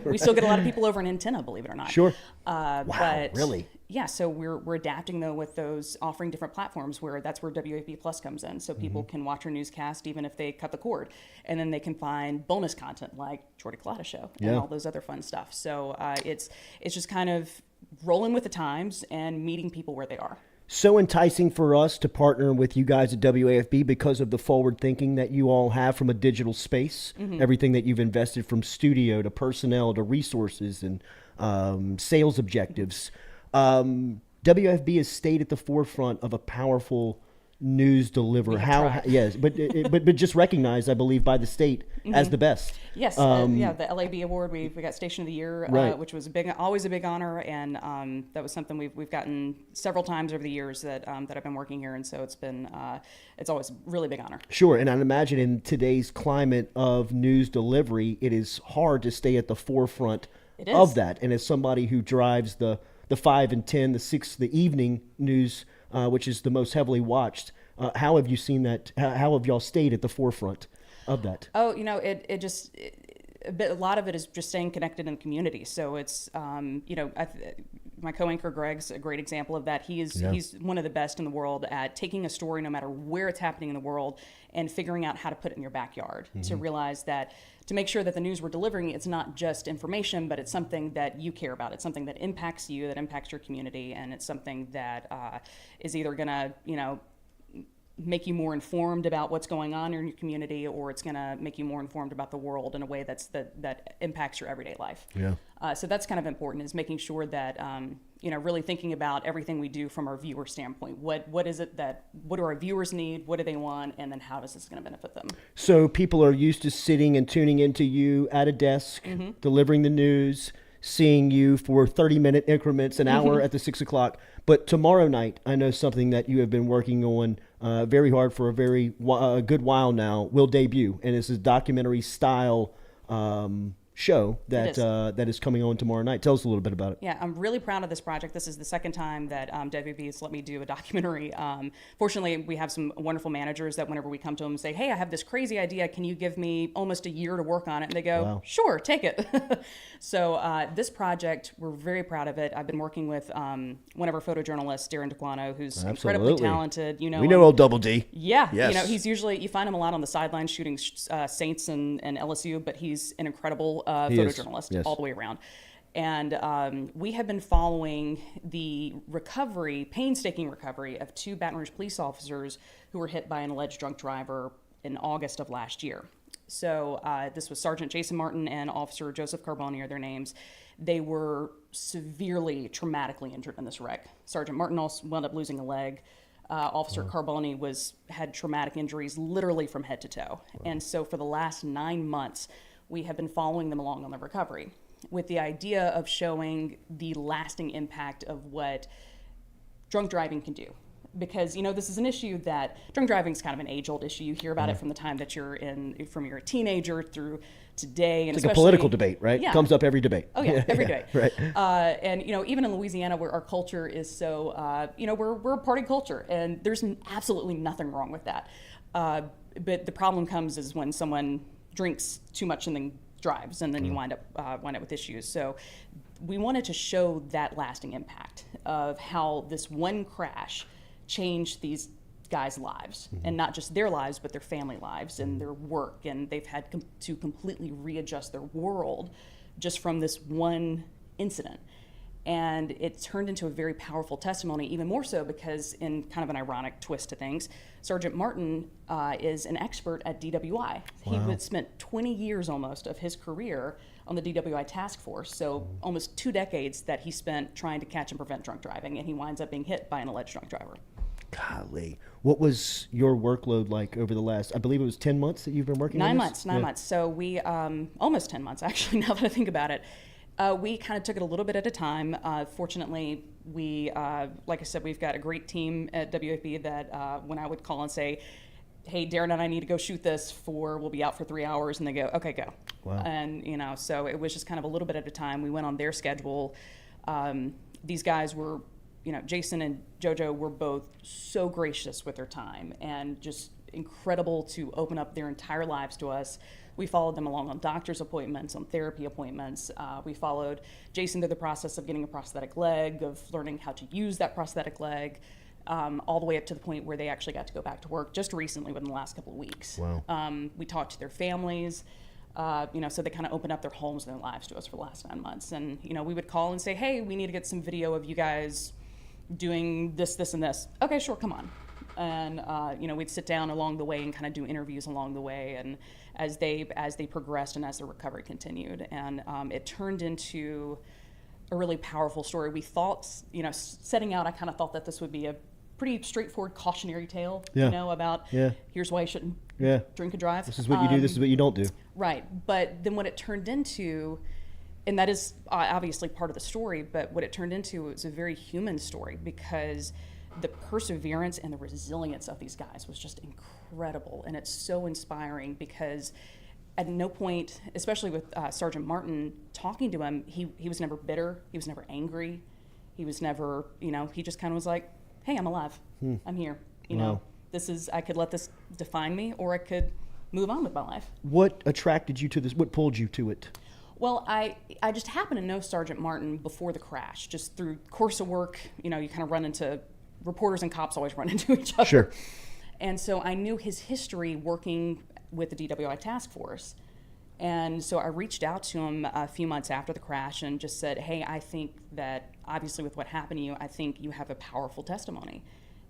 We still get a lot of people over an antenna, believe it or not. Sure. Wow, Wow, really? Yeah, so we're adapting though with those offering different platforms that's where WAFB Plus comes in. So people can watch our newscast even if they cut the cord, and then they can find bonus content like Jordy Culotta show and all those other fun stuff. So it's just kind of rolling with the times and meeting people where they are. So enticing for us to partner with you guys at WAFB because of the forward thinking that you all have from a digital space, everything that you've invested from studio to personnel to resources and sales objectives. WAFB has stayed at the forefront of a powerful news deliverer. Yes, but just recognized, I believe, by the state as the best. Yes, the LAB award. We got Station of the Year, Right. which was always a big honor, and that was something we've gotten several times over the years that I've been working here, and so it's always a really big honor. Sure, and I'd imagine in today's climate of news delivery, it is hard to stay at the forefront of that. And as somebody who drives the 5 and 10, the 6, the evening news, which is the most heavily watched, how have you seen that? How have y'all stayed at the forefront of that? Oh, a lot of it is just staying connected in the community. So it's, my co-anchor Greg's a great example of that. He's one of the best in the world at taking a story, no matter where it's happening in the world, and figuring out how to put it in your backyard to realize that, to make sure that the news we're delivering, it's not just information, but it's something that you care about. It's something that impacts you, that impacts your community, and it's something that is either going to, make you more informed about what's going on in your community, or it's going to make you more informed about the world in a way that impacts your everyday life. Yeah. So that's kind of important, is making sure that, really thinking about everything we do from our viewer standpoint. What do our viewers need? What do they want? And then how is this going to benefit them? So people are used to sitting and tuning into you at a desk, delivering the news, seeing you for 30-minute increments, an hour at the 6 o'clock. But tomorrow night, I know something that you have been working on very hard for a very good while now will debut, and it's a documentary style show that that is coming on tomorrow night. Tell us a little bit about it. Yeah, I'm really proud of this project. This is the second time that WB has let me do a documentary. Fortunately, we have some wonderful managers that whenever we come to them and say, hey, I have this crazy idea. Can you give me almost a year to work on it? And they go, Wow. Sure, take it. So this project, we're very proud of it. I've been working with one of our photojournalists, Darren DeQuano, who's incredibly Absolutely. talented. You know, We know old Double D. Yeah, Yes. you know, he's usually, you find him a lot on the sidelines shooting Saints and LSU, but he's an incredible He is, photojournalist yes. all the way around. And we have been following the painstaking recovery of 2 Baton Rouge police officers who were hit by an alleged drunk driver in August of last year. So this was Sergeant Jason Martin and Officer Joseph Carboni are their names. They were severely traumatically injured in this wreck. Sergeant Martin also wound up losing a leg. Officer Carboni had traumatic injuries literally from head to toe. And so for the last 9 months, we have been following them along on the recovery with the idea of showing the lasting impact of what drunk driving can do. Because, you know, this is an issue that drunk driving is kind of an age-old issue. You hear about it from the time that you're a teenager through today. And It's like a political debate, right? Yeah. Comes up every debate. Oh, yeah, every day. Right. And, you know, even in Louisiana where our culture is so, you know, we're a party culture, and there's absolutely nothing wrong with that. But the problem comes is when someone drinks too much and then drives, and then you wind up with issues. So we wanted to show that lasting impact of how this one crash changed these guys' lives, and not just their lives, but their family lives and their work, and they've had to completely readjust their world just from this one incident. And it turned into a very powerful testimony, even more so because, in kind of an ironic twist to things, Sergeant Martin is an expert at DWI. He had spent 20 years almost of his career on the DWI task force, so almost 2 decades that he spent trying to catch and prevent drunk driving, and he winds up being hit by an alleged drunk driver. Golly. What was your workload like over the last, I believe it was 10 months that you've been working on this? 9 months. So we, almost 10 months actually, now that I think about it. We kind of took it a little bit at a time. Fortunately, we, like I said, we've got a great team at WAFB that when I would call and say, hey, Darren and I need to go shoot this we'll be out for 3 hours, and they go, okay, go. Wow. And, you know, so it was just kind of a little bit at a time. We went on their schedule. These guys were, you know, Jason and JoJo were both so gracious with their time and just incredible to open up their entire lives to us. We followed them along on doctor's appointments, on therapy appointments. We followed Jason through the process of getting a prosthetic leg, of learning how to use that prosthetic leg, all the way up to the point where they actually got to go back to work just recently within the last couple of weeks. Wow. We talked to their families, you know, so they kind of opened up their homes and their lives to us for the last 9 months. And, you know, we would call and say, hey, we need to get some video of you guys doing this, this, and this. Okay, sure, come on. And, you know, we'd sit down along the way and kind of do interviews along the way, and as they progressed and as the recovery continued. And it turned into a really powerful story. We thought, you know, setting out, I kind of thought that this would be a pretty straightforward cautionary tale, you know, about here's why you shouldn't drink and drive. This is what you do, this is what you don't do. Right. But then what it turned into, and that is obviously part of the story, but what it turned into was a very human story, because the perseverance and the resilience of these guys was just incredible. And it's so inspiring because at no point, especially with Sergeant Martin, talking to him, he was never bitter. He was never angry. He was never, you know, he just kind of was like, hey, I'm alive. I'm here. You know, I could let this define me, or I could move on with my life. What attracted you to this? What pulled you to it? Well, I just happened to know Sergeant Martin before the crash, just through course of work. You know, you kind of run into, reporters and cops always run into each other. Sure. And so I knew his history working with the DWI task force. And so I reached out to him a few months after the crash and just said, hey, I think that obviously with what happened to you, I think you have a powerful testimony.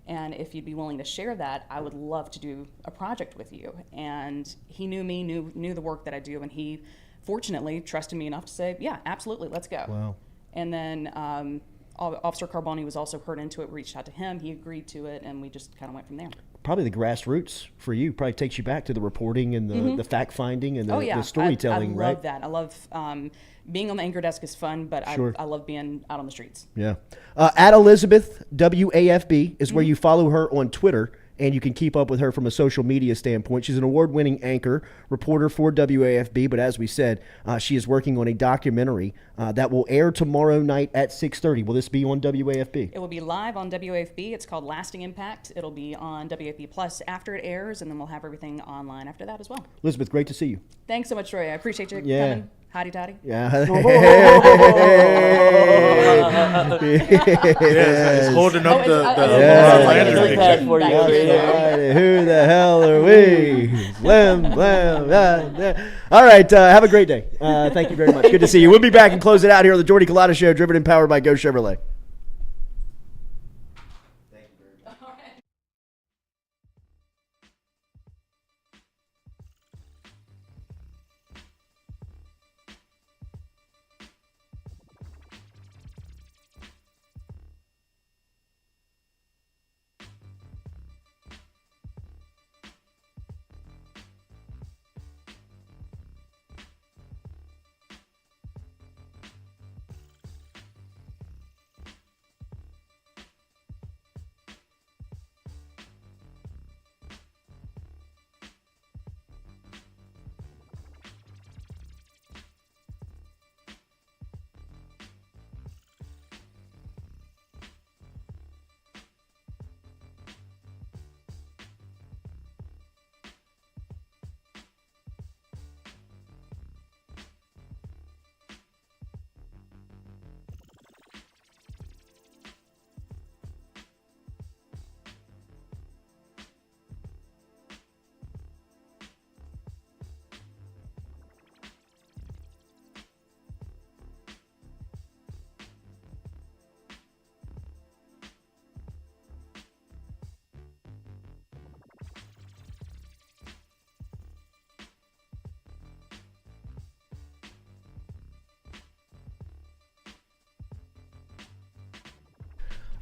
And if you'd be willing to share that, I would love to do a project with you. And he knew me, knew the work that I do, and he fortunately trusted me enough to say, yeah, absolutely, let's go. Wow. And then Officer Carboni was also heard into it, reached out to him, he agreed to it, and we just kind of went from there. Probably the grassroots for you probably takes you back to the reporting and the fact finding and the storytelling, right? I love that. I love being on the anchor desk is fun, but I love being out on the streets. Yeah. At Elizabeth WAFB is where you follow her on Twitter. and you can keep up with her from a social media standpoint. She's an award-winning anchor, reporter for WAFB, but as we said, she is working on a documentary that will air tomorrow night at 6:30. Will this be on WAFB? It will be live on WAFB. It's called Lasting Impact. It'll be on WAFB Plus after it airs, and then we'll have everything online after that as well. Elizabeth, great to see you. Thanks so much, Troy. I appreciate you Yeah. coming. Hotty toddy. Yeah. It's holding up the Really bad for you over there. Who the hell are we? Slim, blam, All right. Have a great day. Thank you very much. Good to see you. We'll be back and close it out here on the Jordy Culotta Show, driven and powered by Go Chevrolet.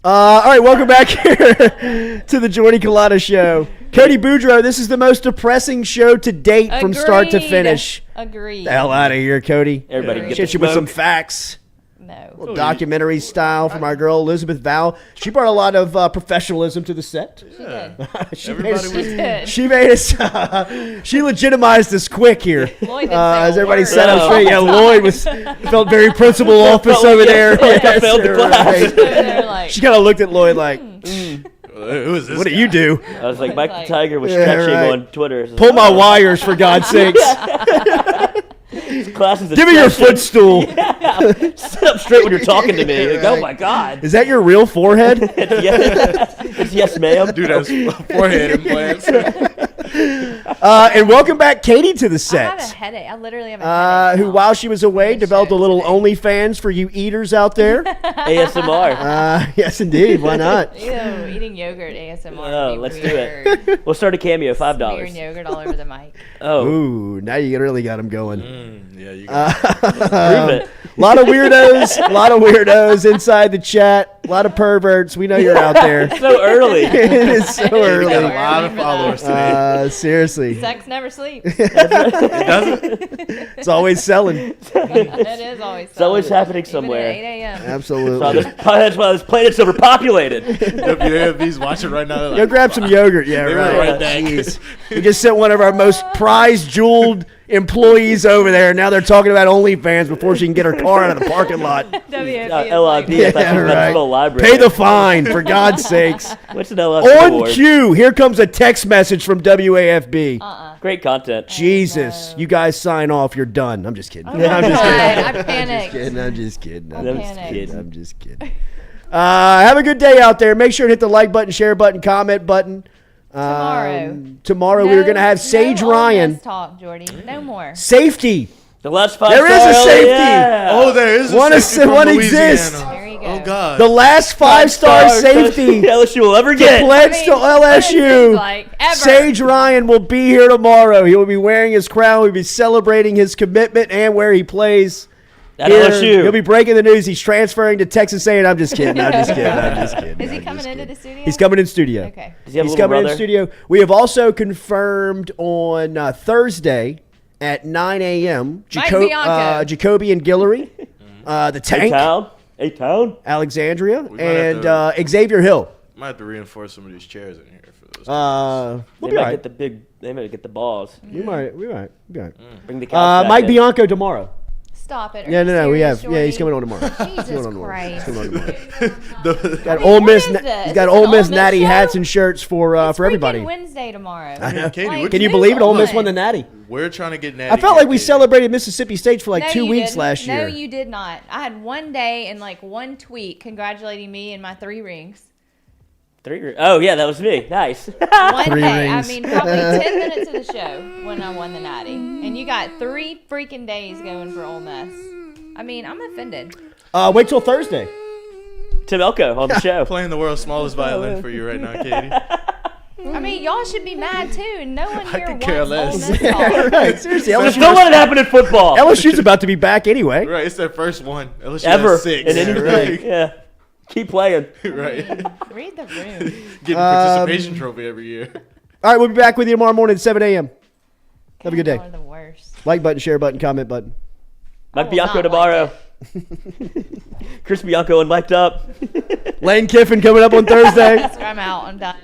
All right, welcome back here to the Jordy Culotta Show. Cody Boudreaux, this is the most depressing show to date from start to finish. Agreed. The hell out of here, Cody. Everybody get Hit the you with some smoke. facts. No. Little documentary style from our girl Elizabeth Vowell. She brought a lot of professionalism to the set. Everybody She made us. She legitimized us quick here. Lloyd didn't say As a everybody word. sat up straight. Yeah, Lloyd felt very principal office over there. Like I failed the sir, class. right. They're like, She kind of looked at Lloyd like, Who is this? "What do you do? I was like, Mike the Tiger was Yeah, stretching right. on Twitter. Pull my wires for God's sakes. Classes Give me your footstool." Sit up straight when you're talking to me. Like, oh my God. Is that your real forehead? It's yes, ma'am. Dude has forehead implants. And welcome back, Katie, to the I have a set. headache. I literally have a headache. Who, now. while she was away, developed a little today. OnlyFans for you eaters out there. ASMR. Yes, indeed. Why not? Ew, eating yogurt ASMR. Oh, would be let's do weird. it. We'll start a cameo, Smearing $5. yogurt all over the mic. Oh, Ooh, now you really got them going. Yeah, you got prove it. A lot of weirdos inside the chat. A lot of perverts. We know you're out there. So early. It is so we got a early. lot of followers today. Seriously. Sex never sleeps. It doesn't. It's always selling. It is always. It's always solid. happening Even somewhere. at 8 a.m. Absolutely. That's why this planet's overpopulated. WAFB's watching right now. Go grab some yogurt. Yeah, They were right. right back. Jeez. We just sent one of our most prized, jeweled employees over there. And now they're talking about OnlyFans before she can get her car out of the parking lot. WFB is LIB. Yeah, That's right. the library. Pay the fine, for God's sakes. What's an LIB On award? cue, here comes a text message from WAFB. Great content. Jesus, you guys sign off. You're done. I'm just kidding. Oh my I'm just God, kidding. I panicked. I'm just kidding. I'm just kidding. I'm just kidding. Have a good day out there. Make sure to hit the like button, share button, comment button. Tomorrow we were going to have Sage no Ole Ryan. Miss talk, Jordy. No more. Safety. The last 5 There is star, a safety. Yeah. Oh, there is a One safety from one Louisiana. exists. There you go. Oh God. The last 5-star safety LSU will ever to get. pledge to it seems LSU. like ever. Sage Ryan will be here tomorrow. He will be wearing his crown. We'll be celebrating his commitment and where he plays. At Here, LSU. He'll be breaking the news. He's transferring to Texas A&M. I'm just kidding. I'm just kidding. I'm just kidding. Is he I'm coming just into kidding. the studio? He's coming in studio. Okay. Does he have a He's little coming in brother? studio. We have also confirmed on Thursday at 9 a.m. Mike Bianco. Jacoby and Guillory, the Tank, A-Town. Alexandria, might have and Xavier Hill. Might have to reinforce some of these chairs in here for Cowboys. We'll They be might all get the big. They might get the balls. We might. Be all right. Bring the cows back Mike in. Bianco tomorrow. Stop it. Are Yeah, you no. We serious, have. Yeah, he's Jordy? coming on tomorrow. Jesus He's coming on tomorrow. Christ. He's coming on tomorrow. The- Got mean, Ole what Miss. is this? He's got It's Ole an Miss Ole Miss natty show? hats and shirts for It's everybody. freaking Wednesday tomorrow. Katie, Like, Can you move believe it? Ole Miss on. won the natty. we're trying to get natty. I felt like we Katie. celebrated Mississippi State for like No, 2 you weeks didn't. last year. No, you did not. I had one day and like one tweet congratulating me and my 3 rings. 3 rings. Oh yeah, that was me. Nice. One 3 day. rings. I mean, probably 10 minutes of the show when I won the natty. And you got 3 freaking days going for Ole Miss. I mean, I'm offended. Wait till Thursday. Tim Elko on the show. Playing the world's smallest violin for you right now, Katie. I mean, y'all should be mad too. And no one here could wants care Ole less. Miss talk. Right, seriously. Let's don't let it happen in football. LSU's about to be back anyway. Right, it's their first one. LSU Ever has 6. in anything. Right. Yeah. Keep playing. right. Read the room. Getting a participation trophy every year. All right, we'll be back with you tomorrow morning at 7 a.m. Have a good day. Y'all are the worst. Like button, share button, comment button. Mike will Bianco not tomorrow. Chris Bianco and mic'd up. Lane Kiffin coming up on Thursday. I'm out. I'm done.